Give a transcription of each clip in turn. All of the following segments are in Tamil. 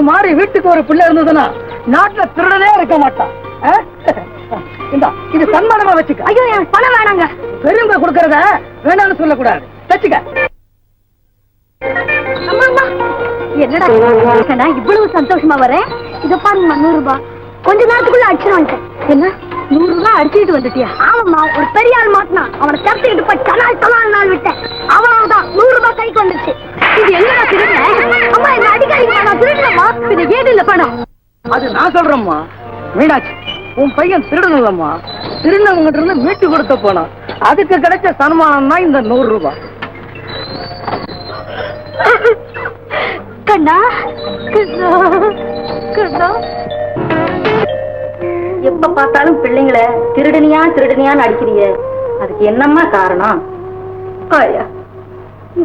மாதிரி வீட்டுக்கு ஒரு பிள்ளை இருந்ததுன்னா நாட்டுல திருடனே இருக்க மாட்டான். இது சன்மானமா வச்சுக்க. ஐயோ எனக்கு பணம் வேணாங்க. பெரியவங்க கொடுக்கறத வேணாம்னு சொல்லக்கூடாது. தச்சுக்க. என்னடா இவ்வளவு சந்தோஷமா வரேன். இத பாருங்க 100 ரூபாய். கொஞ்ச நேரத்துக்குள்ள அடிச்சுட்டு என்ன 100 ரூபாய் அடிச்சுட்டு வந்துட்டியா? ஆமாம்மா, ஒரு பெரிய ஆள் மாட்டினா அவனை தப்பிக்கிட்டு போய் தலால் நாள் விட்டேன். அவ்வளவுதான் 100 ரூபாய் கைக்கு வந்துச்சு. இது என்னடா திருடுன? அம்மா என்ன அடிக்காதீங்க, நான் திருடுனமா? இது ஏது இல்ல பணம். அது நான் சொல்றேம்மா. மீனாட்சி, உன் பையன் திருடனல்லம்மா. திருடனவங்கிட்ட இருந்து மீட்டு கொடுத்த போனான். அதுக்கு கிடைச்ச சன்மானம் தான் இந்த 100 ரூபாய். கண்ணா கண்ணா கண்ணா, எப்ப பார்த்தாலும் பிள்ளைங்களை திருடனியா திருடனியான்னு அடிக்கிறீங்க. அதுக்கு என்னம்மா காரணம்? ஆயா,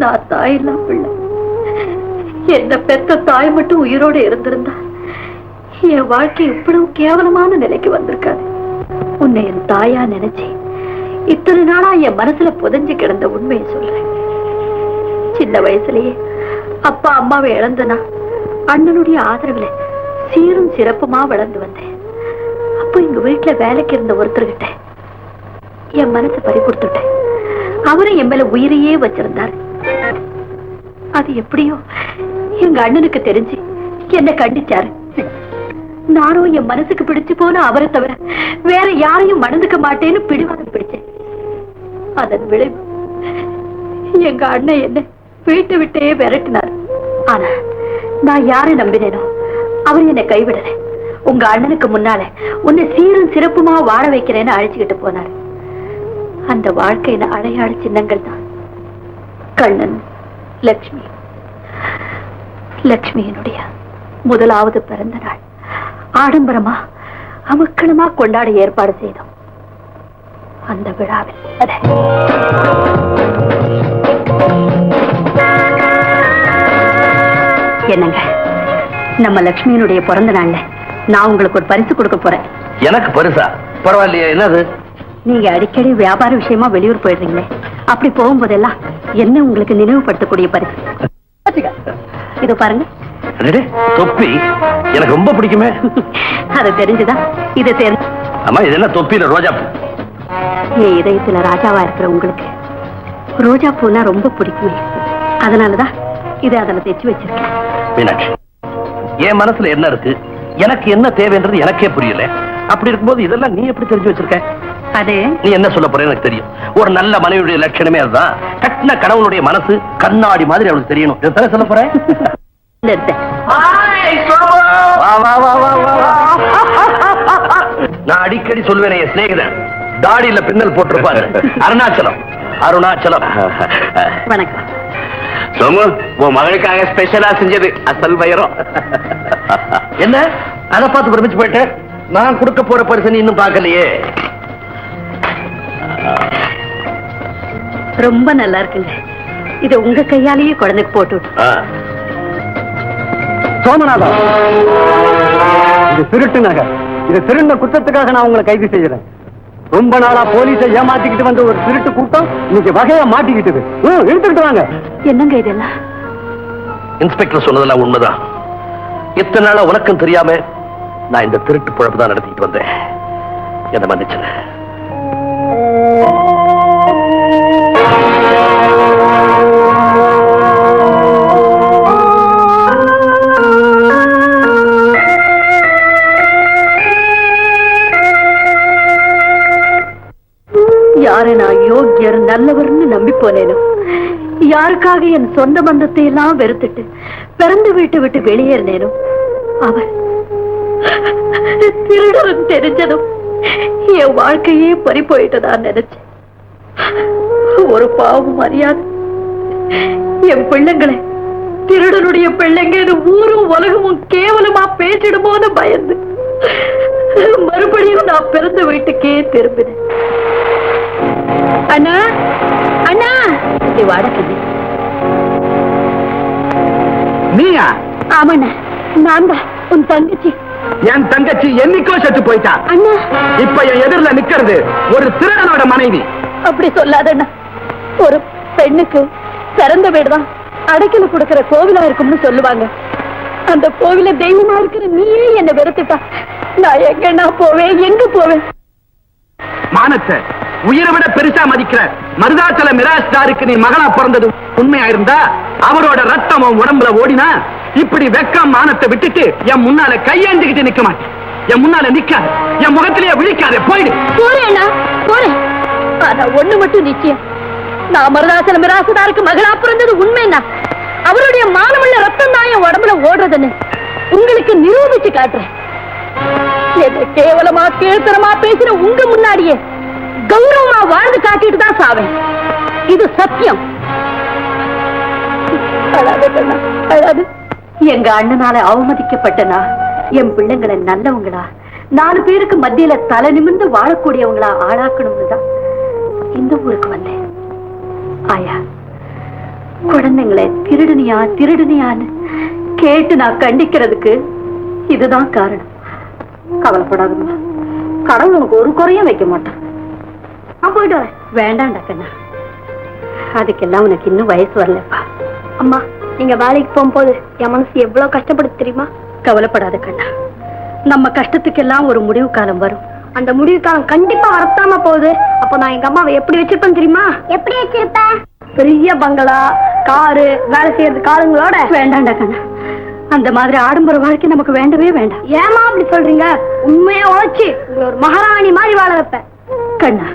நான் தாயில்லா பிள்ளை. என்ன பெத்த தாய் மட்டும் உயிரோடு இருந்திருந்தா என் வாழ்க்கை இவ்வளவு கேவலமான நிலைக்கு வந்திருக்காது. உன்னை என் தாயா நினைச்சு இத்தனை நாளா என் மனசுல புதைஞ்சு கிடந்த உண்மையை சொல்றேன். சின்ன வயசுலயே அப்பா அம்மாவை இழந்தனா அண்ணனுடைய ஆதரவுல சீரும் சிறப்புமா வளர்ந்து வந்தேன். அப்போ எங்க வீட்டுல வேலைக்கு இருந்த ஒருத்தர்கிட்ட என் மனசை பறி கொடுத்துட்டேன். அவரும் என் மேல உயிரையே வச்சிருந்தாரு. அது எப்படியோ எங்க அண்ணனுக்கு தெரிஞ்சு என்ன கண்டிச்சாரு. நானும் என் மனசுக்கு பிடிச்சு போன அவரை தவிர வேற யாரையும் மணந்துக்க மாட்டேன்னு பிடிவாதம் பிடிச்சேன். அதன் விளைவு எங்க அண்ணன் என்ன வீட்டை விட்டே விரட்டினார். ஆனா நான் யாரை நம்பினேனோ அவர் என்னை கைவிடல. உங்க அண்ணனுக்கு முன்னால உன்னை சீரும் சிறப்புமா வாழ வைக்கிறேன்னு அழைச்சுக்கிட்டு போனார். அந்த வாழ்க்கையின அடையாள சின்னங்கள் தான் கண்ணன், லட்சுமி. லட்சுமியினுடைய முதலாவது பிறந்த நாள் ஆடம்பரமா அமக்களமா கொண்டாட ஏற்பாடு செய்தோம். அந்த விழாவில் என்னங்க, நம்ம லட்சுமியினுடைய பிறந்த நாள்ல நான் உங்களுக்கு ஒரு பரிசு கொடுக்க போறேன். எனக்கு பரிசா? பரவாயில்லையா, என்னது? நீங்க அடிக்கடி வியாபார விஷயமா வெளியூர் போயிடுறீங்களே, அப்படி போகும்போதெல்லாம் என்ன உங்களுக்கு நினைவுபடுத்தக்கூடிய பரிசு. இது பாருங்க. தொப்பி எனக்கு ரொம்ப பிடிக்குமே. அது தெரிஞ்சுதான் இது தெரிஞ்சு. ஆமா, இது என்ன தொப்பியில ரோஜா பூ? என் இதயத்துல ராஜாவா இருக்கிற உங்களுக்கு ரோஜா பூனா ரொம்ப பிடிக்குமே, அதனாலதான் இதை அதில் தைச்சு வச்சிருக்கேன். மீனாட்சி, என் மனசுல என்ன இருக்கு, எனக்கு என்ன தேவைன்றது எனக்கே புரியல. அப்படி இருக்கும்போது இதெல்லாம் நீ எப்படி தெரிஞ்சு வச்சிருக்க? அது நீ என்ன சொல்ல போற எனக்கு தெரியும். ஒரு நல்ல மனைவியுடைய லட்சணமே அதுதான். கட்டின கணவனுடைய மனசு கண்ணாடி மாதிரி அவளுக்கு தெரியணும். இதை சொல்ல போறேன். நான் அடிக்கடி சொல்லுவேன், என் சிநேகிதன் தாடியில பின்னல் போட்டிருப்பாரு. அருணாச்சலம். அருணாச்சலம். வணக்கம். சோமு, உன் மகளுக்காக ஸ்பெஷலா செஞ்சது அசல் வைரம். என்ன அதை பார்த்து பிரமிச்சு போயிட்டேன். நான் கொடுக்க போற பரிசு இன்னும் பார்க்கலையே. ரொம்ப நல்லா இருக்குங்க. இதை உங்க கையாலேயே குழந்தைக்கு போட்டு. சோமநாதா, இது திருட்டு நகை. இது திருண்ட குற்றத்துக்காக நான் உங்களை கைது செய்யறேன். ரொம்ப நாளா போலீஸை ஏமாத்திக்கிட்டு வந்த ஒரு திருட்டு கூட்டம் இன்னைக்கு வகையா மாட்டிக்கிட்டு எடுத்துக்கிட்டு வாங்க. என்னங்க இதெல்லாம்? இன்ஸ்பெக்டர் சொன்னதெல்லாம் உண்மைதான். இத்தனை நாளா உனக்கும் தெரியாம நான் இந்த திருட்டு பொழப்பு தான் நடத்திட்டு வந்தேன். என்ன மன்னிச்சு. யாரு நான் யோக்கியர் நல்லவர்னு நம்பி போனேனோ, யாருக்காக என் சொந்த பந்தத்தை எல்லாம் வெறுத்துட்டு பிறந்து வீட்டை விட்டு வெளியேறினேனோ, அவன் திருடன் தெரிஞ்சதும் என் வாழ்க்கையே பறி போயிட்டதா நினைச்சேன். ஒரு பாவம் அறியாது என் பிள்ளைங்களை திருடனுடைய பிள்ளைங்க ஊரும் உலகமும் கேவலமா பேசிடுமோன்னு பயந்து மறுபடியும் நான் பிறந்த வீட்டுக்கே திரும்பினேன். அண்ணா அண்ணா, வாடகை நீயா? ஆமாண்ணா, நான் தான் உன் தங்கச்சி. என் தங்கச்சி என்னைக்கோ செத்து போயிட்டா. அண்ணா, இப்ப என் எதிரில நிக்கிறது ஒரு திருடனோட மனைவி. அப்படி சொல்லாதண்ணா. ஒரு பெண்ணுக்கு பிறந்த வீடுதான் அடைக்கல கொடுக்கிற கோவிலா இருக்கும்னு சொல்லுவாங்க. அந்த கோவில தெய்வமா இருக்கிற நீயே என்ன வெறுத்துட்டா நான் எங்கன்னா போவேன், எங்க போவேன்? மானத்தை உயிரை விட பெருசா மதிக்கிற மருதாச்சல மிராஸ்டாருக்கு நீ மகளா பிறந்தது உண்மையா இருந்தா அவரோட ரத்தமும் உடம்புல ஓடினா இப்படி வெக்கம் மானத்தை விட்டுட்டு என் முன்னால கையேந்திக்கிட்டு நிக்க மாட்டேன். என் முன்னால நிக்காது, என் முகத்திலேயே விழிக்காத, போயிடு. போறேன்னா போறேன். ஆனா ஒண்ணு மட்டும் நிச்சயம், நான் மருதாசல மிராசுதாருக்கு மகளா பிறந்தது உண்மைன்னா அவருடைய மானமுள்ள ரத்தம் தான் என் உடம்புல ஓடுறதுன்னு உங்களுக்கு நிரூபிச்சு காட்டுறேன். என்ன கேவலமா கீழ்த்தரமா பேசுற உங்க முன்னாடியே கௌரவமா வாழ்ந்து காட்டிட்டு தான் சாவேன். இது சத்தியம். அழாது கண்ணா, அழாது. எங்க அண்ணனால அவமதிக்கப்பட்டனா என் பிள்ளைங்களை நல்லவங்களா 4 பேருக்கு மத்தியில தலை நிமிர்ந்து வாழக்கூடியவங்களா ஆளாக்கணும்னு தான் இந்த ஊருக்கு வந்தேன். ஆயா, குழந்தைங்களை திருடுனியா திருடுனியான்னு கேட்டு நான் கண்டிக்கிறதுக்கு இதுதான் காரணம். கவலைப்படாதுமா, கடவுள் உனக்கு ஒரு குறையும் வைக்க மாட்டான். நான் போயிட்டு வரேன். வேண்டாம்டா கண்ணா, அதுக்கெல்லாம் உனக்கு இன்னும் வயசு வரலப்பா. அம்மா, நீங்க வேலைக்கு போகும்போது என் மனசு எவ்வளவு கஷ்டப்படுது தெரியுமா? கவலைப்படாத கண்ணா, நம்ம கஷ்டத்துக்கெல்லாம் ஒரு முடிவு காலம் வரும். அந்த முடிவு காலம் கண்டிப்பா வரத்தாம போகுது. அப்ப நான் எங்க அம்மாவை எப்படி வச்சிருப்பேன் தெரியுமா? எப்படி வச்சிருப்பேன்? பெரிய பங்களா, காரு, வேலை செய்யறது காலங்களோட. வேண்டாம்டா கண்ணா, அந்த மாதிரி ஆடம்பர வாழ்க்கை நமக்கு வேண்டவே வேண்டாம். ஏமா அப்படி சொல்றீங்க? உண்மையா உழைச்சு ஒரு மகாராணி மாதிரி வாழ வைப்பேன். கண்ணா,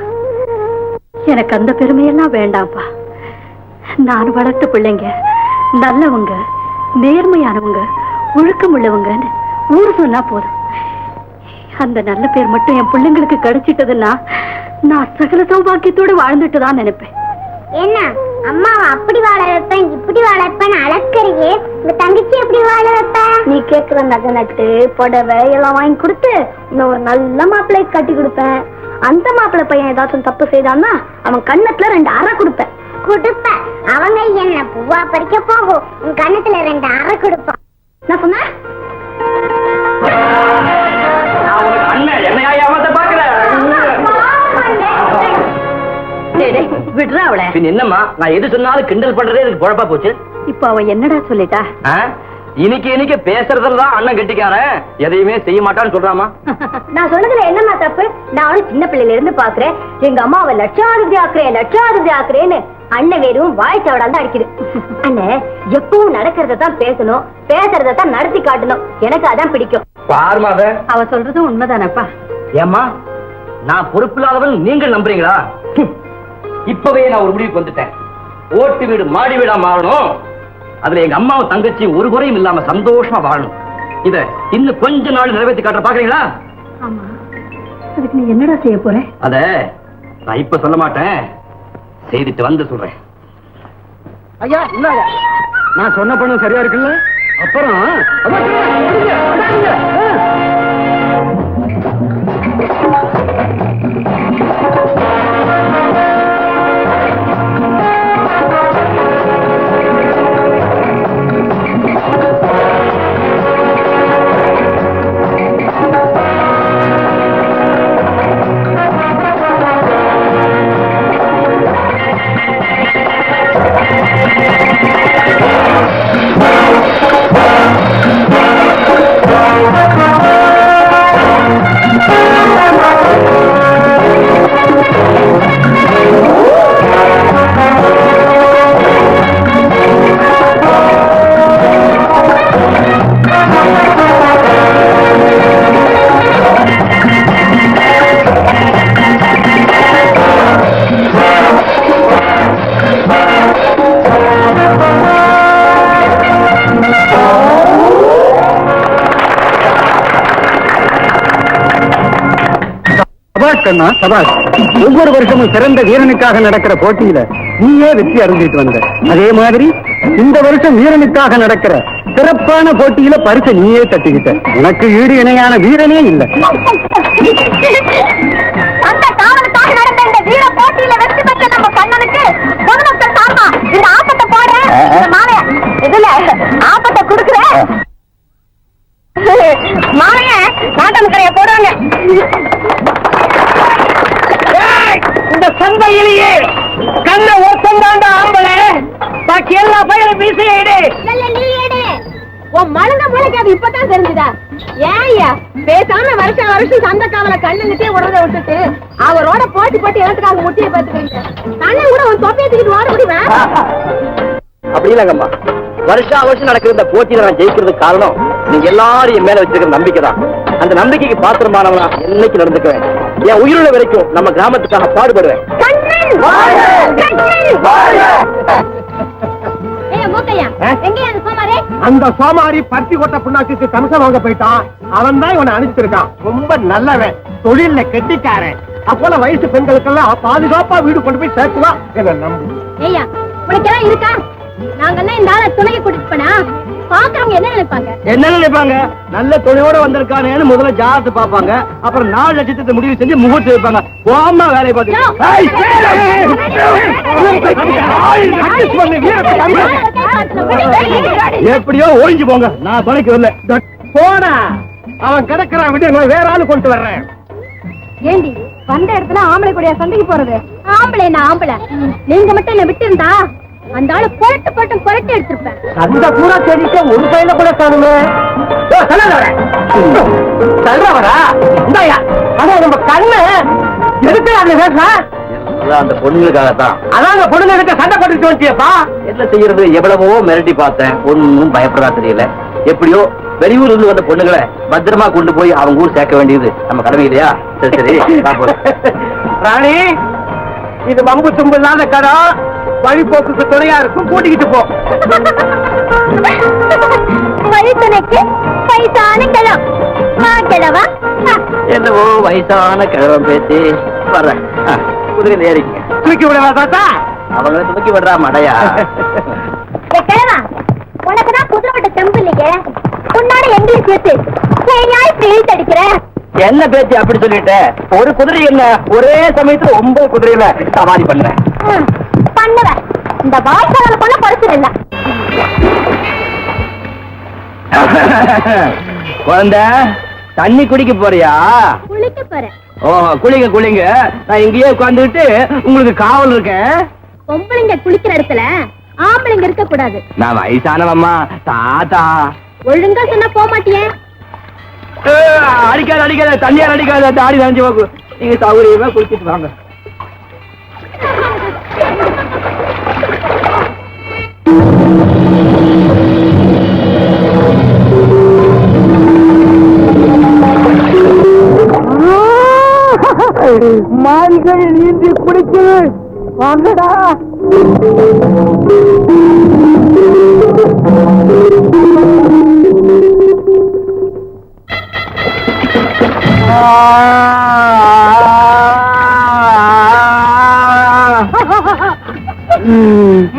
எனக்கு அந்த பெருமையெல்லாம் வேண்டாம்ப்பா. நான் வளர்த்த பிள்ளைங்க நல்லவங்க, நேர்மையானவங்க, ஒழுக்கம் உள்ளவங்கன்னு ஊர் சொன்னா போதும். அந்த நல்ல பேர் மட்டும் என் பிள்ளைங்களுக்கு கிடைச்சிட்டதுன்னா நான் சகல சௌபாக்கியத்தோட வாழ்ந்துட்டு தான் நினைப்பேன். என்ன அம்மாவை அப்படி வாழ வைப்பேன், இப்படி வாழ வைப்பேன் அழக்கறியே, உங்க தங்கச்சி எப்படி வாழ வைப்ப? நீ கேட்கிற நகை நட்டு புடவை எல்லாம் வாங்கி கொடுத்து இன்னும் ஒரு நல்ல மாப்பிள்ளை கட்டி கொடுப்பேன். அந்த மாப்பிள்ளை பையன் ஏதாச்சும் தப்பு செய்தான்னா அவன் கண்ணத்துல 2 அறை கொடுப்பேன். கொடுப்பேன். அவங்க என்ன பூவா பறிக்க போகும், உன் கண்ணத்துல 2 அறை கொடுப்பான். நான் சொன்னேன் விடுறா அவளை. என்னம்மா, நான் எது சொன்னாலும் கிண்டல் பண்றதே எனக்கு குழப்பா போச்சு. இப்ப அவ என்னடா சொல்லிட்டா? இன்னைக்கு பேசுறதுலதான் அண்ணன் கெட்டிக்காரன், எதையுமே செய்ய மாட்டான்னு சொல்றாமா. நான் சொன்னதுல என்னமா தப்பு? நான் அவளை சின்ன பிள்ளையில இருந்து பாக்குறேன். எங்க அம்மாவை லட்சாதிபதி ஆக்குறேன்னு அண்ணன் வெறும் வாய்ச்சாவடால் தான் அடிக்குது. அண்ணன் எப்பவும் நடக்கிறதான் பேசணும், பேசுறதான் நடத்தி காட்டணும். எனக்கு அதான் பிடிக்கும். பாருமாத, அவ சொல்றதும் உண்மைதானப்பா. ஏமா, நான் பொறுப்பில்லாதவன் நீங்கள் நம்புறீங்களா? இப்பவே நான் ஒரு முடிவுக்கு வந்துட்டேன். ஓட்டு வீடு மாடி வீடா மாறணும். அதுல எங்க அம்மாவும் தங்கச்சி ஒரு குறையும் இல்லாம சந்தோஷமா வாழணும். இத இன்னும் கொஞ்ச நாள் நிறைவேற்றி காட்ட பாக்குறீங்களா? ஆமா, அதுக்கு நீ என்னடா செய்ய போற? அத நான் இப்ப சொல்ல மாட்டேன், செய்துட்டு வந்து சொல்றேன். ஐயா இல்லாத, நான் சொன்ன பணம் சரியா இருக்குல்ல? அப்புறம் சபாஷ் கண்ணா சபாஷ். ஒவ்வொரு வருஷமும் சிறந்த வீரனுக்காக நடக்கிற போட்டியில நீயே வெற்றி அடைஞ்சிட்டு வந்த. அதே மாதிரி இந்த வருஷம் வீரனுக்காக நடக்கிற சிறப்பான போட்டியில பரிசை நீயே தட்டிக்கிட்ட. உனக்கு ஈடு இணையான வீரனே இல்லை. அந்த காவலுக்காக நடந்த இந்த வீர போட்டியில வெற்றி பெற்ற நம்ம கண்ணனுக்கு பொதுமக்கள் சார்பா இந்த ஆப்பத்தை போட மாலைய இதுல ஆப்பத்தை கொடுக்குற மாலைய நாட்டம் கரைய போடுவாங்க. இந்த சந்தையிலேயே கண்ண ஒருத்தந்தாண்ட ஆம்பளை, பாக்கி எல்லா பயிரும் வீசையிடு. உன் மழுங்க முளைக்கு அது இப்பதான் தெரிஞ்சுதா? ஏய்யா பேசாம வருஷம் வருஷம் சந்த காவல கண்ணுங்கிட்டே உடனே விட்டுட்டு அவரோட போட்டி போட்டு எழுத்துக்காக முட்டியை பார்த்துக்கிறீங்க. கண்ணன் கூட உன் தொப்பையை தூக்கிட்டு ஓட முடியுமா? அப்படி இல்லங்கம்மா, வருஷம் நடக்கிற இந்த போட்டியில நான் ஜெயிக்கிறதுக்கு காரணம் நீங்க எல்லாரும் என் மேல வச்சிருக்கிற நம்பிக்கை தான். அந்த நம்பிக்கைக்கு பாத்திரமானவனா என்னைக்கு நடந்துக்குவேன். என் உயிருள்ள வரைக்கும் நம்ம கிராமத்துக்காக பாடுபடுவேன். அந்த சோமாரி பருத்தி கொட்ட புண்ணாக்கு கமிஷன் வாங்க போயிட்டான். அவன் தான் இவனை அனுப்பிச்சிருக்கான். ரொம்ப நல்லவன், தொழில கெட்டிக்காரன். அப்போல வயசு பெண்களுக்கெல்லாம் பாதுகாப்பா வீடு கொண்டு போய் சேர்த்துவான். என்ன நம்பு. ஏய்யா உனக்கெல்லாம் இருக்கா? நாங்கெல்லாம் இந்த ஆளை துணைக்கு கூட்டிட்டு போனா பாக்குறவங்க என்ன நினைப்பாங்க? என்ன நினைப்பாங்க? நல்ல தொழிலோட வந்திருக்கானேன்னு முதல்ல ஜாதகத்தை பாப்பாங்க. அப்புறம் 4 லட்சத்தை முடிவு செஞ்சு முகூர்த்தம் வைப்பாங்க. கோமா வேலையை எப்படியோ ஒழிஞ்சு போங்க, நான் துணைக்கு வரல. போனா அவன் கிடக்கிறான், விட்டு நான் வேற ஆளு கொண்டு வர்றேன். ஏண்டி வந்த இடத்துல ஆம்பளை கூடிய சண்டைக்கு போறது? ஆம்பளை என்ன ஆம்பளை? நீங்க மட்டும் என்ன விட்டு இருந்தா அந்த ஆளு புரட்டு போட்டு புரட்டி எடுத்திருப்பேன். அந்த பூரா தேடிட்டு ஒரு கையில கூட காணுமே. சொல்றவரா இந்தாயா, அதான் நம்ம கண்ணு எதுக்கு அந்த பேச? அந்த பொண்ணுங்களுக்காகத்தான். அதான் அந்த பொண்ணுங்க கிட்ட சண்டை போட்டுட்டு வச்சியப்பா. என்ன செய்யறது? எவ்வளவோ மிரட்டி பார்த்தேன், ஒன்னும் பயப்படா தெரியல. எப்படியோ வெளியூர்ல இருந்து வந்த பொண்ணுங்களை பத்திரமா கொண்டு போய் அவங்க ஊர் சேர்க்க வேண்டியது நம்ம கடமை இல்லையா? சரி சரி ராணி, இது வம்பு தும்பு இல்லாத கடை, வழிபோக்குக்கு துணையா இருக்கும். கூட்டிக்கிட்டு போ. வழித்துணைக்கு வயசான கிழம் கிழவா? என்னவோ வயசான கிழவன் பேசி வர்றேன். குதிரை ஏறிங்க. தூக்கி விடவா தாத்தா? அவங்களை தூக்கி விடுறா மடையா? கிழவா உனக்குதான் குதிரை விட்ட செம்பு இல்லையே, உன்னால எங்கேயும் சேர்த்து இப்படி இழுத்தடிக்கிற. என்ன பேச்சு அப்படி சொல்லிட்ட? ஒரு குதிரை என்ன ஒரே சமயத்துல 9 குதிரையில சவாரி பண்றேன். பண்ணுவ இந்த வாய்க்கால பண்ண படிச்சது இல்ல. குழந்தை தண்ணி குடிக்க போறியா? குளிக்க போறேன். ஓ குளிங்க குளிங்க, நான் இங்கேயே உட்காந்துட்டு உங்களுக்கு காவல் இருக்கேன். பொம்பளைங்க குளிக்கிற இடத்துல ஆம்பளைங்க இருக்க கூடாது. நான் வயசானவம்மா தாத்தா. ஒழுங்கா சொன்னா போக மாட்டியே. அடிக்காத அடிக்காத, தண்ணியார் அடிக்காத, தாடி நனைஞ்சு போக்கு. நீங்க சௌகரியமா குளிச்சுட்டு வாங்க. மான்கள் நீந்தி குடிக்குது, வாங்கடா.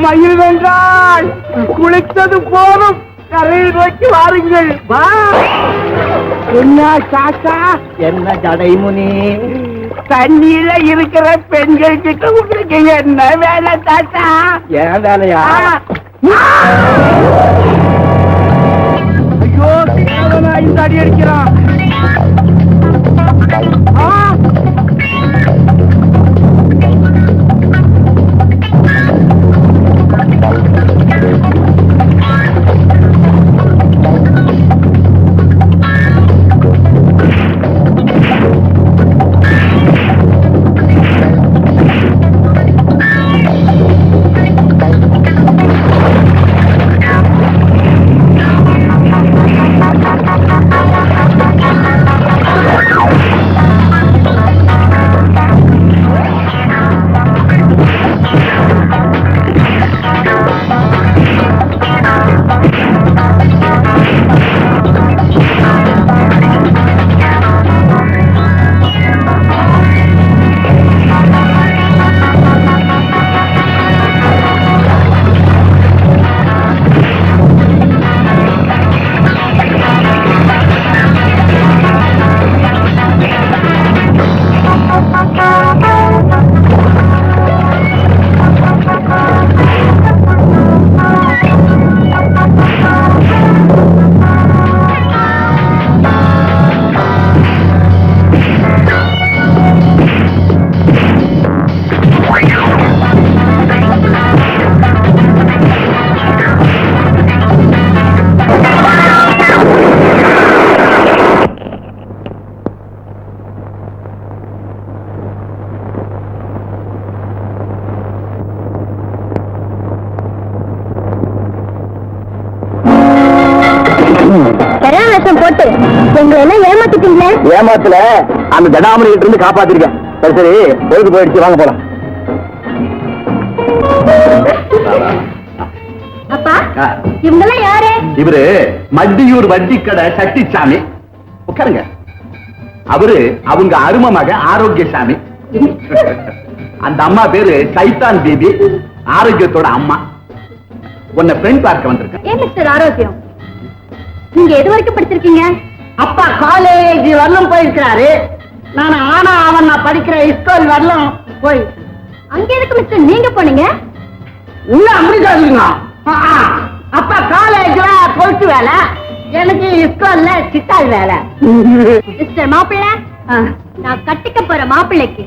மயில் வென்றால் குளித்தது போதும், கரையை நோக்கி வாருங்கள். வா. என்ன சாச்சா? என்ன ஜடைமுனி? தண்ணியில இருக்கிற பெண்கள் கிட்ட உங்களுக்கு என்ன வேலை தாத்தா? ஏன் வேலையா? ஐயோ இந்த அடி அடிக்கிறான். எங்களை எல்லாம் ஏமாத்திட்டீங்களே. ஏமாத்துல அந்த ஜடாமணி கிட்ட இருந்து காப்பாத்திருக்கேன். சரி சரி, பொழுது போயிடுச்சு, வாங்க போலாம். அப்பா இவங்கெல்லாம் யாரு? இவரு மத்தியூர் வட்டி கடை சட்டிச்சாமி. உட்காருங்க. அவரு அவங்க அருமை மக ஆரோக்கியசாமி. அந்த அம்மா பேரு சைத்தான் தேவி, ஆரோக்கியத்தோட அம்மா. உன்னை பெண் பார்க்க வந்திருக்க. ஏன் மிஸ்டர் ஆரோக்கியம், நீங்க எது வரைக்கும் படிச்சிருக்கீங்க? அப்பா காலேஜ் வரலும் போயிருக்கிறாரு. நான் ஆனா அவன் நான் படிக்கிற ஸ்கூல் வரலும் போய். அங்க எதுக்கு மிஸ்டர் நீங்க போனீங்க? உள்ள அப்படி சொல்லுங்க. அப்பா காலேஜ்ல பொறுத்து வேலை, எனக்கு ஸ்கூல்ல சித்தாள் வேலை. மிஸ்டர் மாப்பிள்ளை, நான் கட்டிக்க போற மாப்பிள்ளைக்கு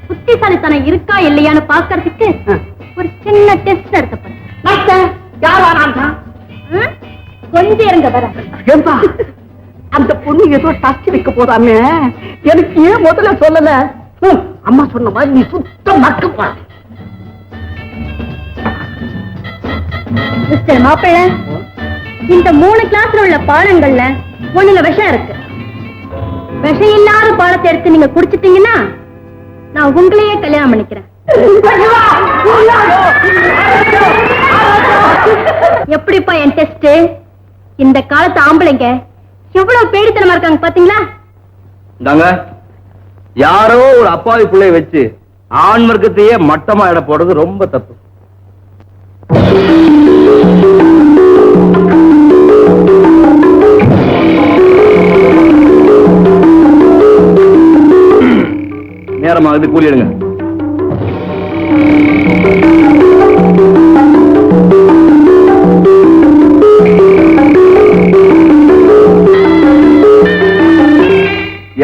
புத்திசாலித்தனம் இருக்கா இல்லையான்னு பாக்குறதுக்கு ஒரு சின்ன டெஸ்ட் நடத்த போறேன். கொஞ்சம் இருங்க வர. அந்த பொண்ணு ஏதோ டச் வைக்க போதாமே, எனக்கு ஏன் முதல்ல சொல்லல? அம்மா சொன்ன மாதிரி நீ சுத்தம் மக்குப்பா. மிஸ்டர் மாப்பிள்ளை, இந்த 3 கிளாஸ்ல உள்ள பாடங்கள்ல ஒண்ணுல விஷம் இருக்கு. விஷம் இல்லாத பாடத்தை எடுத்து நீங்க குடிச்சிட்டீங்கன்னா நான் உங்களையே கல்யாணம் பண்ணிக்கிறேன். எப்படிப்பா என் டெஸ்ட்? இந்த காலத்து ஆம்பளைங்க எவ்வளவு பேடித்தனமா இருக்காங்க பாத்தீங்களா? யாரோ ஒரு அப்பாவி பிள்ளைய வச்சு ஆண் வர்க்கத்தையே மட்டமா இட போடுறது ரொம்ப தப்பு. நேரமாகுது, கூலி எடுங்க.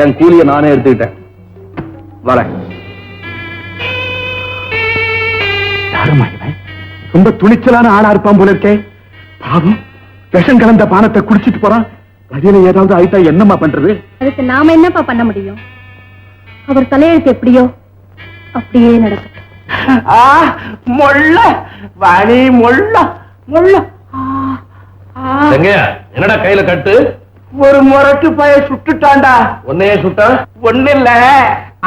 என் கூலியை நானே எடுத்துக்கிட்டேன், வரேன். யாருமா இவன்? ரொம்ப துணிச்சலான ஆளா இருப்பான் போல இருக்கே. பாவம், விஷம் கலந்த பானத்தை குடிச்சிட்டு போறான். வழியில ஏதாவது ஆயிட்டா என்னம்மா பண்றது? அதுக்கு நாம என்னப்பா பண்ண முடியும்? அவர் தலையெழுத்து எப்படியோ அப்படியே நடக்கும். மொள்ள வாணி, மொள்ள மொள்ள. என்னடா கையில கட்டு? ஒரு முரட்டு பய சுட்டுட்டான்டா. உன்னையே சுட்டா? ஒண்ணு இல்ல,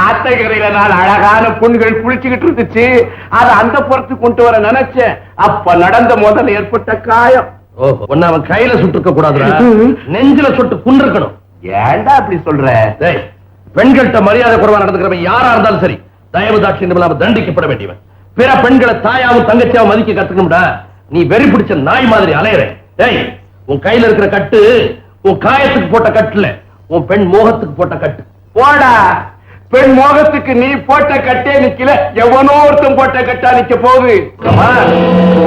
ஆத்தகரையில நான் அழகான பொண்ணுகள் குளிச்சுக்கிட்டு இருந்துச்சு. அத அந்த புறத்துக்கு கொண்டு வர நினைச்சேன். அப்ப நடந்த முதல்ல ஏற்பட்ட காயம். ஒன்னு அவன் கையில சுட்டுக்க கூடாதுடா, நெஞ்சில சுட்டு குண்டிருக்கணும். ஏன்டா அப்படி சொல்ற? பெண்கள்கிட்ட மரியாதை குறைவா நடந்துக்கிறவன் யாரா இருந்தாலும் சரி, தயவு தாட்சியம் இல்லாம தண்டிக்கப்பட வேண்டியவன். பிற பெண்களை தாயாவும் தங்கச்சியாவும் மதிக்க கத்துக்கணும்டா. நீ வெறி பிடிச்ச நாய் மாதிரி அலையற. டேய், உன் கையில இருக்கிற கட்டு உன் காயத்துக்கு போட்ட கட்டுல, உன் பெண் மோகத்துக்கு போட்ட கட்டு. போடா, பெண் மோகத்துக்கு நீ போட்ட கட்டே நிக்கல, எவனோ ஒருத்தன் போட்ட கட்டா நிக்க போகுது.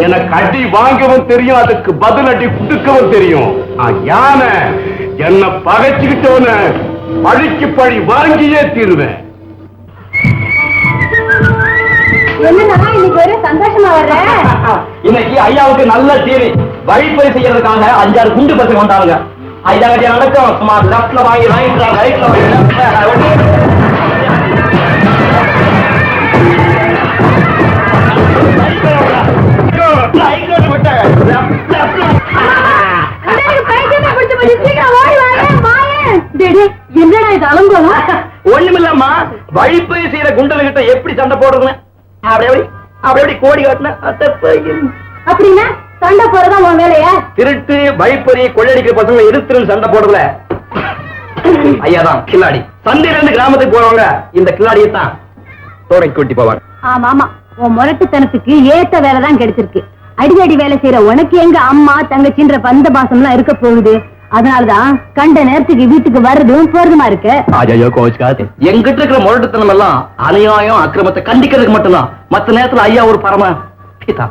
எனக்கு அடி வாங்கவும் தெரியும், அதுக்கு பதில் அடி குடுக்கவும் தெரியும். யானை என்ன பகைச்சுக்கிட்டவன பழிக்கு பழி வாங்கியே தீருவேன். என்னன்னா இன்னைக்கு ஒரு சந்தோஷமா வர்ற? இன்னைக்கு ஐயாவுக்கு நல்ல டிவி வழிப்பறி செய்யறதுக்காக 5-6 குண்டு பசங்க வந்தாங்க. ஐயா கட்டியா நடக்கும். சுமார் லெப்ட்ல வாங்கி ரைட்ல வாங்கி என்னடா இது அலங்கோலம்? ஒண்ணுமில்லம்மா, வழிப்பறி செய்யற குண்டல்கிட்ட எப்படி சண்டை போடுறதுன்னு அப்படி கோடி காட்டின. அப்படின்னா சண்டை போறதா உன் வேலையா? திருட்டு வழிப்பறி கொள்ளடிக்கிற பசங்க எதிர்த்து சண்டை போடுறதுல ஐயாதான் கில்லாடி. சந்தையில இருந்து கிராமத்துக்கு போறவங்க இந்த கில்லாடியை தான் தோரை கொட்டி போவாங்க. ஆமா ஆமா, உன் முரட்டுத்தனத்துக்கு ஏத்த வேலைதான் கிடைச்சிருக்கு. அடிக்கடி வேலை செய்யற உனக்கு எங்க அம்மா தங்கச்சின்ற பந்த பாசம் எல்லாம் இருக்க போகுது. அதனாலதான் கண்ட நேரத்துக்கு வீட்டுக்கு வர்றதும் போறதுமா இருக்கு. எங்கிட்ட இருக்கிற முரட்டுத்தனம் எல்லாம் அநியாயம் அக்கிரமத்தை கண்டிக்கிறதுக்கு மட்டும்தான். மத்த நேரத்துல ஐயா ஒரு பரம கீதா,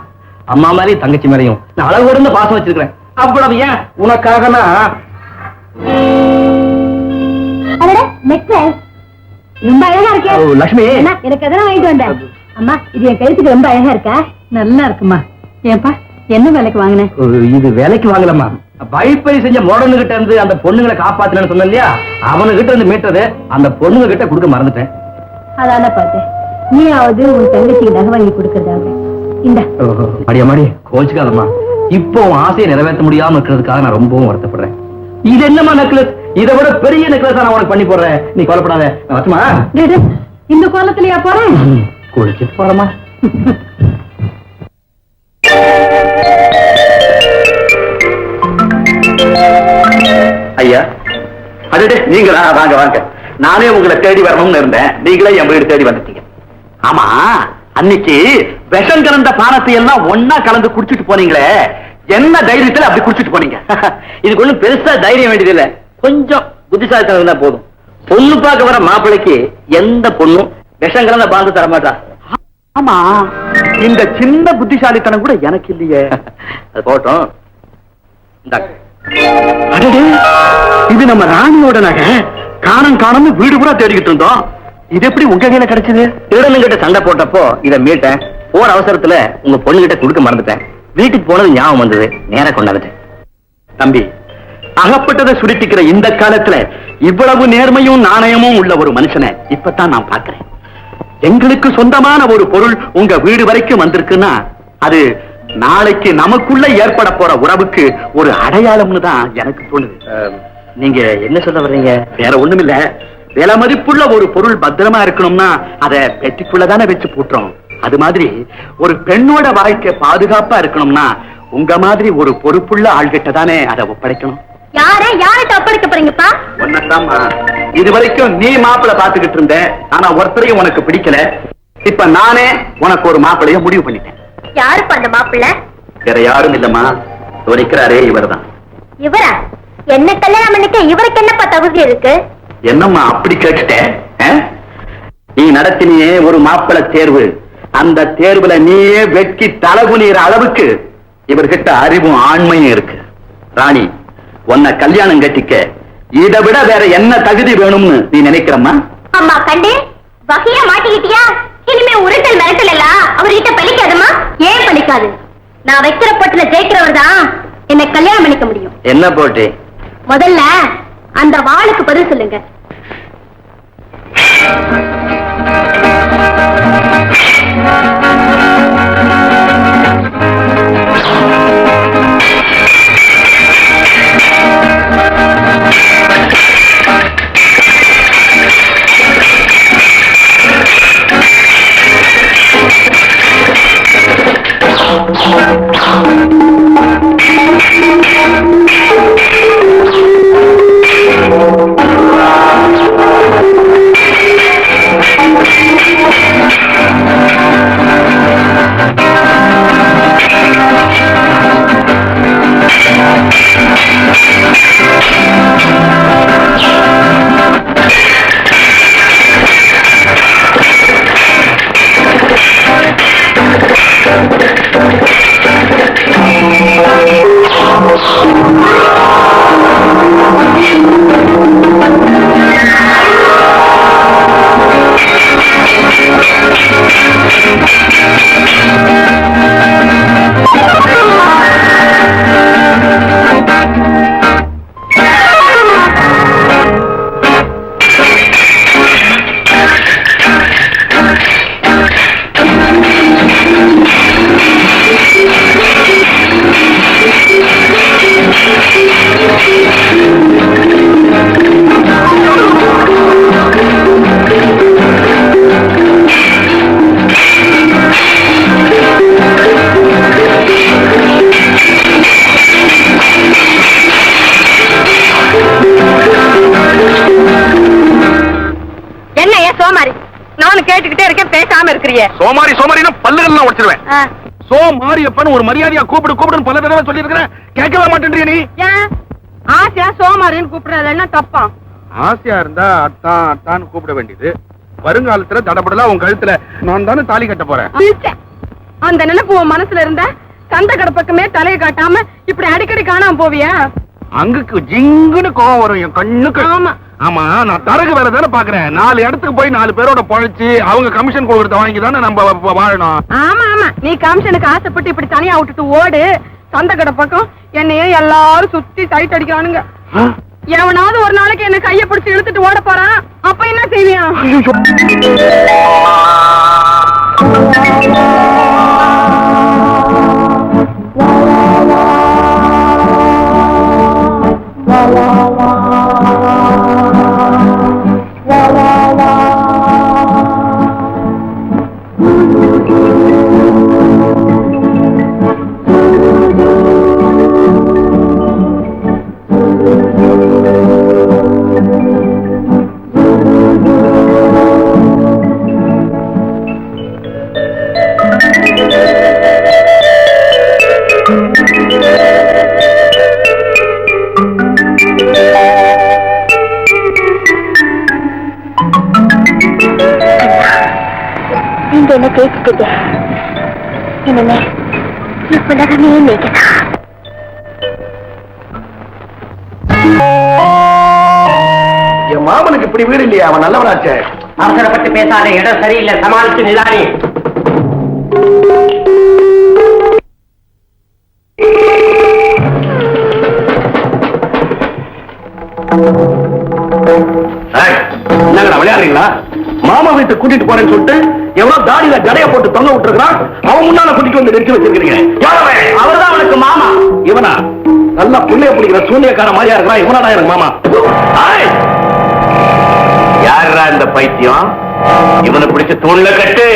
அம்மா மேலையும் தங்கச்சி மேலையும் நான் அளவு இருந்து பாசம் வச்சிருக்கிறேன். அவ்வளவு ஏன் உனக்காக ரொம்ப அழகா இருக்கே லட்சுமி. எனக்கு எதனா வாங்கிட்டு வந்தேன். அம்மா, இது என் கழுத்துக்கு ரொம்ப அழகா இருக்கா? நல்லா இருக்குமா. ஏன்பா, என்ன வேலைக்கு வாங்கினேன்? இது வேலைக்கு வாங்கலம்மா, வழிப்பறி செஞ்ச மோடனு கிட்ட இருந்து அந்த பொண்ணுங்களை காப்பாத்தலன்னு சொன்ன இல்லையா, அவனுகிட்ட இருந்து மீட்டது அந்த பொண்ணுங்க கிட்ட கொடுக்க மறந்துட்டேன். அதான பார்த்தேன். நீயாவது உன் தங்கச்சிக்கு நகை வாங்கி கொடுக்கறதாக. இந்த அடியமாடி கோச்சுக்காதம்மா, இப்போ ஆசையை நிறைவேற்ற முடியாம இருக்கிறதுக்காக நான் ரொம்பவும் வருத்தப்படுறேன். இது என்னமா நெக்லஸ்? இதை விட பெரிய நெக்லஸ் நான் உனக்கு பண்ணி போடுறேன், நீ கவலைப்படாத. வரட்டுமா? இந்த கோலத்திலயா போறேன்? குளிச்சு போறமா? ஐயா, அடடே நீங்களா? வாங்க வாங்க. நானே உங்களை தேடி வரணும்னு இருந்தேன், நீங்களே என் வீடு தேடி வந்துட்டீங்க. ஆமா, அன்னைக்கு விஷம் கலந்த பானத்தை எல்லாம் ஒன்னா கலந்து குடிச்சிட்டு போனீங்களே, என்ன தைரியத்துல அப்படி குடிச்சிட்டு போனீங்க? இதுக்கு ஒண்ணும் பெருசா தைரியம் வேண்டியதில்லை, கொஞ்சம் புத்திசாலித்தனம் இருந்தா போதும். பொண்ணு பார்க்க வர மாப்பிள்ளைக்கு எந்த பொண்ணும் விஷம் கலந்த பானத்தை தர மாட்டா. ஆமா, இந்த சின்ன புத்திசாலித்தனம் கூட எனக்கு இல்லையே. அது போட்டோம். அடடே, இது நம்ம ராணியோட நகை. காணம் காணம்னு வீடு பூரா தேடிக்கிட்டு இருந்தோம், இது எப்படி உங்க கையில கிடைச்சது? திருடனுங்கிட்ட சண்டை போட்டப்போ இதை மீட்டேன். போற அவசரத்துல உங்க பொண்ணுகிட்ட கொடுக்க மறந்துட்டேன். வீட்டுக்கு போனது ஞாபகம் வந்தது, நேரா கொண்டாந்துட்டேன். தம்பி, அகப்பட்டதை சுருட்டிக்கிற இந்த காலத்துல இவ்வளவு நேர்மையும் நாணயமும் உள்ள ஒரு மனுஷனை இப்பதான் நான் பார்க்கிறேன். எங்களுக்கு சொந்தமான ஒரு பொருள் உங்க வீடு வரைக்கும் வந்திருக்குன்னா அது நாளைக்கு நமக்குள்ள ஏற்பட போற உறவுக்கு ஒரு அடையாளம்னு தான் எனக்கு தோணுது. நீங்க என்ன சொல்ல வர்றீங்க? வேற ஒண்ணும் இல்ல, விலை மதிப்புள்ள ஒரு பொருள் பத்திரமா இருக்கணும்னா அதை பெட்டிக்குள்ளதானே வச்சு பூட்டுறோம். அது மாதிரி ஒரு பெண்ணோட வாழ்க்கை பாதுகாப்பா இருக்கணும்னா உங்க மாதிரி ஒரு பொறுப்புள்ள ஆள்கிட்ட தானே அதை ஒப்படைக்கணும். யார்கிட்ட ஒப்படைக்க போறீங்கப்பா? ஒன்னதாம்மா, இது வரைக்கும் நீ மாப்பிள்ளை பாத்துக்கிட்டு இருந்த, ஆனா ஒருத்தரையும் உனக்கு பிடிக்கல. இப்ப நானே உனக்கு ஒரு மாப்பிள்ளைய முடிவு பண்ணிட்டேன். யாருப்பா அந்த மாப்பிள்ளை? வேற யாரும் இல்லம்மா, இருக்கிறாரே இவர்தான். இவரா? என்ன கல்யாணம் பண்ணிக்க இவருக்கு என்னப்பா தகுதி இருக்கு? என்னம்மா அப்படி கேட்டுட்டேன்? நீ நடத்தினியே ஒரு மாப்பிள்ளை தேர்வு, அந்த தேர்வுல நீயே வெட்கி தலகுனிற அளவுக்கு இவர்கிட்ட அறிவும் ஆண்மையும் இருக்கு. ராணி, உன்னை கல்யாணம் கட்டிக்க இதை விட வேற என்ன தகுதி வேணும்னு நீ நினைக்கிறம்மா? அம்மா கண்டு வகையா மாட்டிக்கிட்டியா? இனிமே உருட்டல் மிரட்டல் எல்லாம் அவர்கிட்ட பலிக்காதுமா. ஏன் பலிக்காது? நான் வைக்கிற போட்டுல ஜெயிக்கிறவர் தான் என்னை கல்யாணம் பண்ணிக்க முடியும். என்ன போட்டி? முதல்ல அந்த வாளுக்கு பதில் சொல்லுங்க. சோமாரி சோமாரினா பல்லுகள் உடைச்சிருவேன். சோமாரியப்பன் ஒரு மரியாதையா கூப்பிடுன்னு பல தடவை சொல்லி இருக்கிறேன், கேட்கவே மாட்டேன்றீ நீ. ஆசையா சோமாரின்னு கூப்பிடுறது என்ன தப்பா? ஆசையா இருந்தா அத்தான் அத்தான்னு கூப்பிட வேண்டியது. வருங்காலத்துல தடபடலா உன் கழுத்துல நான் தானே தாலி கட்ட போறேன். அந்த நினைப்பு உன் மனசுல இருந்த சந்த கடப்பக்கமே தலையை காட்டாம இப்படி அடிக்கடி காணாம போவியா? அங்குக்கு ஜிங்குன்னு கோவம் வரும் என் கண்ணுக்கு. ஆமா ஆமா, நான் தரகு வேலை தானே பாக்குறேன். 4 இடத்துக்கு போய் 4 பேரோட பழைச்சு அவங்க கமிஷன் கொடுக்கறத வாங்கி தானே நம்ம வாழணும். ஆமா ஆமா, நீ கமிஷனுக்கு ஆசைப்பட்டு இப்படி தனியா விட்டுட்டு ஓடு. சந்த கடை பக்கம் என்னையே எல்லாரும் சுத்தி சைட் அடிக்கிறானுங்க. எவனாவது ஒரு நாளைக்கு என்ன கைய பிடிச்சு இழுத்துட்டு ஓட போறான், அப்ப என்ன செய்வியா? ஜெயிச்சுட்டீங்க. இனிமே உலகமே நீங்கதான். என் மாமனுக்கு இப்படி வீடு இல்லையா? அவன் நல்லவனாச்சே. அவசரப்பட்டு பேசாத, இடம் சரியில்லை, சமாளிச்சு நிதானி. என்னங்கடா விளையாடுறீங்களா? மாமா வீட்டு கூட்டிட்டு போறேன்னு சொல்லிட்டு எவ்வளவு தாடியில ஜடைய போட்டு தொங்க விட்டுருக்கான். அவன் முன்னால கூட்டிட்டு வந்து நிறுத்தி வச்சிருக்கீங்க. அவர்தான் அவனுக்கு மாமா. இவனா நல்லா புள்ளைய பிடிக்கிற சூனியக்கார மாதிரியா இருக்கிறான். இவனாடா எனக்கு மாமா. யாரா இந்த பைத்தியம்? இவனை பிடிச்ச தூண்ல கட்டு.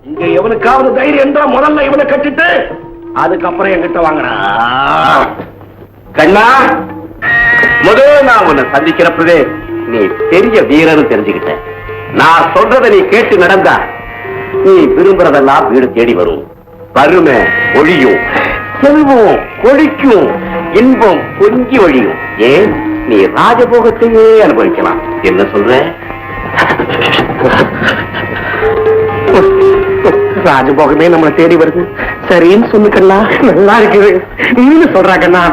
இங்க எவனுக்காவது தைரியம் என்றா முதல்ல இவனை கட்டிட்டு அதுக்கப்புறம் என்கிட்ட வாங்கினா. கண்ணா, முதல் நான் உன்னை சந்திக்கிறப்பவே நீ பெரிய வீரன்னு தெரிஞ்சுக்கிட்ட. நான் சொல்றதை நீ கேட்டு நடந்தா நீ விரும்புறதெல்லாம் வீடு தேடி வரும். வறுமை ஒழியும், செல்வம் கொழிக்கும், இன்பம் பொங்கி ஒழியும். ஏன் நீ ராஜபோகத்தையே அனுபவிக்கலாம். என்ன சொல்ற? ராஜபோகமே நம்மளை தேடி வருது. சரின்னு சொல்லுக்கண்ணா. நல்லா இருக்குது நீங்க சொல்றாங்கண்ணா.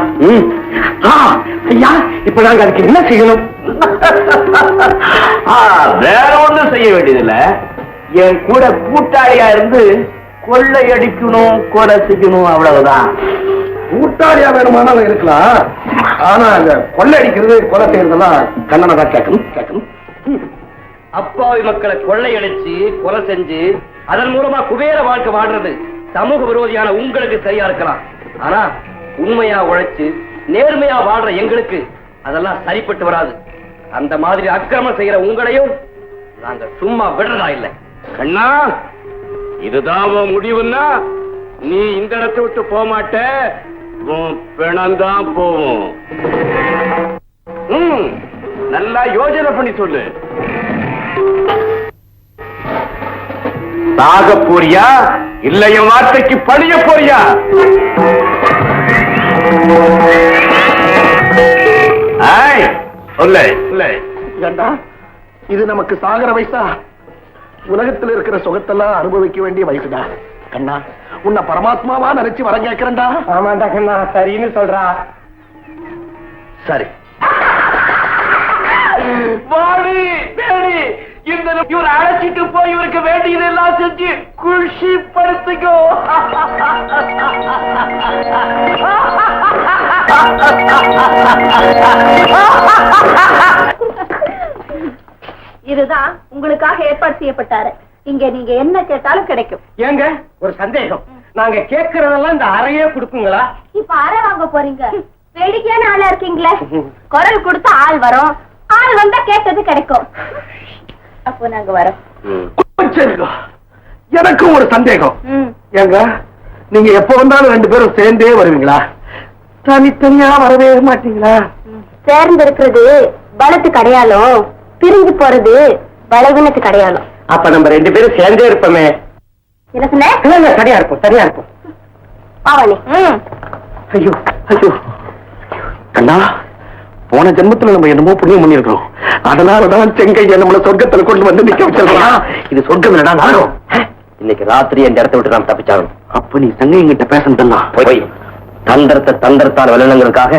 ஐயா, இப்ப நாங்க அதுக்கு என்ன செய்யணும்? வேற ஒண்ணும் செய்ய வேண்டியதில்ல. என் கூட கூட்டாளியா இருந்து கொள்ளையடிக்கணும், கொலை செய்யணும், அவ்வளவுதான். கூட்டாளியா வேணுமானாலும் இருக்கலாம். ஆனா அந்த கொள்ளையடிக்கிறது, கொலை செய்யறதெல்லாம் கண்ணனை தான் கேட்கணும். அப்பாவி மக்களை கொள்ளையடிச்சு கொலை செஞ்சு அதன் மூலமா குபேர வாழ்க்கை வாழ்றது சமூக விரோதியான உங்களுக்கு சரியா இருக்கலாம். ஆனா உண்மையா உழைச்சு நேர்மையா வாழ்ற எங்களுக்கு அதெல்லாம் சரிப்பட்டு வராது. அந்த மாதிரி அக்கிரமம் செய்யற உங்களையும் நாங்க சும்மா விடுறதா இல்ல. கண்ணா, இதுதான் முடிவுன்னா நீ இந்த இடத்தை விட்டு போக மாட்ட. பிணந்தான் போவோம். நல்லா யோசனை பண்ணி சொல்லு. சாக போறியா இல்ல என் வார்த்தைக்கு பணிய போறியா? இது நமக்கு சாகர வயசா? உலகத்தில் இருக்கிற சுகத்தெல்லாம் அனுபவிக்க வேண்டிய வயசுடா. கண்ணா, உன்னை பரமாத்மாவா நினைச்சு வர கேட்கிறேன்டா. ஆமாண்டா கண்ணா, சரின்னு சொல்றா. சரி, இவர் அழைச்சிட்டு போய் இவருக்கு வேண்டியதெல்லாம் செஞ்சு குஷி படுத்துக்கோ. இதுதான் உங்களுக்காக ஏற்பாடு செய்யப்பட்டாரு. இங்க நீங்க என்ன கேட்டாலும் கிடைக்கும். ஏங்க ஒரு சந்தேகம், நாங்க கேட்கறதெல்லாம் இந்த அறையே கொடுக்குங்களா? இப்ப அறை வாங்க போறீங்க? வேடிக்கையான ஆளா இருக்கீங்களே. குரல் கொடுத்தா ஆள் வரும், ஆள் வந்தா கேட்டது கிடைக்கும். அப்போ நாங்க வரோம். எனக்கும் ஒரு சந்தேகம். ஏங்க, நீங்க எப்ப வந்தாலும் ரெண்டு பேரும் சேர்ந்தே வருவீங்களா? தனித்தனியா வரவே மாட்டீங்களா? சேர்ந்து இருக்கிறது பலத்துக்கு அடையாளம், பிரிஞ்சு போறது பலவீனத்துக்கு அடையாளம். அப்ப நம்ம ரெண்டு பேரும் சேர்ந்தே இருப்போமே. என்ன சொன்ன? சரியா இருக்கும், சரியா இருக்கும். பாவனே. ஐயோ ஐயோ கண்ணா, போன ஜென்மத்துல நம்ம என்னமோ புண்ணியம் பண்ணிருக்கோம். அதனாலதான் செங்கைய நம்மள சொர்க்கத்துல கொண்டு வந்து நிக்க வச்சிருக்கோம். இது சொர்க்கம் இல்லடா, நரகம். இன்னைக்கு ராத்திரி இந்த இடத்த விட்டு நாம் தப்பிச்சாகணும். அப்ப நீ செங்கைங்கிட்ட பேசணும். போய் தந்திரத்தால் விளையாடுங்கிறதுக்காக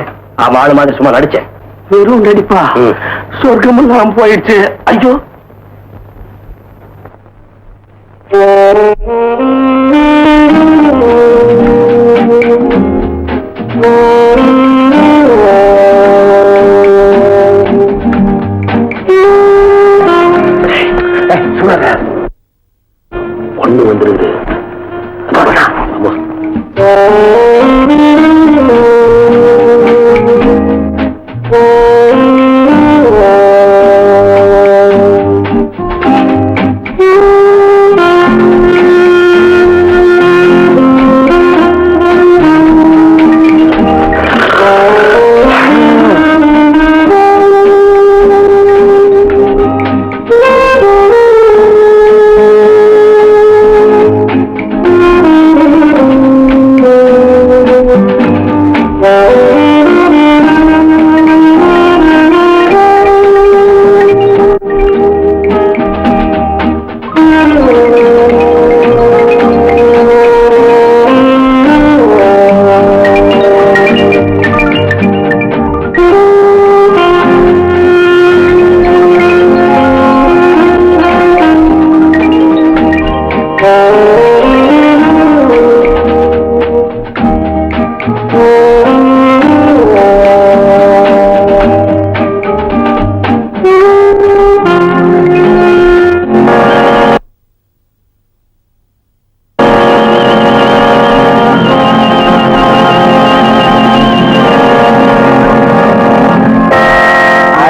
அவன் ஆளு மாதிரி சும்மா நடிச்சேன். வெறும் நடிப்பா? சொர்க்கம் எல்லாம் போயிடுச்சு. ஐயோ, ஒண்ணு வந்துருது.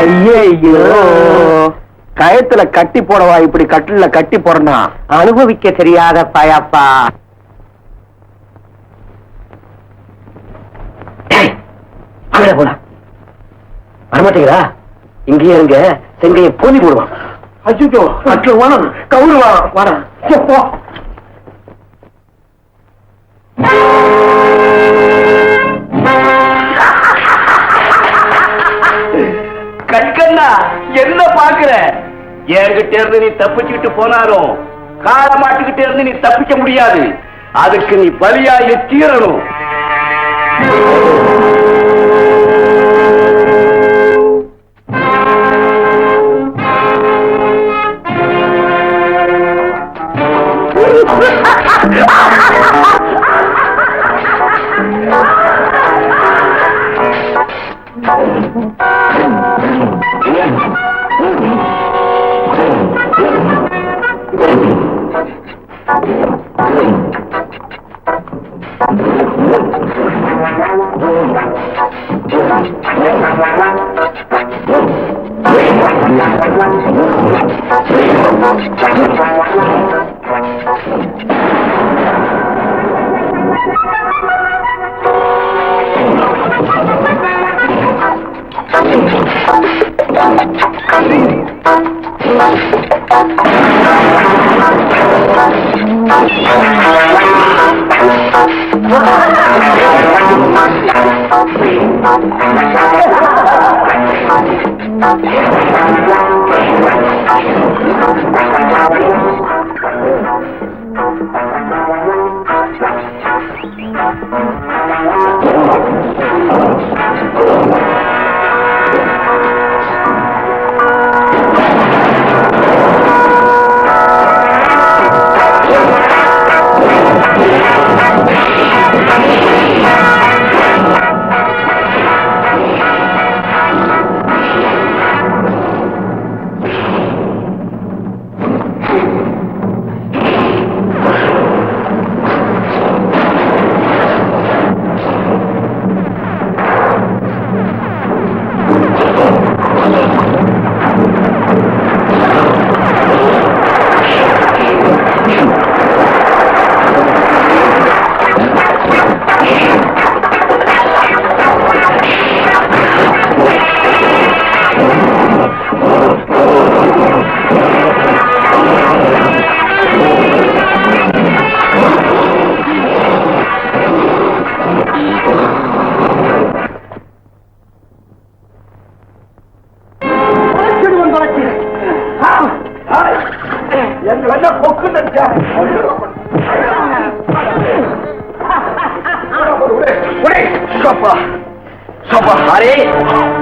ஐயோ, கயத்துல கட்டி போடவா இப்படி கட்டில கட்டி போறனா? அனுபவிக்க தெரியாத பாயாப்பா. அங்கே போலாம். வரமாட்டீங்களா? இங்கேயே இருங்க, செங்கைய போதி போடுவான். அச்சோ, அச்சு வானம் கவுருவா வர. கண்கண்ணா, என்ன பாக்குற? என்கிட்ட இருந்து நீ தப்பிச்சுட்டு போனாலும் கால மாட்டுக்கிட்டே இருந்து நீ தப்பிக்க முடியாது. அதுக்கு நீ பலியாகி தீரணும்.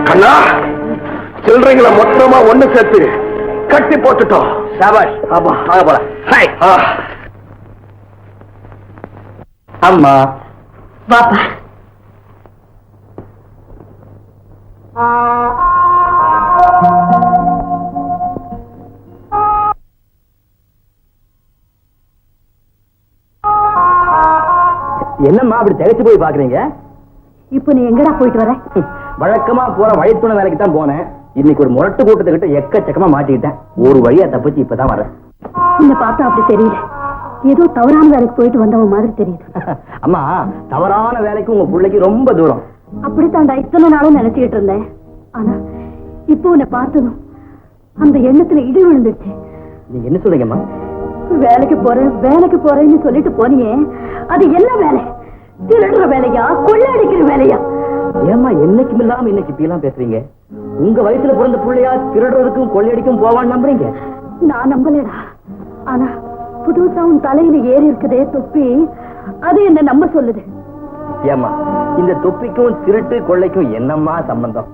கண்ணா, சில்லறைங்களை மொத்தமா ஒண்ணு சேர்த்து கட்டி போட்டுட்டோம். அம்மா பாப்பா. என்னம்மா அப்படி திகைச்சு போய் பாக்குறீங்க? இப்ப நீ எங்கடா போயிட்டு வர? வழக்கமா போற வழித்துணை வேலைக்கு தான் போனேன். இன்னைக்கு ஒரு முரட்டு கூட்டத்துக்கிட்ட எக்கச்சக்கமா மாட்டிக்கிட்டேன். ஒரு வழியா தப்பிச்சு இப்பதான் வரேன். உன்னை பார்த்தா அப்படி தெரியல, ஏதோ தவறான வேலைக்கு போயிட்டு வந்தவன் மாதிரி தெரியுது. அம்மா, தவறான வேலைக்கு உங்க பிள்ளைக்கு ரொம்ப தூரம். அப்படித்தாண்டா இத்தனை நாளும் நினைச்சுக்கிட்டு இருந்தேன். ஆனா இப்போ உன்னை பார்த்ததும் அந்த எண்ணத்துல இடி விழுந்துச்சு. நீங்க என்ன சொல்றீங்கம்மா? வேலைக்கு போறேன்னு சொல்லிட்டு போனியே, அது என்ன வேலை? திருடுற வேலையா, கொள்ளையடிக்கிற வேலையா? ஏம்மா என்னைக்கும் இல்லாம இன்னைக்கு இப்பெல்லாம் பேசுறீங்க? உங்க வயசுல பிறந்த பிள்ளையா திருடுறதுக்கும் கொள்ளையடிக்கும் போவான்னு நம்புறீங்க? நான் நம்பலடா. ஆனா புதுசா உன் தலையில ஏறி இருக்குதே தொப்பி, அது என்ன நம்ப சொல்லுது. ஏம்மா, இந்த தொப்பிக்கும் திருட்டு கொள்ளைக்கும் என்னம்மா சம்பந்தம்?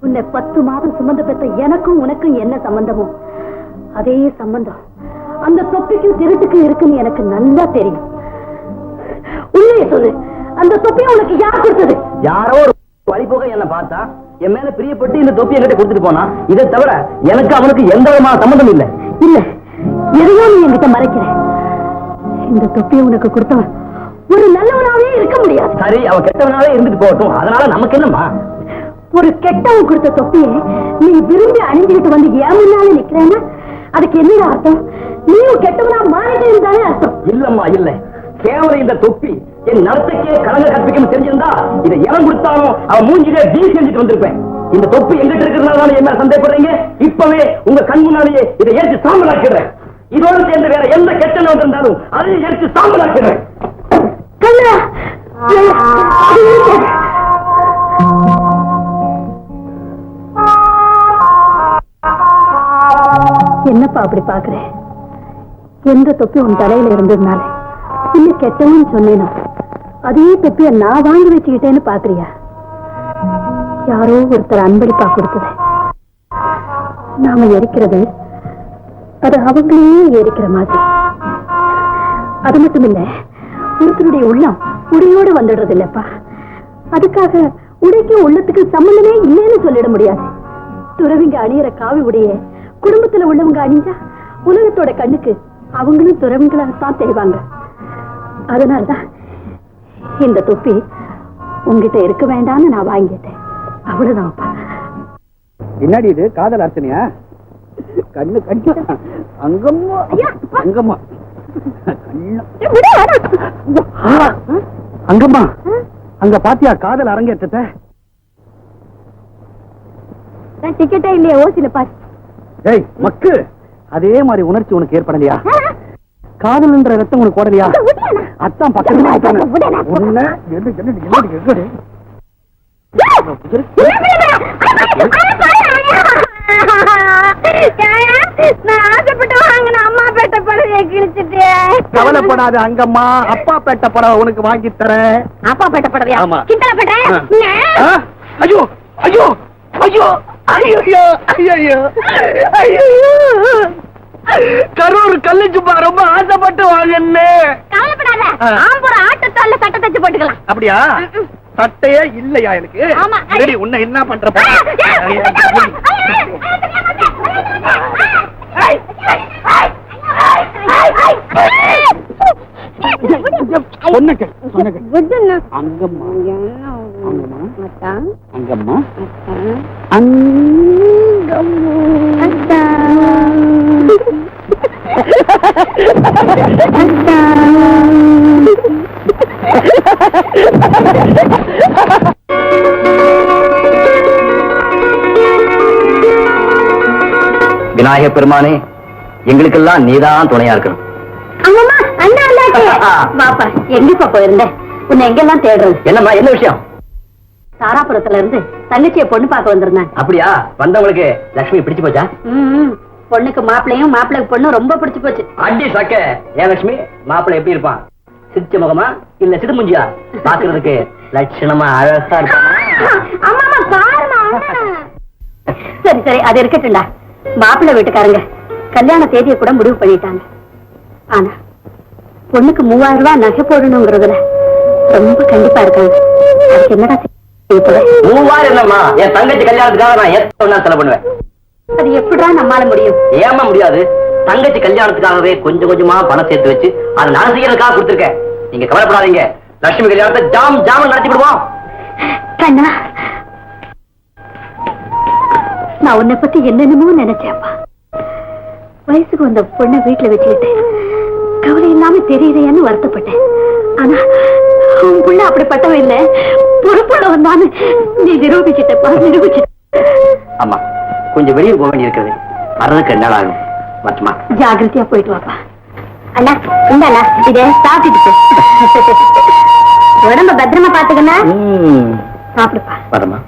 உன்னை 10 மாதம் சுமந்த பெற்ற எனக்கும் உனக்கும் என்ன சம்பந்தமோ அதே சம்பந்தம் அந்த தொப்பிக்கும் திருட்டுக்கும் இருக்குன்னு எனக்கு நல்லா தெரியும். உண்மையை சொல்லு, அந்த தொப்பியை உனக்கு யார் கொடுத்தது? யாரோ ஒரு வழி போக என்ன பார்த்தா என் மேல பிரியப்பட்டு இந்த தொப்பி என்கிட்ட கொடுத்துட்டு போனா. இதை தவிர எனக்கு அவனுக்கு எந்த விதமான சம்பந்தம் இல்லை. இல்ல, எதையோ நீ என்கிட்ட மறைக்கிற. இந்த தொப்பியை உனக்கு கொடுத்தவன் ஒரு நல்லவனாவே இருக்க முடியாது. சரி, அவன் கெட்டவனாவே இருந்துட்டு போகட்டும். அதனால நமக்கு என்னம்மா? ஒரு கெட்டவன் கொடுத்த தொப்பியை நீ விரும்பி அணிஞ்சுக்கிட்டு வந்து ஏமுன்னாலும் நிக்கிறேன்னா அதுக்கு என்ன அர்த்தம்? நீயும் கெட்டவனா மாறிட்டேன்னு தானே அர்த்தம். இல்லம்மா இல்ல, கேவலம் இந்த தொப்பி என் நடத்தைக்கே கலங்க கற்பிக்கும் தெரிஞ்சிருந்தா இதை எவன் கொடுத்தாலும் அவன் மூஞ்சிலே டீ செஞ்சுட்டு வந்திருப்பேன். இந்த தொப்பி எங்கிட்ட இருக்கிறதுனால என்ன சந்தேகப்படுறீங்க? இப்பவே உங்க கண் முன்னாலேயே இதை ஏற்று சாம்பலாக்கிறேன். இதோடு சேர்ந்து வேற எந்த கெட்ட வந்திருந்தாலும் அதையும் ஏற்று சாம்பலாக்கிறேன். என்னப்பா அப்படி பாக்குறேன்? எந்த தொப்பி உன் தலையில இருந்ததுனால இன்னும் கெட்டவன்னு சொன்னேனோ அதே தொப்பிய நான் வாங்கி வச்சுக்கிட்டேன்னு பாக்குறியா? யாரோ ஒருத்தர் அன்பளிப்பா கொடுத்தது நாம எரிக்கிறது அது அவங்களையே எரிக்கிற மாதிரி. அது மட்டும் இல்ல, ஒருத்தருடைய உள்ளம் உடையோடு வந்துடுறது இல்லப்பா. அதுக்காக உடைக்கு உள்ளத்துக்கு சம்பந்தமே இல்லைன்னு சொல்லிட முடியாது. துறவிங்க அணியிற காவி உடைய குடும்பத்துல உள்ளவங்க அணிஞ்சா உலகத்தோட கண்ணுக்கு அவங்களும் துறவிங்களாகத்தான் தெரிவாங்க. அதனால்தான் இந்த தொப்பி உங்ககிட்ட இருக்க வேண்டாம்னு நான் வாங்கிட்டேன். அவ்வளவுதான்ப்பா. பின்னாடி இது காதல் அர்ச்சனையா? கண்ணு கண்ணு அங்கம்மா அங்கம்மா அங்கம்மா அங்க பாத்தியா காதல் அரங்கேற்றத்தை? டிக்கெட்டே இல்லையா? ஓசில பாரு. ஏய் மக்கு, அதே மாதிரி உணர்ச்சி உனக்கு ஏற்படலையா? காதல்ன்ற ரத்தம் உனக்கு ஓடலையா? அத்தான் பக்கத்துல கவலைப்படாத அங்கம்மா, அப்பா பேட்ட படவை உனக்கு வாங்கி தரேன். அப்பா பேட்ட படவையா? ஆமா. கிண்டல பண்றேன். ஐயோ ஐயோ ஐயோ ஐயோ ஐயோ ஐயோ கரூர் கல்லுச்சுப்பா ரொம்ப ஆசைப்பட்டு வாங்கன்னு. கவலைப்படாத, ஆம்பூர் ஆட்டத்தால சட்டை தச்சு போட்டுக்கலாம். அப்படியா? சட்டையே இல்லையா எனக்கு? ஆமா. சரி, உன்னை என்ன பண்ற? அங்கம்மா அங்கம்மா விநாயக பெருமானே, எங்களுக்கெல்லாம் நீதான் துணையா இருக்கணும். பாப்பா, எங்கப்பா போயிருந்த? உன்னை எங்கெல்லாம் தேடுறது? என்னம்மா, என்ன விஷயம்? தாராபுரத்துல இருந்து தங்கச்சிய பொண்ணு பார்க்க வந்திருந்தாங்க. அப்படியா? வந்தவங்களுக்கு லட்சுமி பிடிச்சு போச்சா? பொண்ணுக்கு மாப்பிள்ளையும் மாப்பிள்ளைக்கு பொண்ணு ரொம்ப பிடிச்சு போச்சு. அடி சக்க. ஏன் லட்சுமி, மாப்பிள்ளை எப்படி இருப்பான்? சிரிச்ச முகமா இல்ல சிடுமுஞ்சியா? பாக்குறதுக்கு லட்சணமா அழகா இருப்பான். சரி சரி, அது இருக்கட்டும்டா. மாப்பிள்ளை வீட்டுக்காரங்க கல்யாண தேதியை கூட முடிவு பண்ணிட்டாங்க. ஆனா பொண்ணுக்கு 3000 ரூபாய் நகை போடணுங்கிறதுல ரொம்ப கண்டிப்பா இருக்காங்க. அதுக்கு என்னடா 3000 இல்லம்மா, என் தங்கச்சி கல்யாணத்துக்காக நான் எத்தனை செலவு பண்ணுவேன். அது எப்படிடா நம்மால முடியும்? ஏமா முடியாது? தங்கச்சி கல்யாணத்துக்காகவே கொஞ்சம் கொஞ்சமா பணம் சேர்த்து வச்சு அதை நான் செய்யறதுக்காக கொடுத்துருக்கேன். நீங்க கவலைப்படாதீங்க, லட்சுமி கல்யாணத்தை ஜாம் ஜாமன் நடத்தி விடுவோம். கண்ணா, நான் உன்னை பத்தி என்னென்னமோ நினைச்சேன்ப்பா. வயசுக்கு வந்த பொண்ணை வீட்டுல வச்சுக்கிட்டு கவலை இல்லாம தெரியலையான்னு வருத்தப்பட்டேன். ஆனா உன் புள்ள அப்படிப்பட்டவன் இல்ல, பொறுப்புள்ள வந்தான்னு நீ நிரூபிச்சிட்டப்பா, நிரூபிச்சிட்ட. ஆமா, கொஞ்சம் வெளியே போக வேண்டி இருக்குது, வர்றதுக்கு 2 நாள் ஆகும். மட்டுமா ஜாகிரதையா போயிட்டு வாப்பா. அண்ணா இந்தாண்ணா, இத சாப்பிட்டுட்டு உடம்ப பத்திரமா பாத்துக்கண்ணா. சாப்பிடுப்பா. வரமா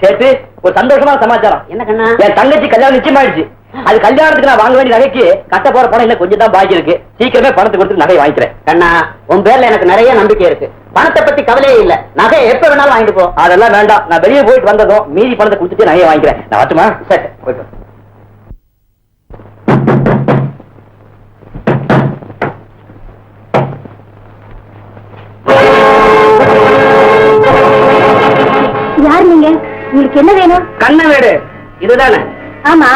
சேர்த்து ஒரு சந்தோஷமான சமாச்சாரம். என்ன கண்ணா? என் தங்கச்சி கல்யாணம் நிச்சயமாயிடுச்சு. அது கல்யாணத்துக்கு நான் வாங்க வேண்டிய நகைக்கு கட்ட போற பணம் இன்னும் கொஞ்சம் தான் பாக்கி இருக்கு. சீக்கிரமே பணத்தை கொடுத்து நகை வாங்கிக்கிறேன். கண்ணா, உன் பேர்ல எனக்கு நிறைய நம்பிக்கை இருக்கு. பணத்தை பத்தி கவலையே இல்ல. நகை எப்ப வேணாலும் வாங்கிட்டு போ. அதெல்லாம் வேண்டாம், நான் வெளியே போயிட்டு வந்ததும் மீதி பணத்தை கொடுத்துட்டு நகையை வாங்கிக்கிறேன். நான் வரட்டுமா? சரி, போயிட்டு. யார் நீங்க? உங்களுக்கு என்ன வேணும்? கண்ண வீடு இதுதானே? ஆமா,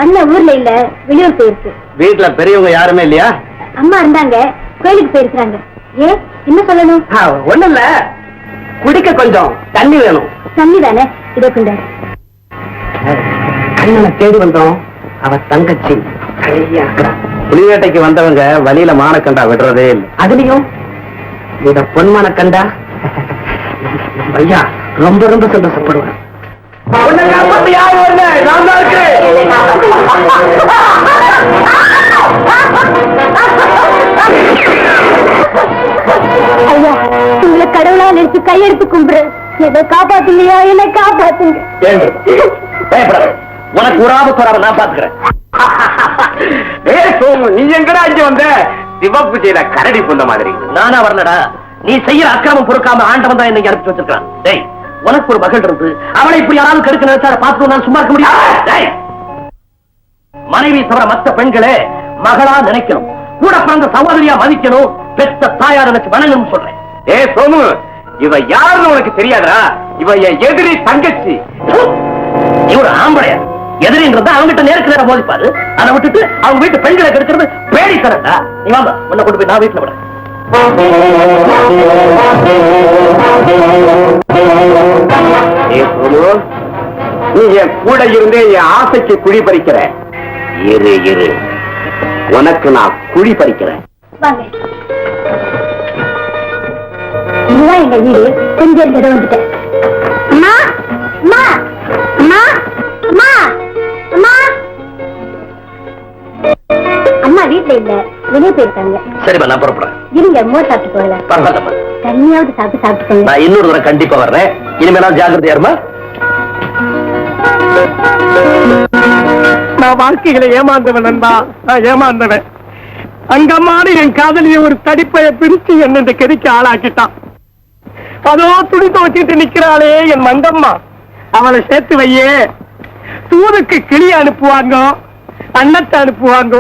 அண்ணன் ஊர்ல இல்ல, வெளியூர் போயிருக்கு. வீட்டுல பெரியவங்க யாருமே இல்லையா? அம்மா இருந்தாங்க, கோயிலுக்கு போயிருக்காங்க. ஏன் என்ன சொல்லணும்? ஒண்ணு இல்ல, குடிக்க கொஞ்சம் தண்ணி வேணும். தண்ணி தானே, இதோ கொண்டு. அண்ணனை தேடி வந்தோம், அவ தங்கச்சி புலிவேட்டைக்கு வந்தவங்க வழியில மானக்கண்டா விடுறதே இல்லை. அதுலயும் இந்த பொன்மான கண்டா ஐயா ரொம்ப ரொம்ப சந்தோஷப்படுவேன். ஐயா, உங்களை கடவுளா நினைச்சு கையெடுத்து கும்பிடுறேன். என்னை காப்பாத்துங்கய்யா, என்னை காப்பாத்துங்க. உனக்கு ஒரு ஆபத்து வராம நான் பாத்துக்கிறேன். நீ எங்கடா இங்க வந்த? சிவப்பு செய்த கரடி புந்த மாதிரி. நானா வரலடா, நீ செய்யற அக்கிரமம் பொறுக்காம ஆண்டவன் தான் என்னை அனுப்பிச்சு வச்சிருக்கான். டேய், உனக்கு ஒரு மகள் இருந்து அவளை இப்படி யாராவது கெடுக்க நினைச்சா பார்த்து நான் சும்மா இருக்க முடியாது. மனைவி தவிர மற்ற பெண்களே மகளா நினைக்கணும், கூட பிறந்த சகோதரியா மதிக்கணும், பெத்த தாயா நினைச்சு வணங்கணும் சொல்றேன். ஏ சோமு, இவ யாருன்னு உனக்கு தெரியாதா? இவ என் எதிரி தங்கச்சி. இவரு ஆம்பளையா எதிரின்றத அவங்கிட்ட நேருக்கு நேரம் மோதிப்பாரு. அதை விட்டுட்டு அவங்க வீட்டு பெண்களை கெடுக்கிறது பேடி தரட்டா. நீ வாங்க, உன்னை கொண்டு போய் நான் வீட்டுல விட. நீ என் கூட இருந்து என் ஆசைக்கு குழி பறிக்கிற. இரு இரு, உனக்கு நான் குழி பறிக்கிறேன். வாங்க, இதுதான் எங்க வீடு. கொஞ்சம் இடம் வந்துட்டேன். அம்மா அம்மா அம்மா அம்மா அம்மா அம்மா வீட்டுல இல்ல, வெளியே போயிருக்காங்க. சரிம்மா, நான் புறப்படுறேன். இருங்க, மோர் சாப்பிட்டு போகல. பரவாயில்லம்மா, தண்ணியாவது சாப்பிட்டு நான் இன்னொரு தடவை கண்டிப்பா வர்றேன். இனிமேலாம் ஜாக்கிரதையா இருமா. நான் வாழ்க்கைகளை ஏமாந்தவன் நண்பா, நான் ஏமாந்தவன். அங்கம்மானு என் காதலிய ஒரு தடிப்பைய பிரிச்சு என்ன இந்த கெதிக்கு ஆளாக்கிட்டான். அதோ துணி துவச்சிட்டு நிக்கிறாளே என் மங்கம்மா, அவளை சேர்த்து வையே. தூதுக்கு கிளி அனுப்புவாங்க, அன்னத்தை அனுப்புவாங்க.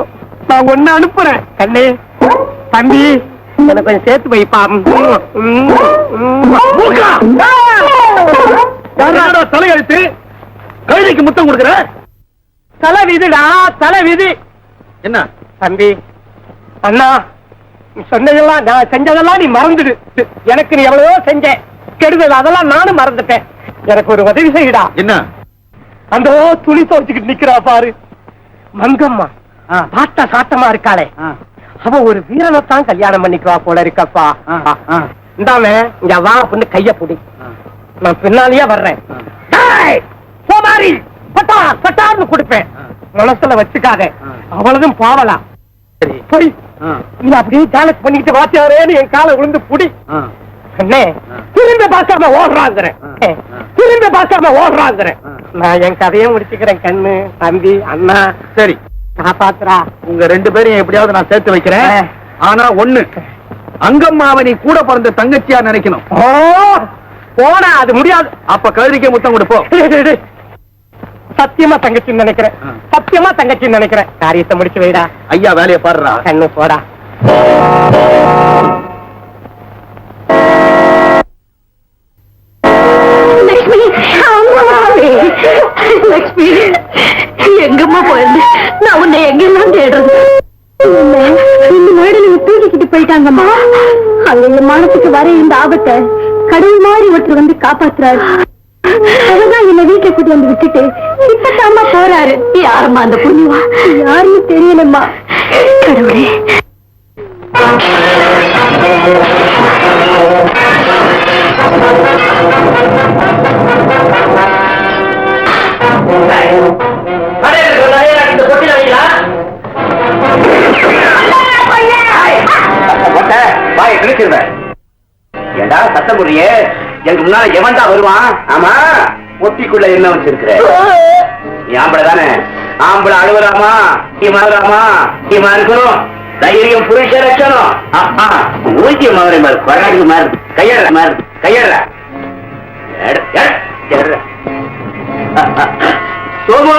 நான் ஒண்ணு அனுப்புறேன். கண்ணே தம்பி, எனக்கு கொஞ்சம் சேர்த்து வைப்பா. தலையெழுத்து கழுதைக்கு முத்தம் கொடுக்குற. தலை விதிடா, தலை விதி. என்ன தம்பி, அண்ணா, நீ சொன்னதெல்லாம், நான் செஞ்சதெல்லாம் நீ மறந்துடு. எனக்கு நீ எவ்வளவோ செஞ்ச கெடுதல், அதெல்லாம் நானும் மறந்துட்டேன். எனக்கு ஒரு உதவி செய்யடா. என்ன? அந்த துணி துவச்சுக்கிட்டு நிக்கிறா பாரு மங்கம்மா, பாட்டா சாட்டமா இருக்காளே, அவ ஒரு வீரனைத்தான் கல்யாணம் பண்ணிக்குவா போல இருக்கப்பா. இந்தாம இங்க வா பொண்ணு, கைய புடி, நான் பின்னாலேயே வர்றேன். பட்டான்னு கொடுப்பேன், மனசுல வச்சுக்காத. அவ்வளவுதான் பாவலா. போய் நீ அப்படியே ஜாலக் பண்ணிக்கிட்டு வாத்தியாரேன்னு என் காலை விழுந்து புடி. அண்ணே, திரும்ப பார்க்காம ஓடுறாங்கிறேன், திரும்ப பார்க்காம ஓடுறாங்கிறேன். நான் என் கதையை முடிச்சுக்கிறேன். கண்ணு தம்பி அண்ணா, சரி காப்பாத்துறா. உங்க ரெண்டு பேரும் எப்படியாவது நான் சேர்த்து வைக்கிறேன். ஆனா ஒண்ணு, அங்கம்மாவை நீ கூட பிறந்த தங்கச்சியா நினைக்கணும். போனா அது முடியாது. அப்ப கழுதிக்க முத்தம் கொடுப்போம். சத்தியமா தங்கச்சின்னு நினைக்கிறேன், சத்தியமா தங்கச்சின்னு நினைக்கிறேன். காரியத்தை முடிச்சு வைடா. ஐயா வேலையை பாடுறா. கண்ணு போடா. லட்சுமி, லட்சுமி, எங்கம்மா போயிருந்து? நான் உன்னை எங்கெல்லாம் தேடுறது? இந்த மேடல தூக்கிக்கிட்டு போயிட்டாங்கம்மா. அங்க மனசுக்கு வர இந்த ஆபத்தை கடவுள் மாதிரி ஒருத்தர் வந்து காப்பாத்துறாரு. அவதான் என்ன வீட்டை கூட்டி வந்து விட்டுட்டு இப்பதாம்மா போறாரு. யாரம்மா அந்த புண்ணியவா? யாருன்னு தெரியலம்மா. கடவுளே, ஏண்டா சத்தம் புரியே? எங்க முன்னால எவன்டா வருவான்? ஆமா, ஒட்டிக்குள்ள என்ன வச்சிருக்கிற? ஆம்பளை தானே? ஆம்பளை அழுவலாமா? அழுவலாமா? இருக்கணும். தைரியம் புருஷ லட்சணம். ஊசிய மாதிரி பராடி மாறு. கையற மாறு, கையற. சோமு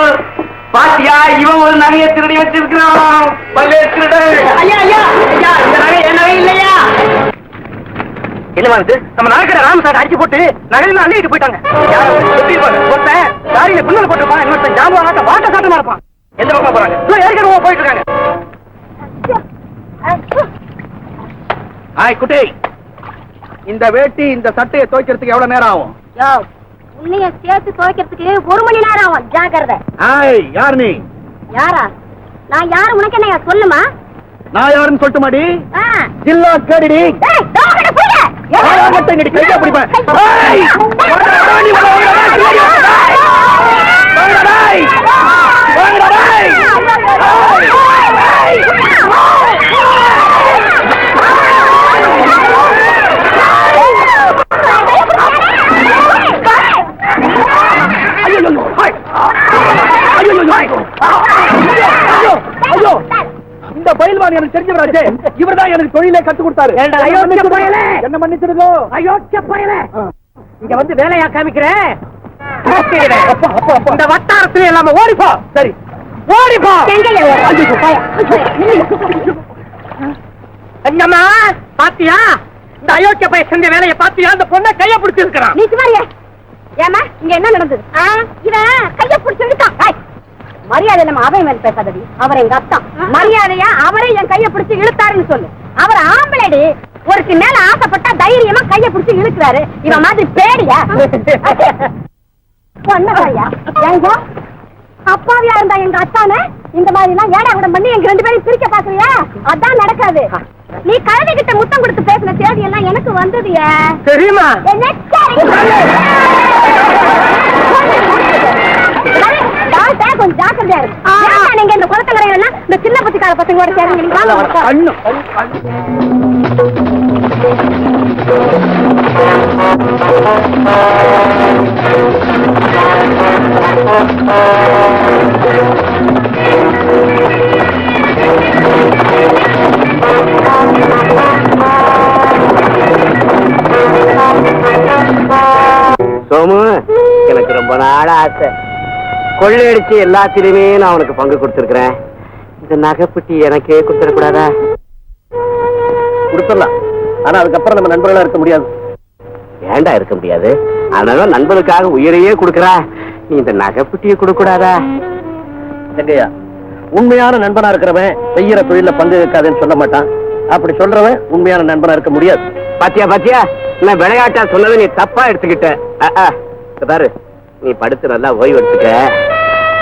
பாத்தியா, இவன் ஒரு நகையை திருடி வச்சிருக்கிறான். பல்லே திருட. ஐயா ஐயா ஐயா, இந்த நகை என் நகை இல்லையா? என்ன வந்து நம்ம நகைக்கிற ராமசாட்டை அடிச்சு போட்டு நகையில அள்ளிட்டு போயிட்டாங்க. ஒருத்தன் தாரியில பின்னல் போட்டிருப்பான், இன்னொருத்தன் ஜாம்பவானாட்ட வாட்ட சாட்டமா இருப்பான். எந்த பக்கம் போறாங்க? ஏற்கனவே போயிட்டு இருக்காங்க. ஹாய் குட்டி, இந்த வேட்டி இந்த சட்டையை துவைக்கிறதுக்கு எவ்வளவு நேரம் ஆகும்? உன்னைய சேர்த்து துவைக்கிறதுக்கு 1 மணி நேரம் ஆகும். ஜாக்கிரதை. யார் நீ? யாரா? நான் யாரு உனக்கு என்ன சொல்லுமா? நான் யாருன்னு சொல்லட்டுமாடி? ஜில்லா கேடிடி. கையா பிடிப்பேன். இந்த பயில்வான் எனக்கு தெரிஞ்சவராச்சே. இவர்தான் எனக்கு தொழிலை கத்து கொடுத்தாரு. என்ன மன்னிச்சிருக்கோ? அயோக்கிய பயலே, இங்க வந்து வேலையா காமிக்கிறேன். இந்த வட்டாரத்துல இல்லாம ஓடிப்போ. சரி ஓடிப்போ. எங்கம்மா பாத்தியா? இந்த அயோக்கிய பையன் செஞ்ச வேலையை பாத்தியா? அந்த பொண்ணை கைய பிடிச்சி இருக்கிறான். நீ சுமாரியா? ஏமா இங்க என்ன நடந்தது? இவன் கைய பிடிச்சி இழுத்தான். மரியாதை நம்ம அவன் மேல பேசாதடி. அவர் எங்க அத்தா. மரியாதையா அவரே என் கைய பிடிச்சி இழுத்தாருன்னு சொல்லு. அவர் ஆம்பளடி. ஒருக்கு மேல ஆசைப்பட்டா தைரியமா கைய பிடிச்சி இழுக்கிறாரு. இவன் மாதிரி பேடியா? எங்க அப்பாவியா இருந்தா எங்க அத்தானே இந்த மாதிரி எல்லாம் ஏடா கூட பண்ணி எங்க 2 பேரும் பிரிக்க பாக்குறியா? அதான் நடக்காது. நீ கழுதை கிட்ட முத்தம் கொடுத்து பேசின தேதி எல்லாம் எனக்கு வந்ததுயா. தெரியுமா? கொஞ்சம் ஜாக்கிரதையா இருக்கு. நீங்க இந்த குளத்தங்கரையில இந்த சின்ன பத்திக்கார பசங்களோட சேர்ந்து சோமு, எனக்கு ரொம்ப நாள் ஆசை. கொள்ளையடிச்சு எல்லாத்திலுமே நான் உனக்கு பங்கு கொடுத்திருக்கிறேன். இந்த நகைப்பட்டி எனக்கே கொடுத்துடக்கூடாதா? கொடுத்துடலாம். ஆனா அதுக்கப்புறம் நம்ம நண்பர்களா இருக்க முடியாது. ஏண்டா இருக்க முடியாது? அதனால நண்பனுக்காக உயிரையே கொடுக்கறா. நீ இந்த நகைப்பட்டியை கொடுக்க கூடாதா? எங்கய்யா, உண்மையான நண்பனா இருக்கிறவன் செய்யற தொழில பங்கு இருக்காதுன்னு சொல்ல மாட்டான். அப்படி சொல்றவன் உண்மையான நண்பனா இருக்க முடியாது. பாத்தியா பாத்தியா, நான் விளையாட்டா சொன்னதை நீ தப்பா எடுத்துக்கிட்ட. பாரு, நீ படுத்து நல்லா ஓய்வு எடுத்துக்க.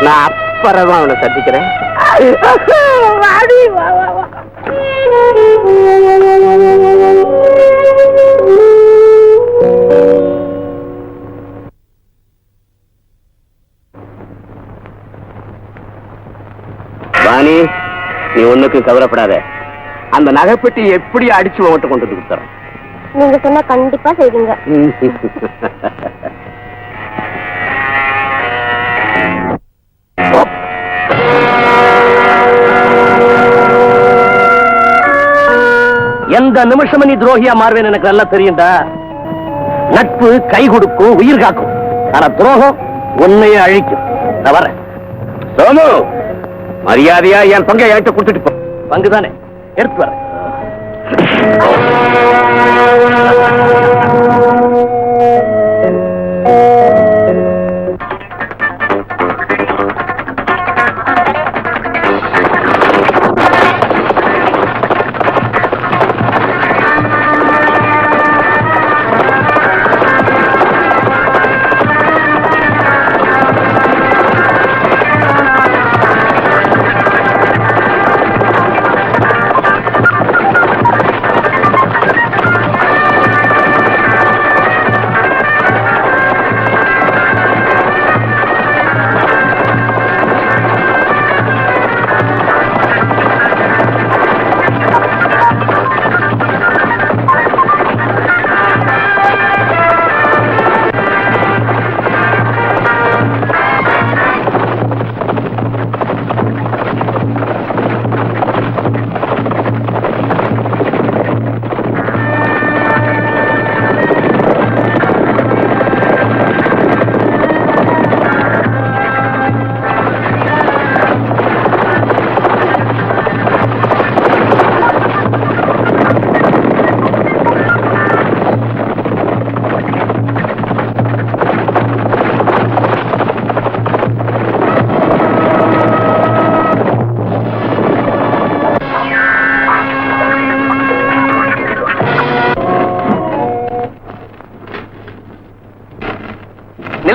நான் அப்புறமா அவனை சந்திக்கிறேன். வாணி, நீ ஒண்ணுக்கும் கவலைப்படாத. அந்த நகைப்பெட்டி எப்படி அடிச்சு உன்கிட்ட கொண்டு வந்து கொடுத்துறேன். நீங்க சொன்னா கண்டிப்பா செய்வீங்க. எந்த நிமிஷமும் நீ துரோகியா மாறுவேன்னு எனக்கு நல்லா தெரியும்டா. நட்பு கை கொடுக்கும், உயிர் காக்கும். ஆனா துரோகம் உன்னையே அழிக்கும். நான் வரேன். சோமு, மரியாதையா என் பங்கை ஏற்ற கொடுத்துட்டு போ. பங்குதானே, எடுத்து வரேன்.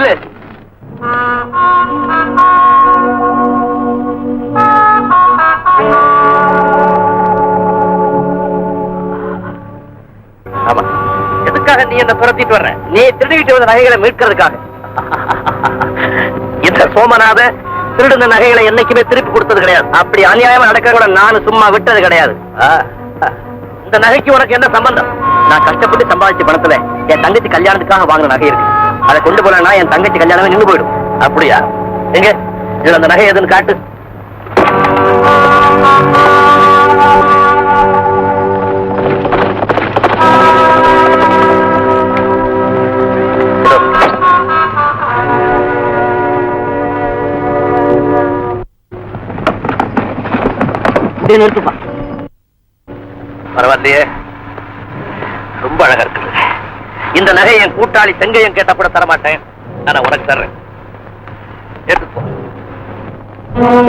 நில்லு. ஆமா, எதுக்காக நீ என்ன துரத்திட்டு வர்ற? நீ திருடிட்டு வந்த நகைகளை மீட்கிறதுக்காக. இந்த சோமநாத திருடுன நகைகளை என்னைக்குமே திருப்பி கொடுத்தது கிடையாது. அப்படி அநியாயமா நடக்கிறவங்கள நானும் சும்மா விட்டது கிடையாது. இந்த நகைக்கு உனக்கு என்ன சம்பந்தம்? நான் கஷ்டப்பட்டு சம்பாதிச்ச பணத்துல என் தங்கச்சி கல்யாணத்துக்காக வாங்கின நகை இருக்கு. அதை கொண்டு போனா என் தங்கச்சி கல்யாணமே நின்று போயிடும். அப்படியா? எங்க இதுல அந்த நகை எதுன்னு காட்டு. நிறுத்துப்பா. பரவாயில்லையே, ரொம்ப அழகா இருக்கு. இந்த நகை என் கூட்டாளி செங்கையன் கேட்டப்பட தரமாட்டேன். ஆனா உனக்கு தர்றேன், எடுத்துப்போ.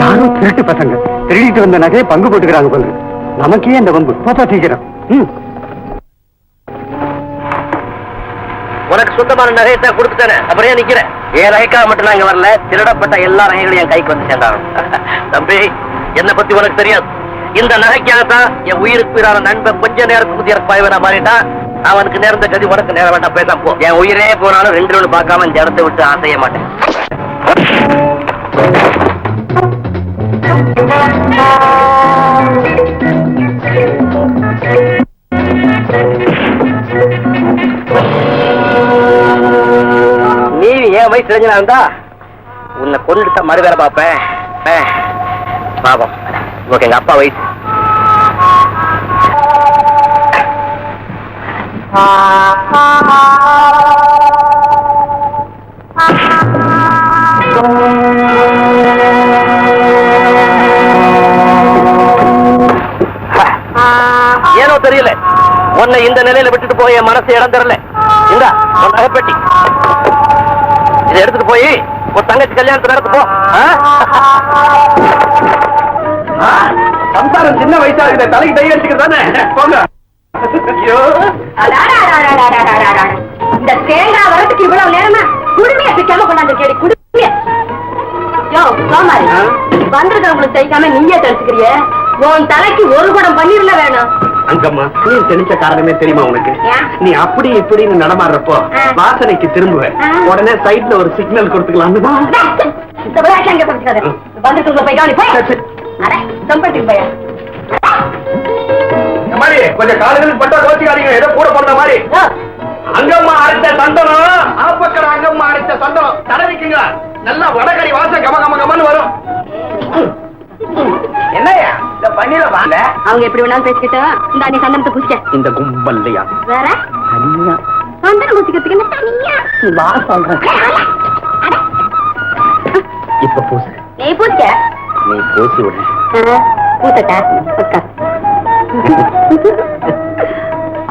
யாரும் திருட்டு பசங்க திருடிட்டு வந்த நகையை பங்கு போட்டுக்கிறாங்க போல. நமக்கே இந்த வம்பு. பாப்பா தீக்கிறோம். உனக்கு சொந்தமான நகையை தான் கொடுத்துட்டேன். அப்புறம் ஏன் நிக்கிறேன்? என் நகைக்காக மட்டும் நான் இங்க வரல. திருடப்பட்ட எல்லா நகைகளையும் என் கைக்கு வந்து சேர்ந்தாங்க. தம்பி, என்னை பத்தி உனக்கு தெரியாது. இந்த நகைக்காகத்தான் என் உயிருக்கு உயிரான நண்பன் கொஞ்ச நேரத்துக்கு முந்தைய பாய்வனா மாறிட்டான். அவனுக்கு நேர்ந்த கதி உனக்கு நேரம் வேண்டாம். பேசாம போ. என் உயிரே போனாலும் 2 ஒன்று பார்க்காம இந்த இடத்தை விட்டு ஆசைய மாட்டேன். நீ என் வயசு தெரிஞ்சனா இருந்தா உன்னை கொண்டுட்ட மறு வேலை பார்ப்பேன். பாவம், உனக்கு எங்க அப்பா வயசு. ஏனோ தெரியல, உன்னை இந்த நிலையில விட்டுட்டு போய் என் மனசு இடம் தரல. இந்த உன் நகைப்பெட்டி இதை எடுத்துட்டு போய் உன் தங்கச்சி கல்யாணத்தை நடத்து போ. சம்சாரம் சின்ன வயசா இருக்க, தலைக்கு டை அடிச்சுக்கிறது தானே. போங்க. இந்த தேங்காய் வரதுக்கு இவ்வளவு நேரமா குடுமையை சிக்காம கொண்டாந்து கேடி குடுமைய வந்திருக்கிறவங்களுக்கு செய்யாம நீயே தெரிஞ்சுக்கிறிய. உன் தலைக்கு ஒரு குடம் பன்னீர்ல வேணும். அங்கம்மா, நீ தெளிச்ச காரணமே தெரியுமா உனக்கு? நீ அப்படி இப்படின்னு நடமாடுறப்போ வாசனைக்கு திரும்புவேன். உடனே சைட்ல ஒரு சிக்னல் கொடுத்துக்கலாம். கொஞ்சம் காலங்களுக்கு பட்டா கோச்சிக்காதீங்க. ஏதோ கூட போன மாதிரி. அங்கம்மா அரைத்த சந்தனம், ஆப்பக்கட அங்கம்மா அரைத்த சந்தனம் தடவிக்குங்க. நல்லா வடகறி வாசம் கம கம கமன்னு வரும். என்னையா இந்த பன்னீர வாங்க. அவங்க எப்படி வேணாலும் பேசிக்கிட்டா இந்த நீ சந்தனத்தை பூசிக்க. இந்த கும்பல்லையா வேற தனியா சந்தனம் பூசிக்கிறதுக்கு என்ன தனியா வா சொல்றேன். இப்ப பூசு. நீ பூசிக்க. நீ பூசி விட. பூசட்டா உட்கார்.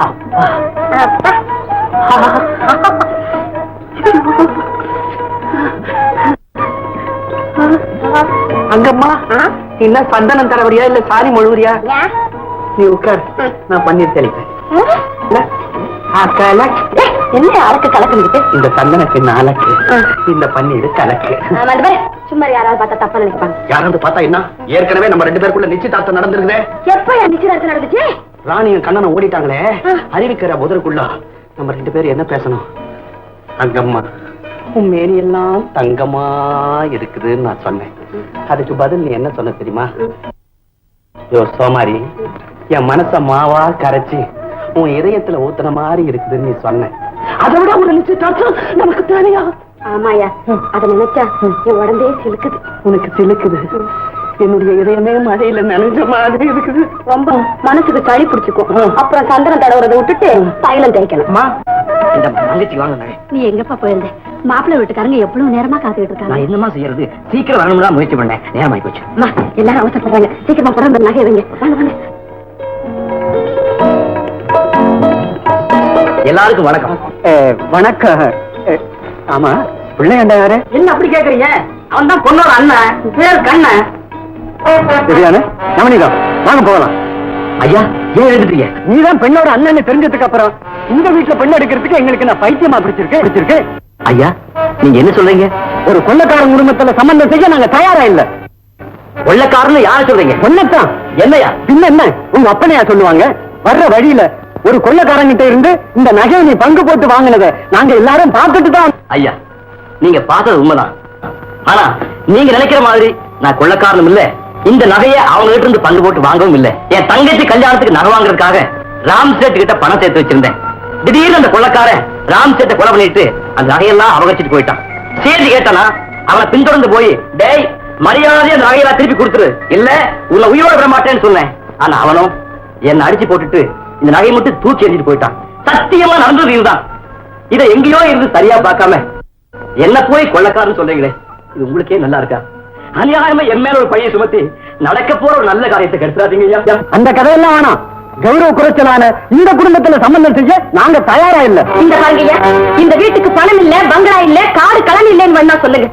அப்பா அப்பா அங்கம்மா, என்ன சந்தனம் தரவரியா இல்ல சாரி மொழுவரியா? நீ உட்கார், நான் பன்னீர் தெளிப்பேன். என்ன அறக்கு கலக்குது? இந்த சந்தனக்கு நாளக்கு, இந்த பன்னீர் கலக்கு. சும்மா யாராவது பார்த்தா தப்பா நினைப்பாங்க. யாராவது பார்த்தா என்ன? ஏற்கனவே நம்ம 2 பேருக்குள்ள நிச்சயதார்த்தம் நடந்திருக்குதே. எப்ப நிச்சயதார்த்தம் நடந்துச்சு? ராணியும் கண்ணனும் ஓடிட்டாங்களே, அறிவிக்கிற முதலுக்குள்ள நம்ம 2 பேரும் என்ன பேசணும்? அங்கம்மா, உன் மேனி எல்லாம் தங்கமா இருக்குதுன்னு நான் சொன்னேன். அதுக்கு பதில் நீ என்ன சொன்ன தெரியுமா? யோ சோமாரி, என் மனச மாவா கரைச்சி உன் இதயத்துல ஊத்துன மாதிரி இருக்குதுன்னு நீ சொன்ன. அதை விட ஒரு நிச்சயதார்த்தம் நமக்கு தேவையா? ஆமாயா, அதை நினைச்சா என் உடம்பே சிலுக்குது. உனக்கு சிலுக்குது? என்னுடைய இதயமே மழையில நனைஞ்ச மாதிரி இருக்குது. ரொம்ப மனசுக்கு சளி பிடிச்சுக்கும். அப்புறம் சந்தனம் தடவுறதை விட்டுட்டு தைலம் தேய்க்கணும். இந்த தங்கச்சி வாங்க. நீ எங்கப்பா போயிருந்த? மாப்பிள்ளை வீட்டுக்காரங்க எவ்வளவு நேரமா காத்துக்கிட்டு இருக்காங்க. நான் என்னமா செய்யறது? சீக்கிரம் வரணும்னு தான் முயற்சி பண்ணேன். நேரமாயி போச்சு. எல்லாரும் அவசரப்படுறாங்க. சீக்கிரமா பிறந்த நகை வைங்க. வாங்க வாங்க. எல்லாருக்கும் வணக்கம். வணக்கம். ஆமா, பிள்ளையாண்டா யாரு? என்ன அப்படி கேக்குறீங்க? அவன் தான் பொண்ணோட அண்ணன், பேர் கண்ணன். சரியான நவனிதம், வாங்க போகலாம். ஐயா, ஏன் எழுதுறீங்க? நீதான் பெண்ணோட அண்ணன் தெரிஞ்சதுக்கு அப்புறம் இந்த வீட்டுல பெண் எடுக்கிறதுக்கு எங்களுக்கு நான் பைத்தியமா பிடிச்சிருக்கு. ஐயா, நீங்க என்ன சொல்றீங்க? ஒரு கொள்ளைக்காரன் குடும்பத்துல சம்பந்தம் செய்ய நாங்க தயாரா இல்ல. கொள்ளைக்காரன்னு யார சொல்றீங்க? கொள்ளத்தான். என்னையா? பின்ன என்ன உங்க அப்பனையா சொல்லுவாங்க? வர்ற வழியில ஒரு கொள்ளைக்காரங்கிட்ட இருந்து இந்த நகையை நீ பங்கு போட்டு வாங்கினத நாங்க எல்லாரும் பார்த்துட்டு தான். ஐயா, நீங்க பார்த்தது உண்மைதான். ஆனா நீங்க நினைக்கிற மாதிரி நான் கொள்ளைக்காரனும் இல்ல, இந்த நகையை அவங்க கிட்ட இருந்து பங்கு போட்டு வாங்கவும் இல்ல. என் தங்கச்சி கல்யாணத்துக்கு நகை வாங்குறதுக்காக ராம் சேட்டு கிட்ட பணம் சேர்த்து வச்சிருந்தேன். திடீர்னு அந்த கொள்ளைக்காரன் ராம் சேட்டை கொலை பண்ணிட்டு அந்த நகையெல்லாம் அபகரிச்சுட்டு போயிட்டான். சேர்த்து கேட்டானா அவனை பின்தொடர்ந்து போய், டேய் மரியாதையா அந்த நகையெல்லாம் திருப்பி கொடுத்துரு, இல்ல உன்னை உயிரோட விட மாட்டேன்னு சொன்னேன். ஆனா அவனும் என்ன அடிச்சு போட்டுட்டு இந்த நகையை மட்டும் தூக்கி எறிஞ்சிட்டு போயிட்டான். சத்தியமா நடந்தது இதுதான். இதை எங்கேயோ இருந்து சரியா பார்க்காம என்ன போய் கொள்ளைக்காரன்னு சொல்றீங்களே, இது உங்களுக்கே நல்லா இருக்கா? அநியாயமா என் மேல ஒரு பைய சுமத்தி நடக்க போற ஒரு நல்ல காரியத்தை கெடுத்துறாதீங்க. அந்த கதையெல்லாம் வேணாம். கௌரவ குறைச்சலான இந்த குடும்பத்துல சம்பந்தம் செய்ய நாங்க தயாரா இல்ல. இந்த பாருங்க, இந்த வீட்டுக்கு பணம் இல்ல, பங்களா இல்ல, காடு கலன் இல்லைன்னு வேணா சொல்லுங்க.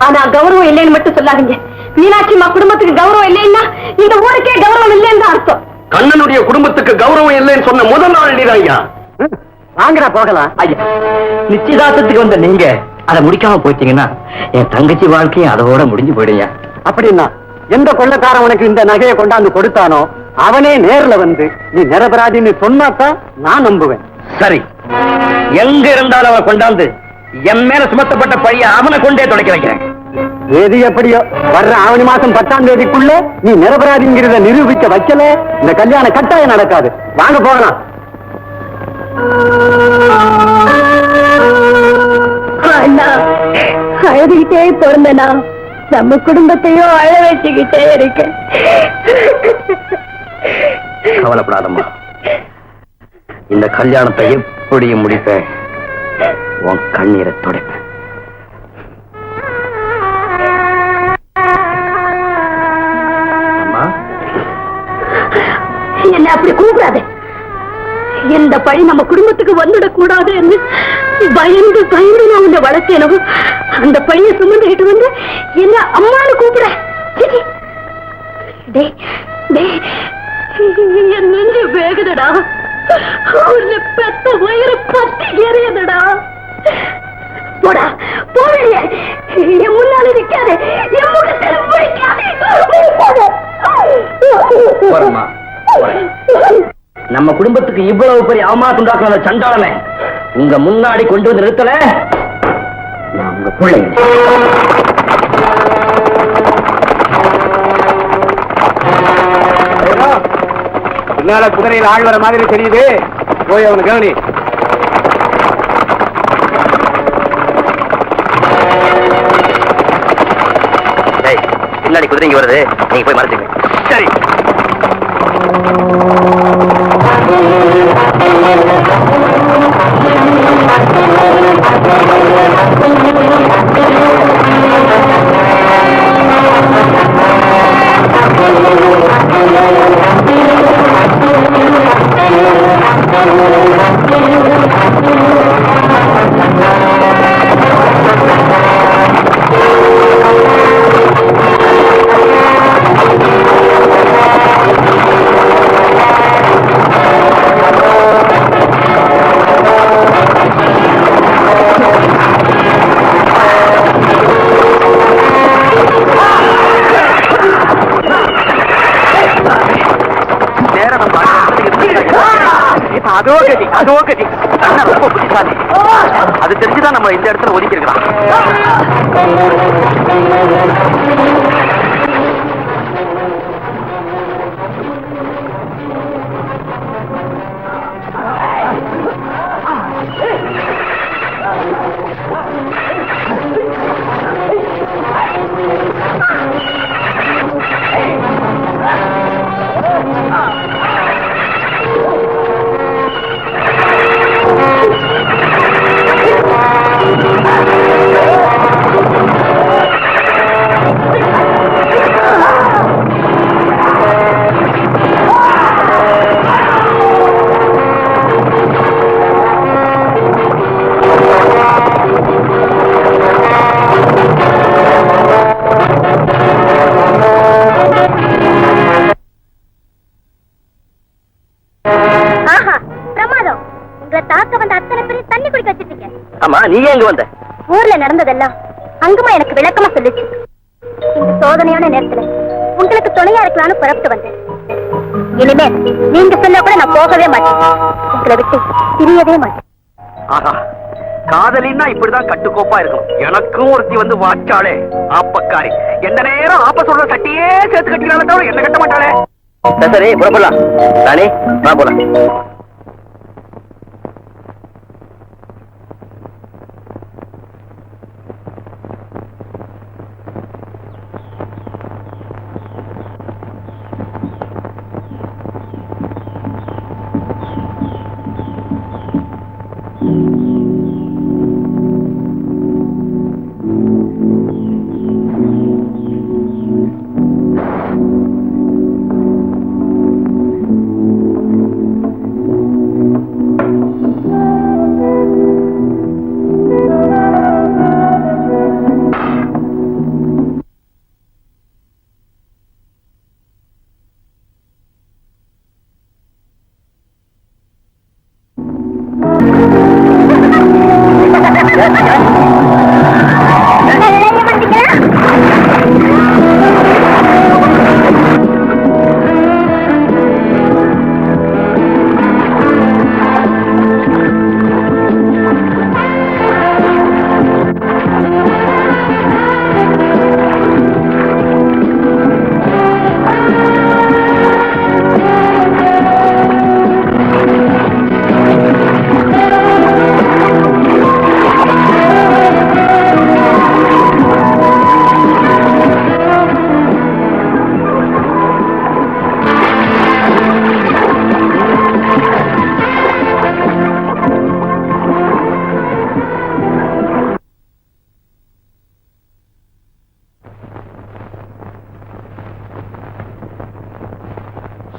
ஆனா கௌரவம் இல்லைன்னு மட்டும் சொல்லாதீங்க. மீனாட்சி அம்மா குடும்பத்துக்கு கௌரவம் இல்லைன்னா இந்த ஊருக்கே கௌரவம் இல்லைன்னு தான் அர்த்தம். கண்ணனுடைய குடும்பத்துக்கு கௌரவம் இல்லைன்னு சொன்ன முதல் நாள் நீங்க வாங்கடா போகலாம். ஐயா, நிச்சயதார்த்தத்துக்கு வந்த நீங்க அதை முடிக்காம போச்சீங்கன்னா என் தங்கச்சி வாழ்க்கையும் அதோட முடிஞ்சு போயிடுங்க. அப்படின்னா எந்த கொள்ளைக்காரன் உனக்கு இந்த நகையை கொண்டாந்து கொடுத்தானோ அவனே நேர்ல வந்து நீ நிரபராதின்னு சொன்னாதான் நான் நம்புவேன். சரி, எங்க இருந்தாலும் அவனை கொண்டாந்து என் மேல சுமத்தப்பட்ட பழிய அவனை கொண்டே துடைக்க வைக்கிறேன். எது எப்படியோ வர்ற ஆவணி மாசம் 10ஆம் தேதிக்குள்ள நீ நிரபராதிங்கிறத நிரூபிக்க வைக்கல இந்த கல்யாணம் கட்டாயம் நடக்காது. வாங்க போகலாம். அண்ணா, அழுதுகிட்டே பிறந்தனா நம்ம குடும்பத்தையும் அழ வச்சுக்கிட்டே இருக்க. கவலைப்படாதம்மா, இந்த கல்யாணத்தை எப்படியும் முடிப்பேன். உன் கண்ணீரை துடைப்பேன். என்ன அப்படி கூப்பிடாதே. எந்த பழி நம்ம குடும்பத்துக்கு வந்துடக் கூடாது என்று பயந்து பயந்து நான் உன்னை வளர்த்தேனோ அந்த பழியை சுமந்துகிட்டு வந்து என்ன அம்மானு கூப்பிட. என் நெஞ்சு வேகுதடா. உன்னை பெத்த வயிறு பத்தி எறியதடா. போடா போவியே, என் முன்னால நிக்காதே, என் முகத்தில் பிடிக்காதே. நம்ம குடும்பத்துக்கு இவ்வளவு பெரிய அவமானம் உண்டாக்குற சண்டாளனை உங்க முன்னாடி கொண்டு வந்து நிறுத்தல நான் உங்க பிள்ளைங்க. பின்னால குதிரையில் ஆள் வர மாதிரி தெரியுது, போய் அவனை கவனி. பின்னாடி குதிரைங்க வருது, நீங்க போய் மறைச்சுங்க. சரி. அதோ கதி ரொம்ப புத்திசாலி. அது தெரிஞ்சுதான் நம்ம இந்த இடத்துல ஒதுக்கி இருக்கிறோம். பிரமாதம். உங்களை தாக்க வந்த அத்தனை பேரும் தண்ணி குடிக்க வச்சிருக்கீங்க. ஆமா, நீ எங்க வந்த? ஊர்ல நடந்ததெல்லாம் அங்குமா எனக்கு விளக்கமா சொல்லுச்சு. இந்த சோதனையான நேரத்துல உங்களுக்கு துணையா இருக்கலாம்னு புறப்பட்டு வந்தேன். இனிமேல் நீங்க சொல்ல கூட நான் போகவே மாட்டேன். உங்களை விட்டு பிரியவே மாட்டேன். ஆஹா, காதலின்னா இப்படிதான் கட்டுக்கோப்பா இருக்கும். எனக்கும் ஒருத்தி வந்து வாச்சாளே ஆப்பக்காரி. எந்த நேரம் ஆப்ப சொல்ற சட்டியே சேர்த்து கட்டிக்கிறாங்க தவிர என்ன கட்ட மாட்டாளே. சரி புறப்படலாம். ராணி வா போலாம்.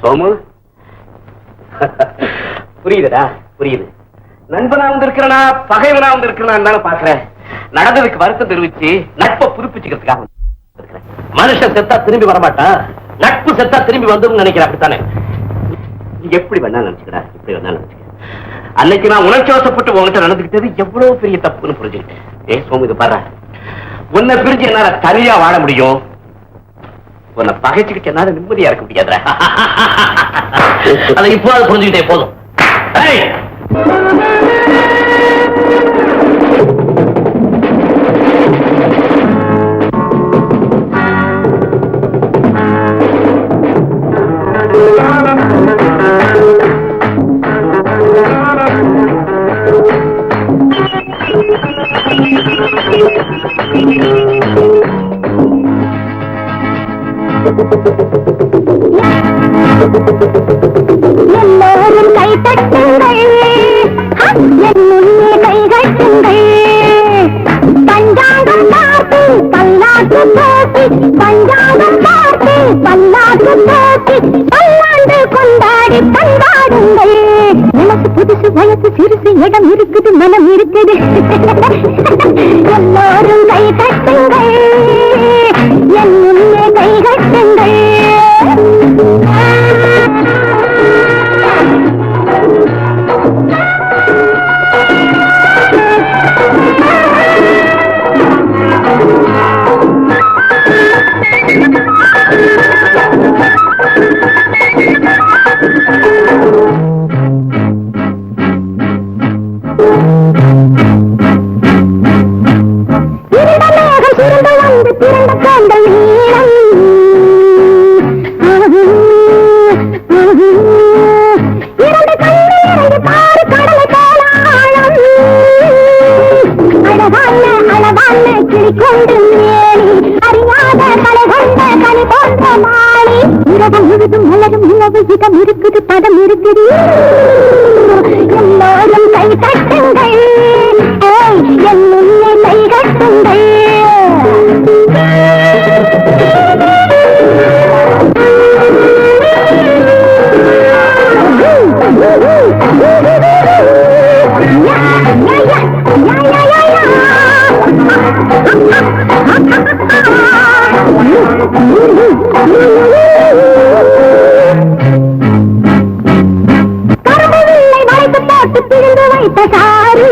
சோமு, புரியுதுடா, புரியுது. நண்பனா வந்திருக்கிறனா பகைவனா வந்திருக்கிறனா பாக்குறேன். நடந்ததுக்கு வருத்தம் தெரிவிச்சு நட்பை புதுப்பிச்சுக்கிறதுக்காக வந்திருக்கிறேன். மனுஷன் செத்தா திரும்பி வரமாட்டான், நட்பு செத்தா திரும்பி வந்து நினைக்கிறேன். அப்படித்தானே? நீ எப்படி வேணா நினைச்சுக்கிறா, இப்படி வேணா நினைச்சுக்க. அன்னைக்கு நான் உணர்ச்சி வசப்பட்டு உங்ககிட்ட நடந்துக்கிட்டது எவ்வளவு பெரிய தப்புன்னு புரிஞ்சுக்கிட்டேன். ஏ சோமு, இது பாரு, உன்னை பிரிஞ்சு என்னால தனியா வாழ முடியும், உன்னை பகைச்சுக்கிட்டு என்னால நிம்மதியா இருக்க முடியாத. அதை இப்போ அது புரிஞ்சுக்கிட்டே போதும். எல்லோரும் கை தட்டுங்கள், என்னுள்ளே கை கட்டுங்கள். பஞ்சாங்கம் பார்த்து பல்லாக்கு போட்டி, பஞ்சாங்கம் பார்த்து பல்லாக்கு போட்டி, பல்லாண்டு கொண்டாடி பண்பாடுங்கள். எனக்கு புதுசு வயசு சிறுசு இடம் இருக்குது, மனம் இருக்குது. எல்லோரும் கை தட்டுங்கள், என்னுள்ளே கை கட்டுங்கள். இருக்குது, பதம் இருக்குது. எல்லோரும் கை தட்டுங்கள், என் முன்னே கை கட்டுங்கள். கருவில்லை வளைத்து போட்டு பிரிந்து வைத்த சாரி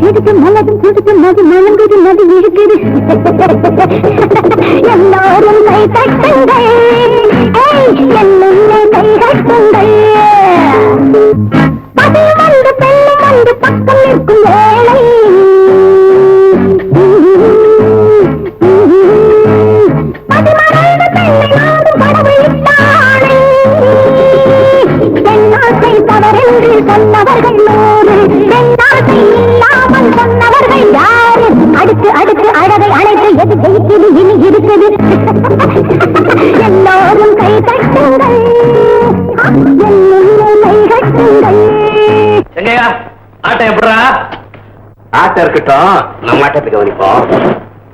கேட்டுட்டு மலதும் கூட்டுட்டு மது மலங்குது மது இருக்குது எல்லாரும் கை தட்டுங்கள் என்னுள்ளே கை தட்டுங்கள் பதில் வந்து பெண்ணும் வந்து பக்கம் நிற்கும் வேளை பதிமறைந்த பெண்ணை நாடும் கடவுளித்தானே பெண்ணாசை தவறென்று சொன்னவர்கள் நூறு பெண்ணாசை இல்லாமல் சொன்னவர்கள் யாரு அடுத்து அடுத்து அழகை அழைத்து எது ஜெயிக்குது இனி இருக்குது எல்லோரும் கை தட்டுங்கள் என்னுள்ளே கை தட்டுங்கள் எங்கயா ஆட்டம் எப்படா? ஆட்டம் இருக்கட்டும், நம்ம ஆட்டத்தை கவனிப்போம்.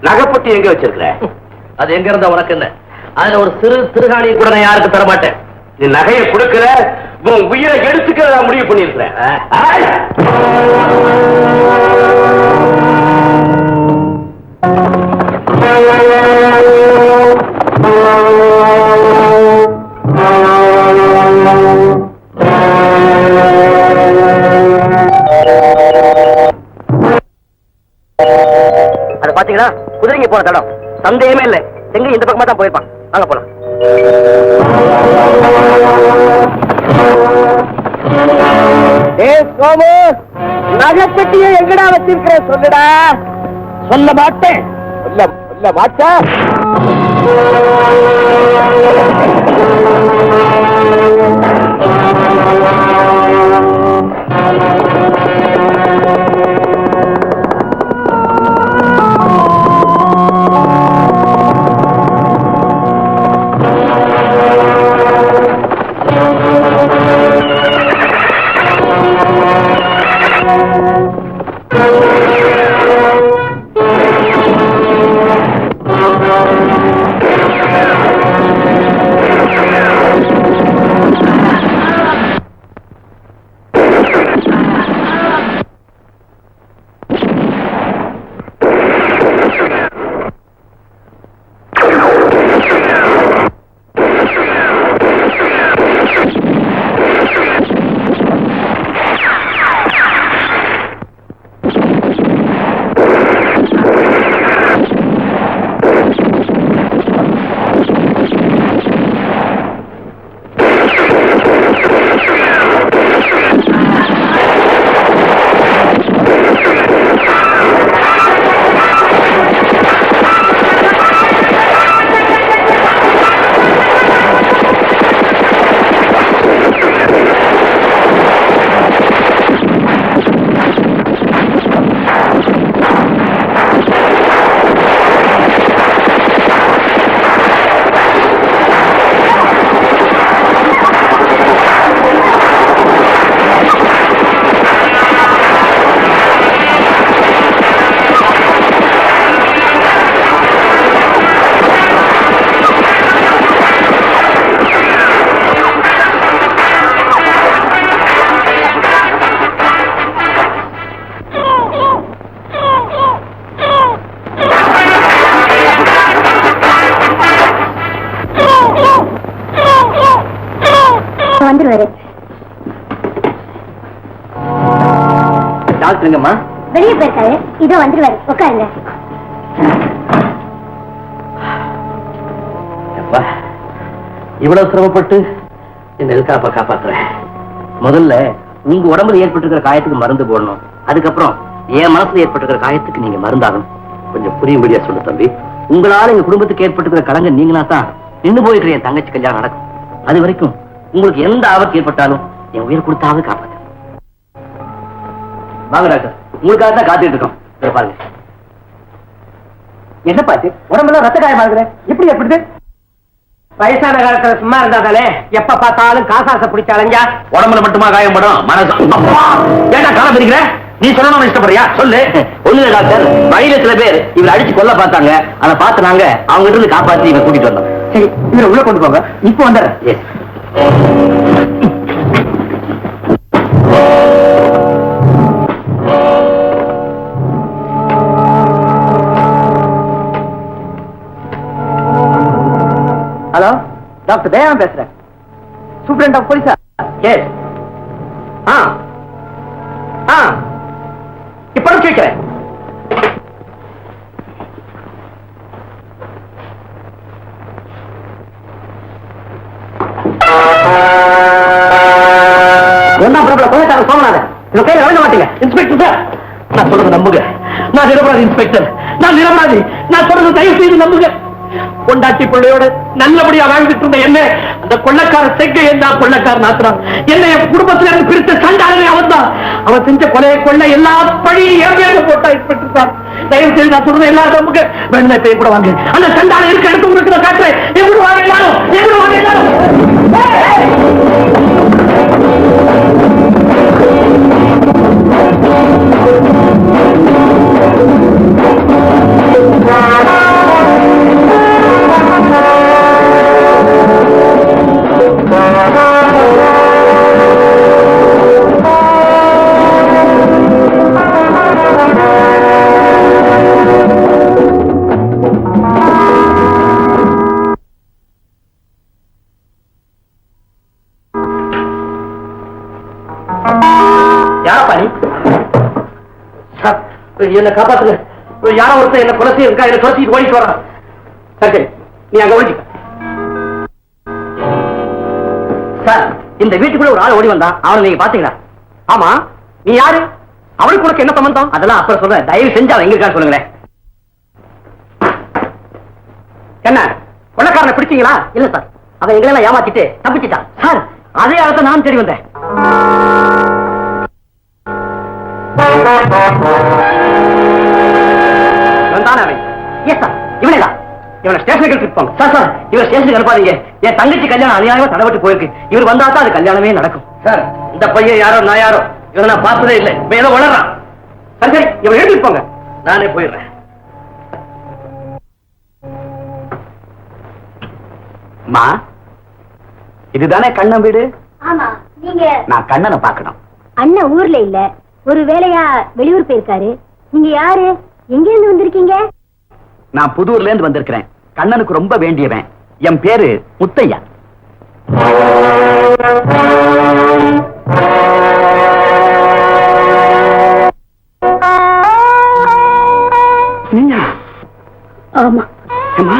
நகைப்பட்டி எங்க வச்சிருக்கிற? அது எங்க இருந்தா உனக்கு என்ன? அதுல ஒரு சிறு திருகாணியை கூட நான் யாருக்கு தர மாட்டேன். நீ நகையை கொடுக்கற, உன் உயிரை எடுத்துக்கிறதா முடிவு பண்ணிருக்கிறேன். அதை பாத்தீங்களா? குதிரைங்க போன தடம் சந்தேகமே இல்லை. எங்க இந்த பக்கமா தான் போயிருப்பான். வாங்க போலாம். சோமு, நகைப்பட்டியை எங்கடா வச்சிருக்கிற சொல்லுடா. சொல்ல மாட்டேன். சொல்ல மாட்டேன். வந்துருவாரு. டாக்டருங்கம்மா வெளியே போயிருக்காரு. இதோ வந்துருவாரு. உட்காருங்க. இவ்வளவு சிரமப்பட்டு இந்த எல்காப்ப காப்பாத்துறேன். முதல்ல உங்க உடம்புல ஏற்பட்டிருக்கிற காயத்துக்கு மருந்து போடணும். அதுக்கப்புறம் என் மனசுல ஏற்பட்டிருக்கிற காயத்துக்கு நீங்க மருந்தாகணும். கொஞ்சம் புரியும்படியா சொல்லு தம்பி. உங்களால எங்க குடும்பத்துக்கு ஏற்பட்டிருக்கிற கலங்க நீங்களா தான் நின்று போயிருக்கிற என் தங்கச்சி கல்யாணம் நடக்கும். அது வரைக்கும் உங்களுக்கு எந்த ஆபத்து ஏற்பட்டாலும் என் உயிர் கொடுத்தாவது காப்பாத்து. வாங்க டாக்டர், உங்களுக்காக தான் காத்துட்டு இருக்கோம். பாருங்க. என்ன பாத்து உடம்பெல்லாம் ரத்த காயமா இருக்கிற? எப்படி ஏற்படுது? வயசான காலத்துல சும்மா இருந்தாதானே எப்ப பார்த்தாலும் காசாசை பிடிச்சாலங்க. உடம்புல மட்டுமா காயப்படும், மனசு ஏன்னா காலம் இருக்கிற? நீ சொல்லணும் இஷ்டப்படுறியா? சொல்லு. ஒண்ணு டாக்டர், வழியில சில பேர் இவர் அடிச்சு கொல்ல பார்த்தாங்க. அதை பார்த்து நாங்க அவங்க கிட்ட இருந்து காப்பாத்தி இவங்க கூட்டிட்டு வந்தோம். சரி, இவரை உள்ள கொண்டு போங்க. இப்போ வந்துடுறேன். ஹலோ, டாக்டர் தயாராம் பேசுறேன். சூப்பரண்ட் ஆஃப் போலீஸா? எஸ். இப்ப குறைச்சு வைக்கிறேன். ஒன்னாம் பிரபல கொலைக்காரன் சோமநாதன் இந்த கையில வழங்க மாட்டீங்க. இன்ஸ்பெக்டர் சார், நான் சொல்றது நம்புங்க. நான் நிரபராதி இன்ஸ்பெக்டர், நான் நிரபராதி. நான் சொல்றது தயவு செய்து நம்புங்க. பொண்டாட்டி பிள்ளையோட நல்லபடியா வாழ்ந்துட்டு இருந்த என்ன அந்த கொள்ளக்கார செக்கை என்ன கொள்ளக்காரன் ஆத்துறான். என்ன என் குடும்பத்துல இருந்து பிரித்த சண்டாளனே அவன் தான். அவன் செஞ்ச கொலையை கொள்ள எல்லா பழியும் என் மேல போட்டா இன்ஸ்பெக்டர் சார். தயவு செய்து நான் சொல்றது எல்லாரும் நம்புங்க. வேணுமே போய் கூட வாங்க. அந்த சண்டாளன் இருக்க இடத்து உங்களுக்கு நான் காட்டுறேன். எப்படி வாங்க எல்லாரும், எப்படி வாங்க எல்லாரும். என்ன காப்பாத்துங்க. யாரோ ஒருத்தர் என்ன கொலை செய்யிருக்கா, என்ன கொலைச்சிட்டு ஓடிட்டு வரான். சரி, நீ அங்க ஓடி. சார், இந்த வீட்டுக்குள்ள ஒரு ஆள் ஓடி வந்தான். அவனை நீங்க பாத்தீங்களா? ஆமா. நீ யாரு? அவனுக்கு உனக்கு என்ன சம்பந்தம்? அதெல்லாம் அப்புறம் சொல்றேன். தயவு செஞ்சு அவன் எங்க இருக்கான்னு சொல்லுங்களேன். என்ன கொலைக்காரனை பிடிச்சீங்களா? இல்ல சார், அவன் எங்களெல்லாம் ஏமாத்திட்டு தப்பிச்சிட்டான். சார், அதே ஆளத்தை நான் தேடி வந்தேன். இவனை ஸ்டேஷனுக்கு இருப்பாங்க. சார் சார், இவர் ஸ்டேஷனுக்கு அனுப்பாதீங்க. என் தங்கச்சி கல்யாணம் அநியாயமா தடவட்டு போயிருக்கு. இவர் வந்தா தான் அது கல்யாணமே நடக்கும். சார், இந்த பையன் யாரோ நான் யாரோ இவனை நான் பார்த்ததே இல்லை. இப்ப ஏதோ வளர்றான். சரி சரி, இவன் எழுதிட்டு போங்க, நானே போயிடுறேன். மா, இதுதானே கண்ணன் வீடு? ஆமா. நீங்க? நான் கண்ணனை பார்க்கணும். அண்ணன் ஊர்ல இல்ல, ஒரு வேலையா வெளியூர் போயிருக்காரு. நீங்க யாரு? எங்க இருந்து வந்திருக்கீங்க? நான் புதூர்ல இருந்து வந்திருக்கிறேன். கண்ணனுக்கு ரொம்ப வேண்டியவன். என் பேரு முத்தையா. ஆமா. அம்மா,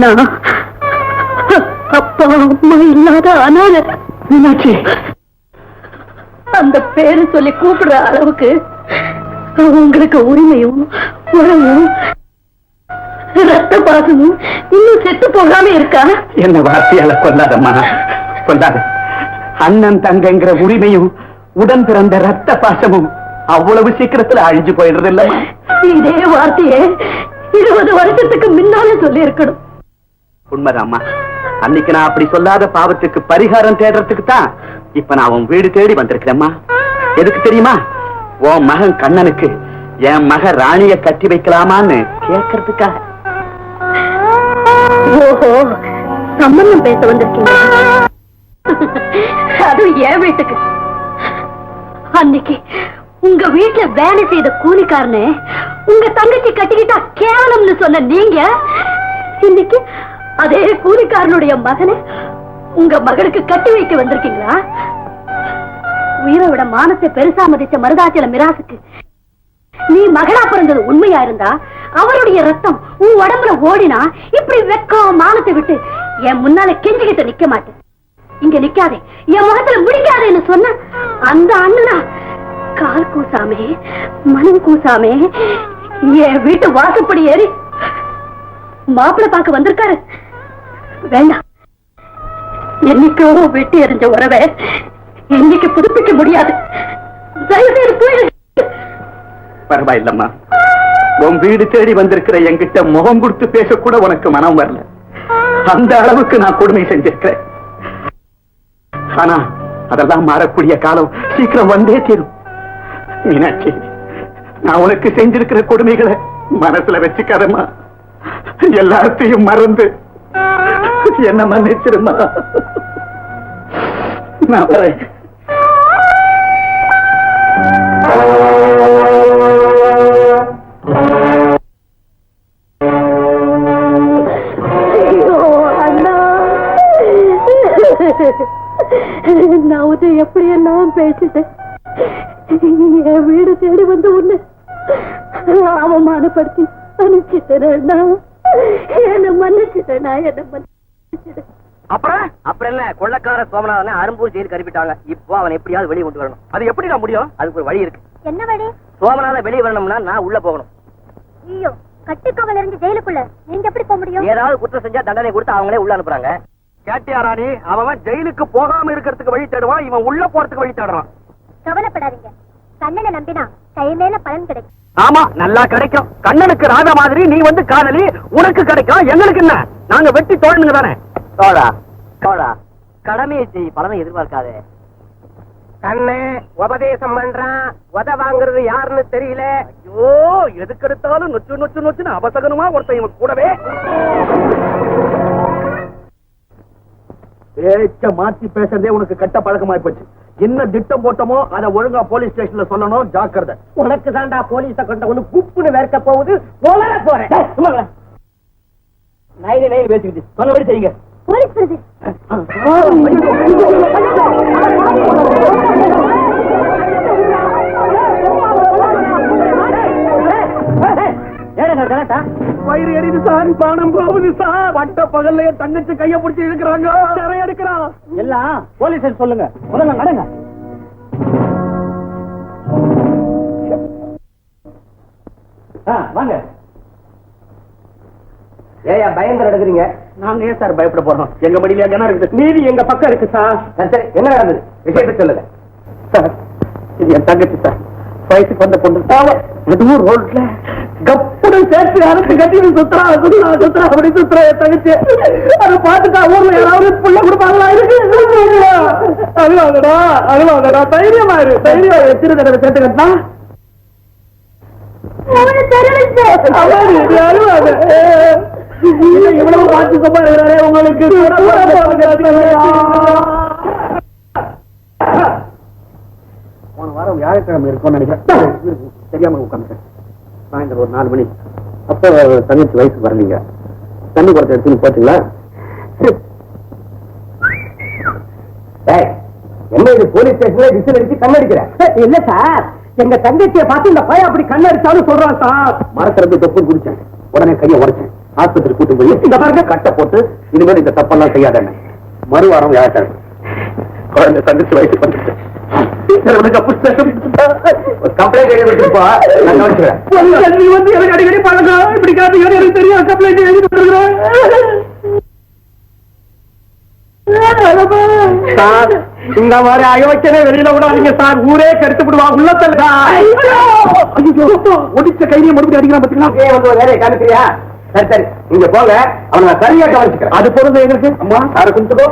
நான் அப்பா அம்மா இல்லாத அனாதை. மீனாட்சி, அந்த பேரு சொல்லி கூப்பிடுற அளவுக்கு உங்களுக்கு உரிமையும் உறவும் ரத்த பாசமும் இன்னும் செத்து போகாம இருக்கா? என்ன வார்த்தையால கொல்லாதம்மா, கொல்லாத. அண்ணன் தங்கங்கிற உரிமையும் உடன் பிறந்த ரத்த பாசமும் அவ்வளவு சீக்கிரத்துல அழிஞ்சு போயிடுறது இல்ல. இதே வார்த்தையே 20 வருஷத்துக்கு முன்னாலே சொல்லி இருக்கணும். உண்மைதாம்மா. அன்னைக்கு நான் அப்படி சொல்லாத பாவத்துக்கு பரிகாரம் தேடுறதுக்கு தான் இப்ப நான் உன் வீடு தேடி வந்திருக்கிறேம்மா. எதுக்கு தெரியுமா? உன் மகன் கண்ணனுக்கு என் மக ராணிய கட்டி வைக்கலாமான்னு கேட்கறதுக்காக. ஓஹோ, சம்பந்தம் பேச வந்திருக்கீங்க. அது என் வீட்டுக்கு. அன்னைக்கு உங்க வீட்டுல வேலை செய்த கூலிக்காரனே உங்க தங்கச்சி கட்டிக்கிட்டா கேவலம்னு சொன்ன நீங்க இன்னைக்கு அதே கூலிக்காரனுடைய மகனை உங்க மகளுக்கு கட்டி வைக்க வந்திருக்கீங்களா? உயிரை விட மானத்தை பெருசா மதிச்ச மருதாச்சல மிராசுக்கு நீ மகளா பிறந்தது உண்மையா இருந்தா அவருடைய ரத்தம் உன் உடம்புல ஓடினா இப்படி வெக்கம் மானத்தை விட்டு என் முன்னால கெஞ்சிக்கிட்டு நிக்க மாட்டேன். இங்க நிக்காதே, என் முகத்துல முடிக்காதேன்னு சொன்ன அந்த அண்ணனா கால் கூசாமே மனம் கூசாமே என் வீட்டு வாசப்படி ஏறி மாப்பிள்ளை பார்க்க வந்திருக்காரு. வேண்டாம், என்னைக்கோ வெட்டி எறிஞ்ச உறவை இன்னைக்கு புதுப்பிக்க முடியாது. பரவாயில்லம்மா, உன் வீடு தேடி வந்திருக்கிற என்கிட்ட முகம் கொடுத்து பேசக்கூட உனக்கு மனம் வரல. அந்த அளவுக்கு நான் கொடுமை செஞ்சிருக்கிறேன். ஆனா அதெல்லாம் மாறக்கூடிய காலம் சீக்கிரம் வந்தே தீரும். மீனாட்சி, நான் உனக்கு செஞ்சிருக்கிற கொடுமைகளை மனசுல வச்சுக்காதம்மா. எல்லாத்தையும் மறந்து என்ன மன்னிச்சிருமா. நான் வரேன். ஐயோ அண்ணா, நான் உன்னை எப்படியெல்லாம் பேசிட்டேன். என் வீடு தேடி வந்து உன்னை அவமானப்படுத்தி அனுப்பிச்சிட்டேன். என்ன மன்னிச்சிட்டேன். என்ன மன்னிச்சிட்டேன். அப்புறம் என்ன, கொள்ளக்கார சோமநாதனை அரும்பூர் ஜெயிலுக்கு அனுப்பிட்டாங்க. இப்போ அவன் எப்படியாவது வெளியே கொண்டு வரணும். அது எப்படி நான் முடியும்? அதுக்கு ஒரு வழி இருக்கு. என்ன வழி? சோமநாதன் வெளியே வரணும்னா நான் உள்ள போகணும். ஐயோ, கட்டுக்காவல இருந்து ஜெயிலுக்குள்ள நீங்க எப்படி போக முடியும்? ஏதாவது குற்றம் செஞ்சா தண்டனை கொடுத்து அவங்களே உள்ள அனுப்புறாங்க. கேட்டியா ராணி? அவன் ஜெயிலுக்கு போகாம இருக்கிறதுக்கு வழி தேடுவான், இவன் உள்ள போறதுக்கு வழி தேடுறான். கவலைப்படாதீங்க, கண்ணனை நம்பினா கைமேல பலன் கிடைக்கும். ஆமா, நல்லா கிடைக்கும். கண்ணனுக்கு ராதா மாதிரி நீ வந்து காதலி, உனக்கு கிடைக்கும். எங்களுக்கு என்ன? நாங்க வெட்டி தோழனுங்க தானே. தோழா தோழா, கடமையை செய், பலனை எதிர்பார்க்காதே. கண்ணே உபதேசம் பண்றான், உத வாங்குறது யாருன்னு தெரியல. ஐயோ, எதுக்கு எடுத்தாலும் நொச்சு நொச்சு நொச்சுன்னு அபசகனமா ஒருத்தன் இவன் கூடவே. பேச்ச மாத்தி பேசுறதே உனக்கு கெட்ட பழக்கமாய் போச்சு. என்ன திட்டம் போட்டோமோ அதை ஒழுங்கா போலீஸ் ஸ்டேஷன்ல சொல்லணும். ஜாக்கிரதை. உனக்கு தாண்டா போலீஸ கொண்ட ஒண்ணு குப்புன்னு வேர்க்க போகுது. போறேன் நைனு நைனு பேசிக்கிட்டு சொன்னபடி செய்யுங்க. போலீஸ் வருது. வயிறு எரியுது சார், பானம் போகுது சார். பட்ட பகல்ல தங்கச்சி கைய பிடிச்சி இருக்கிறாங்க. நிறைய எடுக்கிறான். எல்லாம் போலீஸ் சொல்லுங்க. முதல்ல நடங்க. வாங்க. ஏயா பயங்கர எடுக்கிறீங்க? நாங்க ஏன் சார் பயப்பட போறோம்? எங்க மடியில என்ன இருக்குது? நீதி எங்க பக்கம் இருக்கு சார். சரி, என்ன நடந்தது? விஷயத்தை சொல்லுங்க சார். இது என் தங்கச்சி சார், வயசுக்கு வந்த பொண்ணு. எதுவும் ரோட்ல கப்புடன் சேர்த்து அரைச்சு கட்டி சுத்துறா அப்படி சுத்துறா என் தங்கச்சி. அதை பார்த்துட்டா ஊர்ல யாராவது புள்ள கொடுப்பாங்களா? அழுவாங்கடா தைரியமா இரு. தைரியமா எத்தனை தடவை சேர்த்து கட்டினா அழுவாங்க. இவ்வளவு பார்த்து சும்மா இருக்கிறாரே உங்களுக்கு. போன வாரம் வியாழக்கிழமை இருக்கும்னு நினைக்கிறேன். தெரியாம உட்காந்துட்டேன். சாயந்தரம் ஒரு 4 மணி. அப்போ தங்கச்சி வயசுக்கு வரலீங்க. தண்ணி குடத்தை எடுத்துன்னு போச்சுங்களா? என்ன இது போலீஸ் ஸ்டேஷன்ல விசில் அடிச்சு கண்ணடிக்கிறேன்? இல்ல சார், எங்க தங்கச்சியை பார்த்து இந்த பையன் அப்படி கண்ணடிச்சாலும் சொல்றான் சார். மரத்திலிருந்து தொப்பு குடிச்சேன். உடனே கையை உடைச்சேன். ஆஸ்பத்திரி கூட்டு போய் இந்த பாருங்க கட்டை போட்டு இனிமேல் இந்த தப்பெல்லாம் செய்யாத. மறுவாரம் வியாழக்கிழமை குழந்தை தங்கச்சி வயசுக்கு வந்துட்டு கம்ப்ளைண்ட் எழுதிப்பா. நீ வந்து எனக்கு அடிக்கடி பழக்கம் இப்படி காட்டு எனக்கு தெரியும். கம்ப்ளைண்ட் எழுதி சார், இந்த மாதிரி அயோக்கியனே வெளியில விடாதீங்க சார். ஊரே கெடுத்து விடுவா. உள்ளத்துல ஒடிச்ச கையில மறுபடியும் அடிக்கிறான் பாத்தீங்களா? வேலையை காமிக்கிறியா? சரி சரி, நீங்க போங்க. அவனை சரியா கவனிச்சுக்கிறேன். அது பொருள் எங்களுக்கு. அம்மா சாரை குடுத்துக்கோ.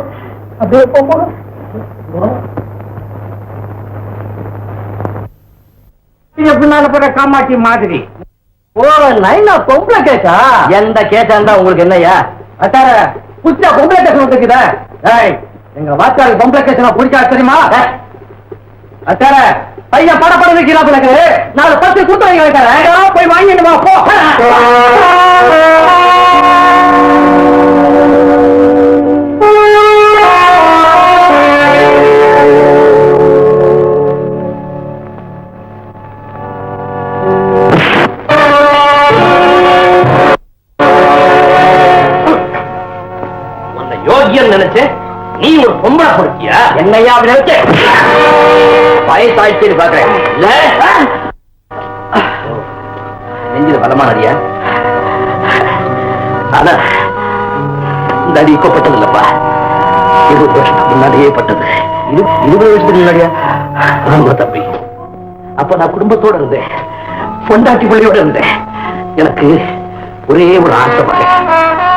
அப்படியே போங்க. பின்னால போற காமாட்சி மாதிரி. ஓ, நைனா பொம்பளை கேட்டா? எந்த கேட்டா இருந்தா உங்களுக்கு என்னையா? அத்தார புச்சா பொம்பளை கேஸ் வந்துக்குதா? எங்க வாச்சாரு பொம்பளை கேஸ் புடிச்சா தெரியுமா? அத்தார பையன் பட வைக்கிறாப்புல. 4 10 கூட்ட வைக்கிறேன். போய் வாங்கிட்டு வா போ. நினைச்சேன் நீ ஒரு பொம்பளை பொறுக்கியா? என்னையா அப்படி நினைச்ச? வயசாயிடுச்சு பாக்குறேன். நெஞ்சில பலமா நடியா? ஆனா இந்த அடி இப்ப பட்டது இல்லப்பா. 20 வருஷத்துக்கு முன்னாடியே பட்டது. 20 வருஷத்துக்கு முன்னாடியா? ஆமா தம்பி. அப்ப நான் குடும்பத்தோட இருந்தேன். பொண்டாட்டி பிள்ளையோட இருந்தேன். எனக்கு ஒரே ஒரு ஆசை பாரு.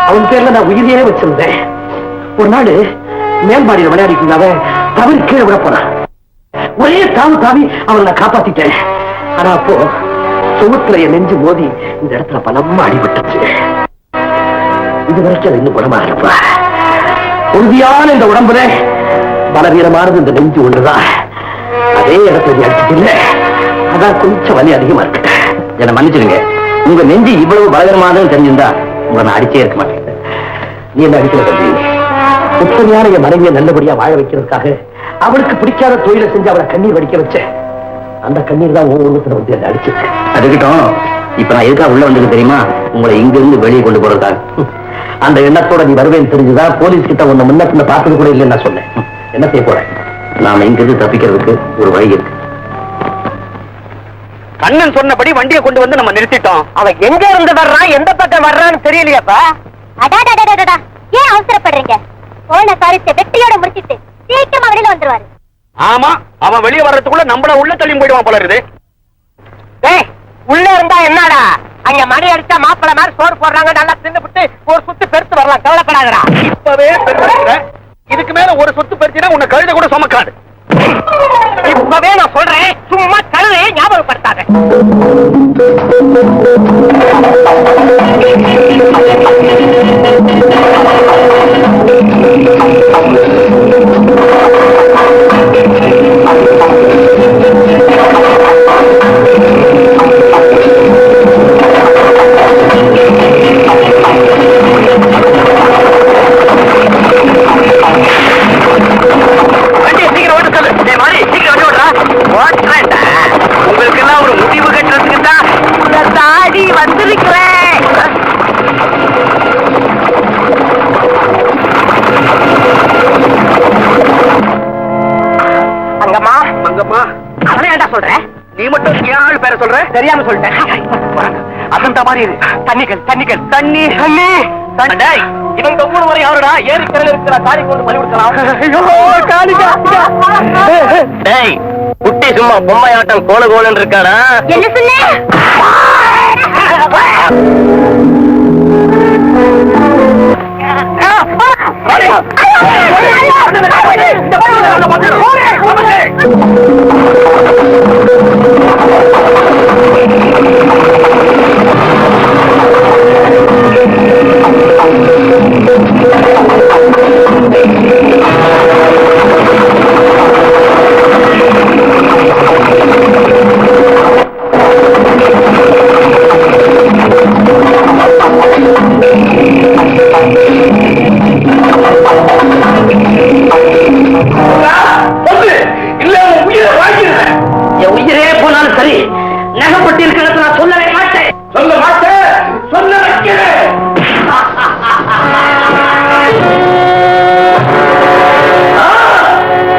அவன் பேர்ல நான் உயிரையே வச்சிருந்தேன். ஒரு நாள் மேல்மாடியில் விளையாடிட்டு தவறி கீழே விட போனான். ஒரே தாவு தாவி அவனை நான் காப்பாத்திட்டேன். ஆனா அப்போ சுவத்துல என் நெஞ்சு மோதி இந்த இடத்துல பலமா அடிபட்டுச்சு. இது வரைக்கும் அது இன்னும் குணமா இருப்பா. உறுதியான இந்த உடம்புல பலவீனமானது இந்த நெஞ்சு ஒன்றுதான். அதே இடத்துல அடிச்சுட்டு இல்ல, அதான் கொஞ்சம் வலி அதிகமா இருக்கு. என்னை மன்னிச்சிருங்க. உங்க நெஞ்சு இவ்வளவு பலவீனமானதுன்னு தெரிஞ்சிருந்தா உங்களை நான் அடிச்சே இருக்க மாட்டேன். நீ என்ன அடிக்கல தம்பி. உத்தமையான என் மனைவியை நல்லபடியா வாழ வைக்கிறதுக்காக அவளுக்கு பிடிக்காத தொழிலை செஞ்சு அவளை கண்ணீர் வடிக்க வச்சேன். அந்த கண்ணீர் தான் ஒவ்வொருத்தர வந்து என்ன அடிச்சிருக்கு. அதுக்கிட்டோம் இப்ப நான் எதுக்காக உள்ள வந்தது தெரியுமா? உங்களை இங்கிருந்து வெளியே கொண்டு போறதுக்காக. அந்த எண்ணத்தோட நீ வருவேன்னு தெரிஞ்சுதான் போலீஸ் கிட்ட உன்னை முன்ன பின்ன பார்த்தது கூட இல்லைன்னு நான் சொன்னேன். என்ன செய்ய போறேன்? நாம இங்கிருந்து தப்பிக்கிறதுக்கு ஒரு வழி இருக்கு. கண்ணன் சொன்னபடி வண்டியை கொண்டு வந்து நம்ம நிறுத்திட்டோம். அவன் எங்க இருந்து வர்றான், எந்த பக்கம் வர்றான்னு தெரியலையாப்பா. அடாடாடாடாடா, ஏன் அவசரப்படுறீங்க? போன காரியத்தை வெற்றியோட முடிச்சிட்டு சீக்கிரமா வெளியில வந்துருவாரு. ஆமா, அவன் வெளியே வர்றதுக்குள்ள நம்மள உள்ள தள்ளி போயிடுவான் போல இருக்குது. உள்ள இருந்தா என்னடா, அங்க மணி அடிச்சா மாப்பிள மாதிரி சோறு போடுறாங்க, நல்லா தின்னுபிட்டு ஒரு சுத்து பெருத்து வரலாம், கவலைப்படாதடா. இப்பவே பெருத்து, இதுக்கு மேல ஒரு சொத்து பெருத்தினா உன்னை கழுத கூட சுமக்காது. இப்பவே நான் சொல்றேன், சும்மா கழுதையை ஞாபகப்படுத்தாத. உங்களுக்கு எல்லாம் ஒரு முடிவு கட்டுறதுக்கு தான் தாடி வந்திருக்கிறேன். அங்கம்மா அங்கம்மா, அவனை ஏன்டா சொல்ற? நீ மட்டும் ஏன் ஆள் பேர சொல்ற? தெரியாம சொல்லிட்டேன். அசந்தா மாதிரி இரு. தண்ணிகள் தண்ணிகள் தண்ணி தண்ணி. டேய், இவங்க 3 முறை யாருடா ஏரிக்கரையில் இருக்கிற காளி கொண்டு பலி கொடுக்கலாம். டேய், குட்டி சும்மா பொம்மையாட்டம் கோல கோலன்னு இருக்காடா. என்ன சொன்ன? என் உயிரே போனாலும் சரி, நகப்பட்டு இருக்கிறத நான் சொல்லவே மாட்டேன். சொல்ல மாட்டேன், சொல்ல வைக்கிறேன்.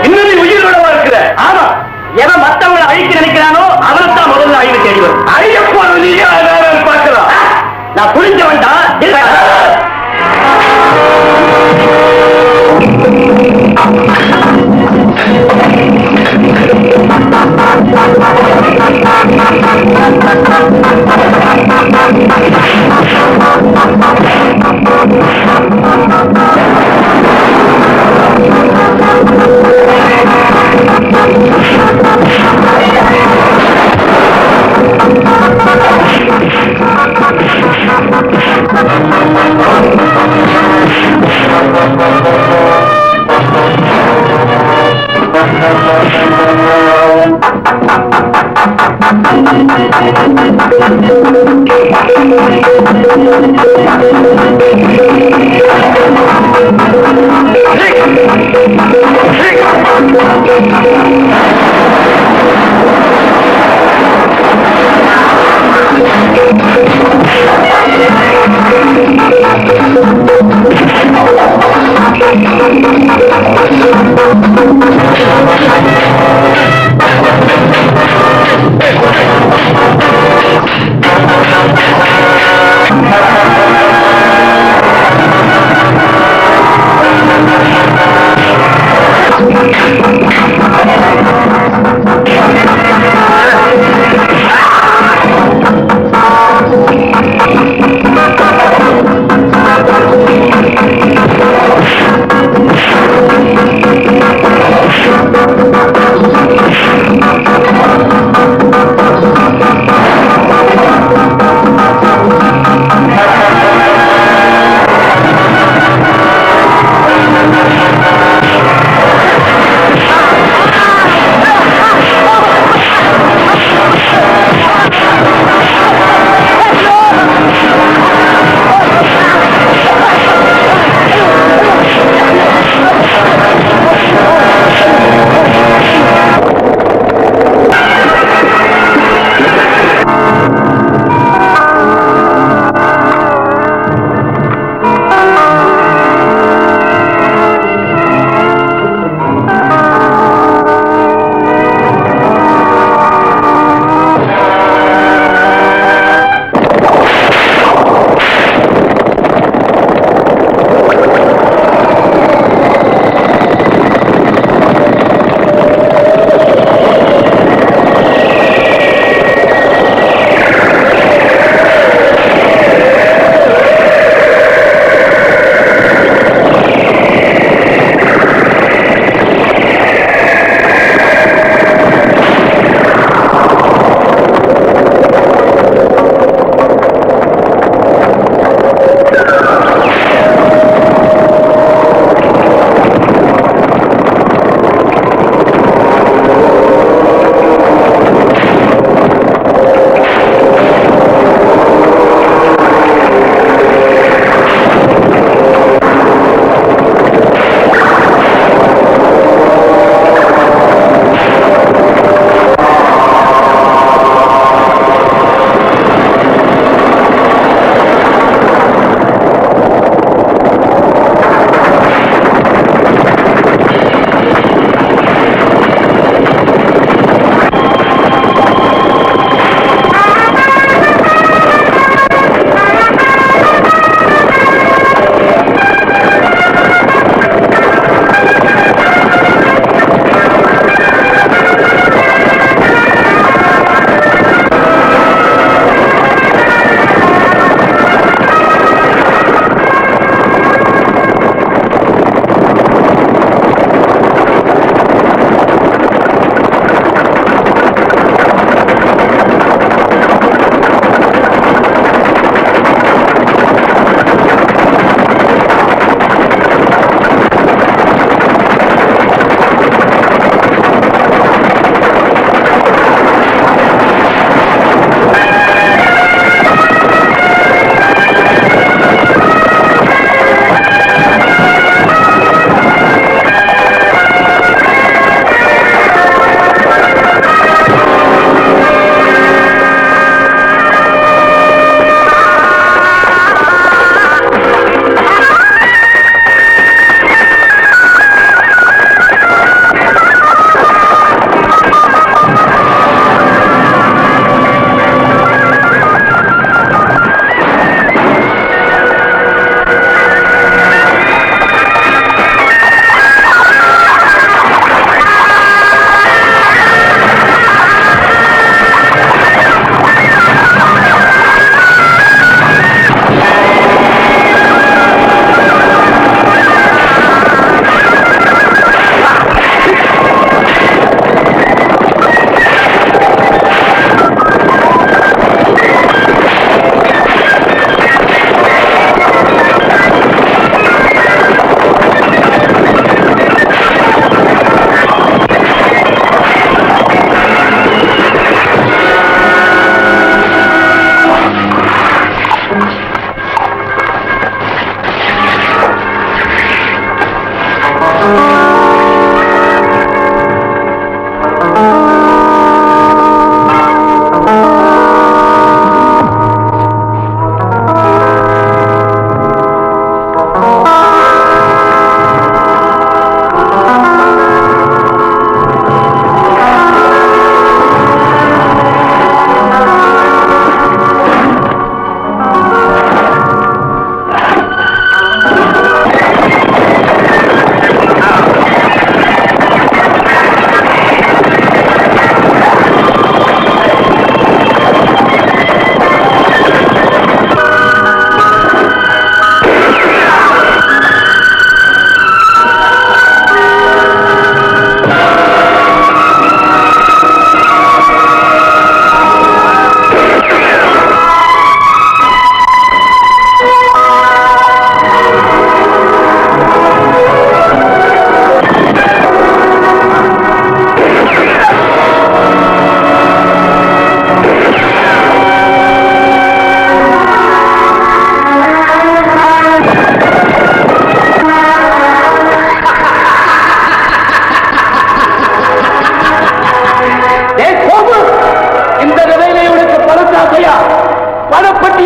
இன்னும் நீ உயிரோட இருக்கிற? ஆமா, எவன் மத்தவங்களை அழிக்க நினைக்கிறானோ அவன் தான் முதல்ல அழிவு தேடி வரும். அழியப்போது நீயே பார்க்கலாம். நான் புரிஞ்ச வேண்டாம்.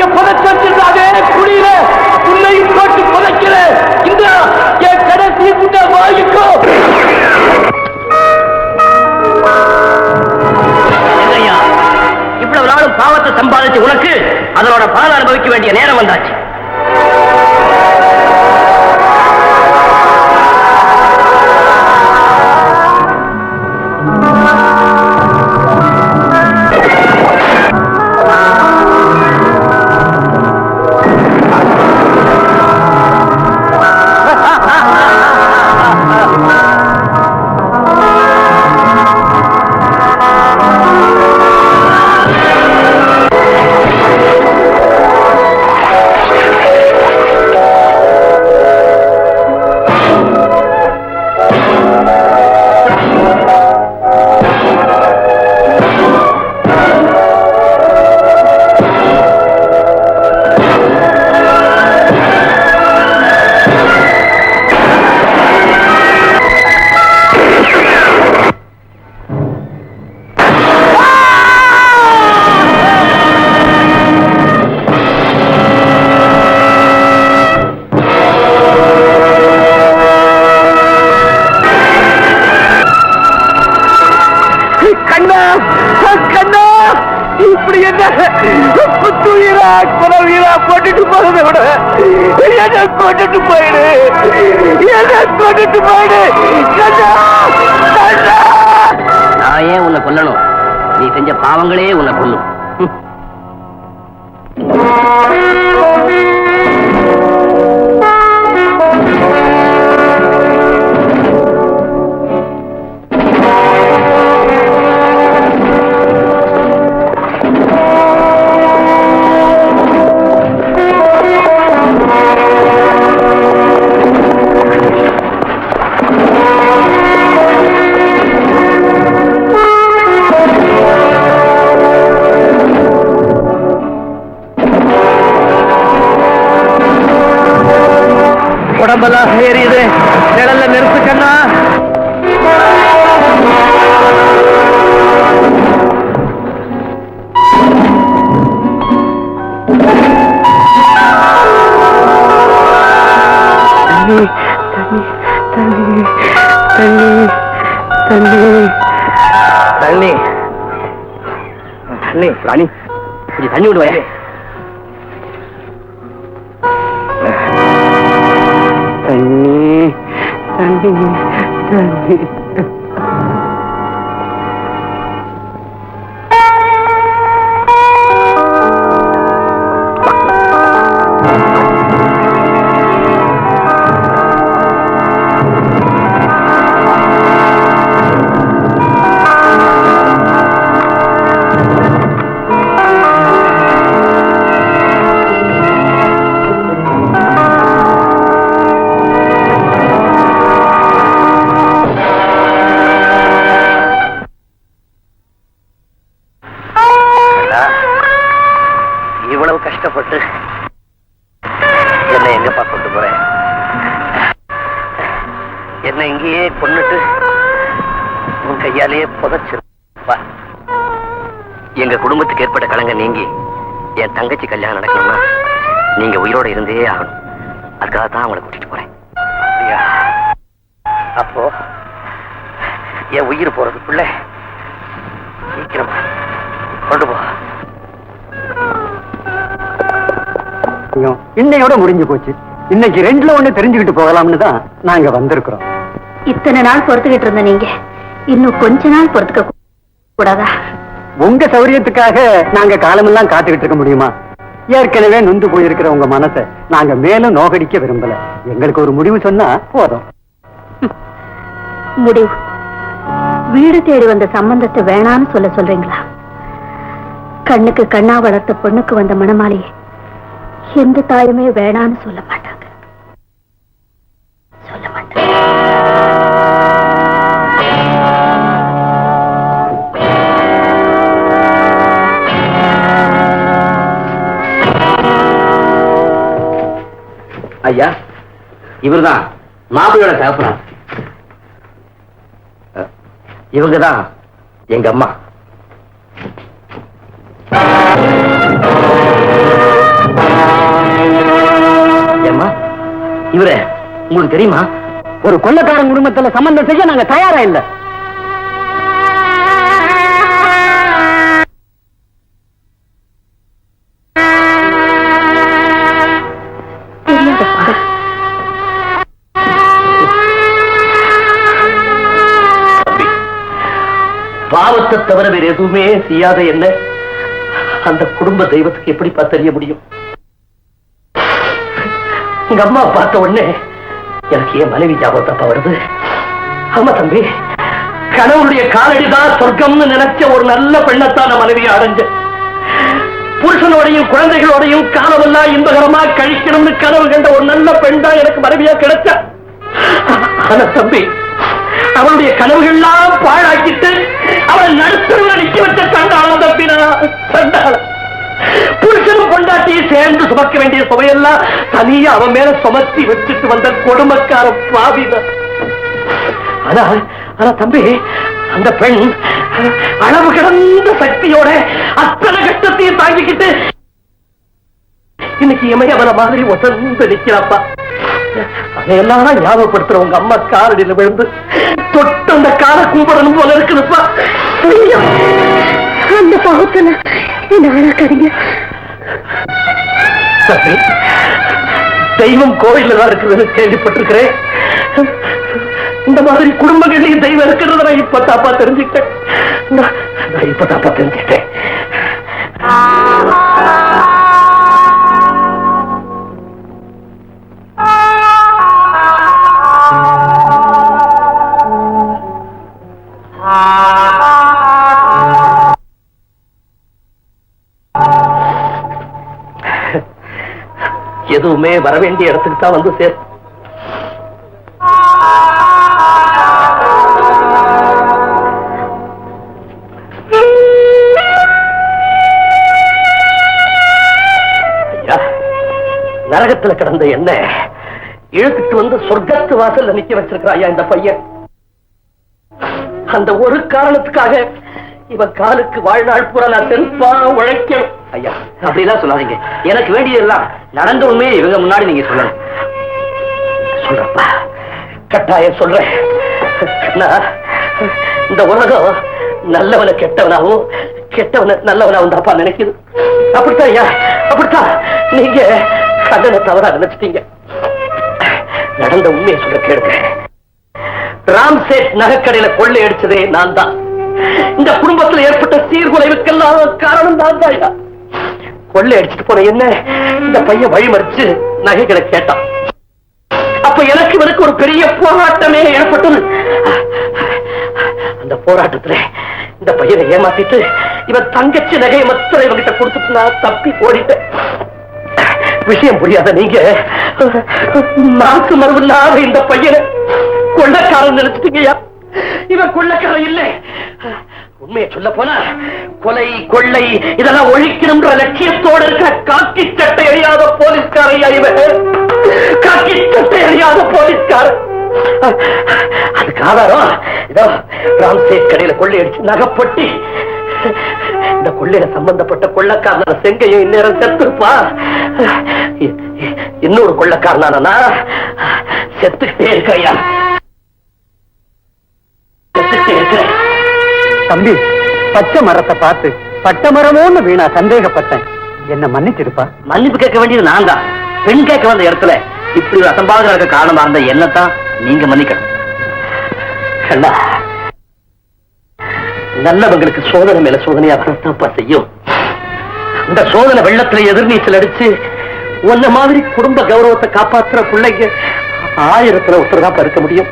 இங்க புதைச்சிருந்த அதே குழியில உன்னையும் போட்டு புதைக்கிற இந்த என் கடைசி குண்ட வாங்கிக்கோ. இவ்வளவு நாளும் பாவத்தை சம்பாதிச்சு உனக்கு அதனோட பலன் அனுபவிக்க வேண்டிய நேரம் வந்தாச்சு. இப்படி என்ன புத்துயிரா குலவீரா போட்டுட்டு போறதை விட என்ன கொண்டுட்டு போயிடு, என்ன கொண்டுட்டு போயிடு. நான் ஏன் உன்னை கொல்லணும்? நீ செஞ்ச பாவங்களே உன்னை கொல்லும். உடம்பெல்லாம் ஏறியுது, நிழல்ல நிறுத்துக்கண்ணா. தண்ணி தண்ணி தண்ணி தண்ணி தண்ணி தண்ணி ராணி, கொஞ்சம் தண்ணி விடுவாயே. தண்ணி தண்ணி தண்ணி. இவ்வளவு கஷ்டப்பட்டு என்னை எங்கப்பா கொண்டு போறேன்? என்னை இங்கேயே கொன்னுட்டு உன் கையாலேயே புதைச்சிருப்பா. எங்க குடும்பத்துக்கு ஏற்பட்ட கலங்க நீங்கி என் தங்கச்சி கல்யாணம் நடக்கணும்னா நீங்க உயிரோட இருந்தே ஆகணும். அதுக்காக தான் அவங்களை கூட்டிட்டு போறேன். அப்போ என் உயிர் போறதுக்குள்ள சீக்கிரமா கொண்டு போ. இன்னையோட முடிஞ்சு போச்சு. இன்னைக்கு 2ல 1 தெரிஞ்சுக்கிட்டு போகலாம்னு தான் நாங்க வந்திருக்கிறோம். இத்தனை நாள் பொறுத்துக்கிட்டு இருந்த நீங்க இன்னும் கொஞ்ச நாள் பொறுத்துக்க கூடாதா? உங்க சௌரியத்துக்காக நாங்க காலமெல்லாம் காத்துக்கிட்டு இருக்க முடியுமா? ஏற்கனவே நொந்து போயிருக்கிற உங்க மனசை நாங்க மேலும் நோகடிக்க விரும்பல. எங்களுக்கு ஒரு முடிவு சொன்னா போதும். முடிவு? வீடு தேடி வந்த சம்பந்தத்தை வேணான்னு சொல்றீங்களா? கண்ணுக்கு கண்ணா வளர்த்த பொண்ணுக்கு வந்த மணமாளியை எந்த தாயுமே வேணான்னு சொல்ல மாட்டாங்க, சொல்ல மாட்டாங்க. ஐயா, இவர்தான் மாப்பிள்ளையோட தகப்பனார். இவங்கதான் எங்க அம்மா. இவரே, உங்களுக்கு தெரியுமா, ஒரு கொள்ளக்காரன் குடும்பத்துல சம்பந்தம் செய்ய நாங்க தயாரா இல்ல. பாவத்தை தவிர வேற எதுவுமே செய்யாத என்ன அந்த குடும்ப தெய்வத்துக்கு எப்படி தெரிய முடியும்? உங்க அம்மா பார்த்த உடனே எனக்கு என் மனைவி ஞாபகத்தப்ப வருது. ஆமா தம்பி, கணவனுடைய காலடிதான் சொர்க்கம்னு நினைச்ச ஒரு நல்ல பெண்ணத்தான் மனைவியை அடைஞ்ச. புருஷனோடையும் குழந்தைகளோடையும் காலமெல்லாம் இன்பகரமா கழிக்கணும்னு கனவு கண்ட ஒரு நல்ல பெண் தான் எனக்கு மனைவியா கிடைச்சா. ஆனா தம்பி, அவளுடைய கனவுகள்லாம் பாழாக்கிட்டு அவளை நடுத்தருவில் நிக்க வச்ச சண்டாளம் தம்பினா சண்டாளம். புருஷனும் கொண்டாட்டியும் சேர்ந்து சுமக்க வேண்டிய சுமையெல்லாம் தனியா அவன் மேல சுமத்தி வச்சுட்டு வந்த கொடுமைக்கார பாவிதான். ஆனா தம்பி, அந்த பெண் அளவு கடந்த சக்தியோட அத்தனை கஷ்டத்தையும் தாங்கிக்கிட்டு இன்னைக்கு இமயவன மாதிரி ஒசந்து நிக்கிறாப்பா. அதையெல்லாம் ஞாபகப்படுத்துற உங்க அம்மா காலடியில் விழுந்து தொட்டு அந்த கால கும்பிடணும் போல இருக்குதுப்பா. அந்த பாவத்துல நாளாக்காதீங்க. தெய்வம் கோயில்ல தான் இருக்குதுன்னு கேள்விப்பட்டிருக்கிறேன். இந்த மாதிரி குடும்பங்களையும் தெய்வம் இருக்கிறத நான் இப்பதாப்பா தெரிஞ்சுக்கிட்டேன். எதுவுமே வர வேண்டிய இடத்துக்கு தான் வந்து சேர். நரகத்துல கிடந்த என்ன இழுத்துட்டு வந்து சொர்க்கத்து வாசல்ல நிக்க வச்சிருக்கிறாயா இந்த பையன். அந்த ஒரு காரணத்துக்காக இவன் காலுக்கு வாழ்நாள் பூரா நான் செருப்பா உழைக்கணும். ஐயா, அப்படிலாம் சொல்லாதீங்க. எனக்கு வேண்டியதெல்லாம் நடந்த உண்மையை இவங்க முன்னாடி நீங்க சொல்லணும். சொல்றப்பா, கட்டாயம் சொல்றேன். இந்த உலகம் நல்லவனை கெட்டவனாவும் கெட்டவனை நல்லவனாவும் தாப்பா நினைக்குது. அப்படித்தான் ஐயா, அப்படித்தான். நீங்க கண்ணனை தவறா நினைச்சிட்டீங்க. நடந்த உண்மையை சொல்ல கேளுங்க. ராம்சேட் நகைக்கடையில கொள்ளை அடிச்சதே நான் தான். இந்த குடும்பத்தில் ஏற்பட்ட சீர்குலைவுக்கெல்லாம் காரணம் தான் தான். கொள்ளை அடிச்சுட்டு போன என்ன இந்த பையன் வழிமறிச்சு நகைகளை கேட்டான். அப்ப எனக்கு ஒரு பெரிய போராட்டமே ஏற்பட்டது. அந்த போராட்டத்துல இந்த பையனை ஏமாத்திட்டு இவன் தங்கச்சி நகையை மொத்தம் இவங்கிட்ட கொடுத்துட்டு நான் தப்பி ஓடிட்டேன். விஷயம் புரியாத நீங்க நாக்கு மரபில்லாத இந்த பையனை கொள்ளக்காரன் நினைச்சிட்டீங்கயா. இவன் கொள்ளக்காரன் இல்லை. உண்மையை சொல்ல போனா கொலை கொள்ளை இதெல்லாம் ஒழிக்கணும்ன்ற லட்சியத்தோடு இருக்க காக்கி சட்டை அழியாத போலீஸ்காரையா இவன். காக்கி சட்டை அழியாத போலீஸ்காரன். அதுக்கு ஆதாரம் இதோ ராம்சேட் கடையில கொள்ளையடிச்சு நகைப்பட்டி. இந்த கொள்ளையில சம்பந்தப்பட்ட கொள்ளக்காரனான செங்கையும் இந்நேரம் செத்துருப்பா. இன்னொரு கொள்ளக்காரனானா செத்துக்கிட்டே இருக்கையா. செத்துக்கிட்டே இருக்கிறேன். தம்பி, பச்சை மரத்தை பார்த்து பட்ட மரமோன்னு வீணா சந்தேகப்பட்டேன். என்ன மன்னிச்சிருப்பா. மன்னிப்பு கேட்க வேண்டியது நான் தான். பெண் கேட்க வந்த இடத்துல இப்படி ஒரு அசம்பாவிதம் இருக்க காரணமா இருந்த என்னத்தான் நீங்க மன்னிக்கணும். நல்லவங்களுக்கு சோதனை மேல சோதனையா வரத்தாப்பா செய்யும். அந்த சோதனை வெள்ளத்துல எதிர்நீச்சல் அடிச்சு உன்ன மாதிரி குடும்ப கௌரவத்தை காப்பாற்றுற பிள்ளைங்க 1000த்துல ஒருத்தர் இருக்க முடியும்.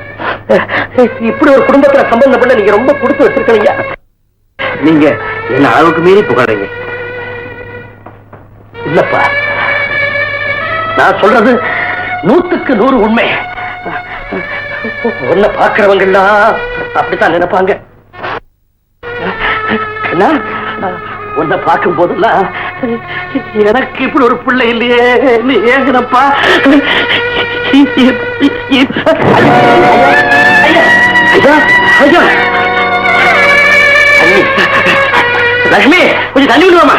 இப்படி ஒரு குடும்பத்துல சம்பந்தம் பண்ண நீங்க ரொம்ப கொடுத்து வச்சிருக்கீங்க. நீங்க என்ன அளவுக்கு மீறி புகழறீங்க. இல்லப்பா, நான் சொல்றது 100க்கு 100 உண்மை. உன்னை பாக்குறவங்க எல்லாம் அப்படித்தான் நினைப்பாங்க. உன்னை பார்க்கும் போதெல்லாம் எனக்கு இப்படி ஒரு பிள்ளை இல்லையே நீ ஏங்கனப்பா. லட்சுமி, கொஞ்சம் தண்ணி விடுவாமா.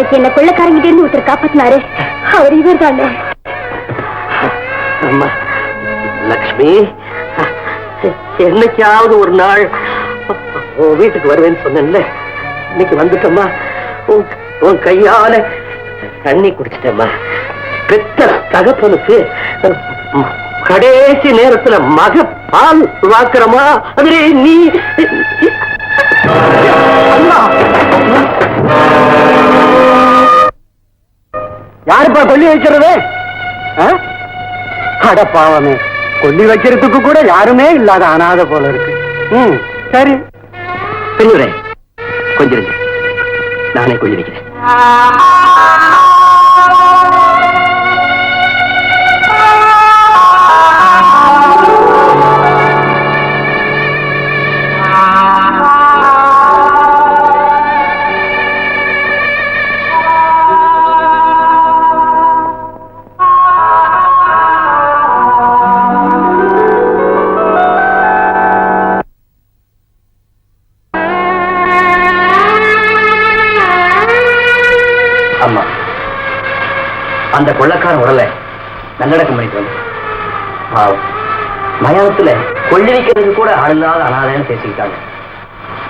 அன்னைக்கு என்ன கொள்ளக்காரங்கிட்ட இருந்து ஒருத்தர் காப்பாத்தினாரு, அவர் இவர் தானே? அம்மா லக்ஷ்மி, என்னைக்காவது ஒரு நாள் உன் வீட்டுக்கு வருவேன்னு சொன்னேன்ல, இன்னைக்கு வந்துட்டம்மா. உன் கையால தண்ணி குடிச்சிட்டம்மா. பெத்த தகப்பனுக்கு கடைசி நேரத்துல மக பால் வாக்குறமா, அதுல நீ யாருப்பா கொல்லி வைக்கிறது? அட பாவமே, கொல்லி வைக்கிறதுக்கு கூட யாருமே இல்லாத அனாதை போல இருக்கு. சரி பெண்ணுரே, கொஞ்சம் இருங்க, நானே கொல்லி வைக்கிறேன். அம்மா, அந்த கொள்ளக்காரன் உடலை நல்லடக்கம் பண்ணிட்டு வந்து பாவம் மயானத்துல கொள்ளி வைக்கிறதுக்கு கூட ஆளுல்லாத அனாதைன்னு பேசிக்கிட்டாங்க.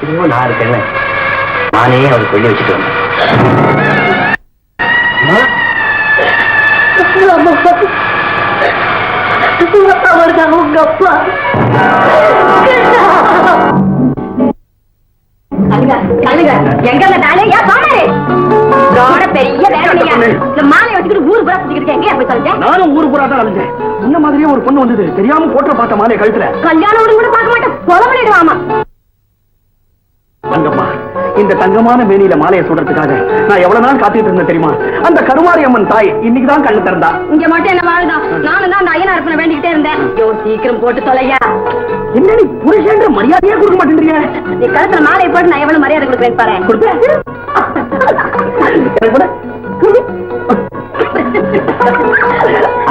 இதுவும் நான் இருக்கேன்னு நானே அவர் கொள்ளி வச்சுட்டு வந்தேன். அவர்தான் உங்க அப்பா. பெரிய மாலையை வச்சுக்கிட்டு ஊர் புறா சுத்திக்கிட்டு எங்க போய் சொல்லுங்க. நானும் ஊர் புறா தான் அலைஞ்சேன். இந்த மாதிரியே ஒரு பொண்ணு வந்தது, தெரியாம போட்ட பார்த்த மாலையை கழுத்துல. கல்யாணம் கூட பார்க்க மாட்டேன், கொலை பண்ணிடுவாமா. அங்கம்மா, இந்த தங்கமான மேனியில மாலையை சுடுறதுக்காக நான் எவ்வளவு நாள் காத்துட்டு இருந்தேன் தெரியுமா? அந்த கருமாரி அம்மன் தாய் இன்னைக்குதான் கண்ணு திறந்தா. இங்க மட்டும் என்ன வாழுதான், நானும் தான் அந்த ஐயனார் இருப்பன வேண்டிக்கிட்டே இருந்தேன். ஐயோ சீக்கிரம் போட்டு தொலையா. என்ன நீ புருஷன்ற மரியாதையே கொடுக்க மாட்டேங்கிறியா? நீ கழுத்துல மாலையை போட்டு நான் எவ்வளவு மரியாதை கொடுக்குறேன் பாரு.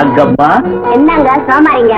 அங்கம்மா, என்னங்க சோமாரிங்க?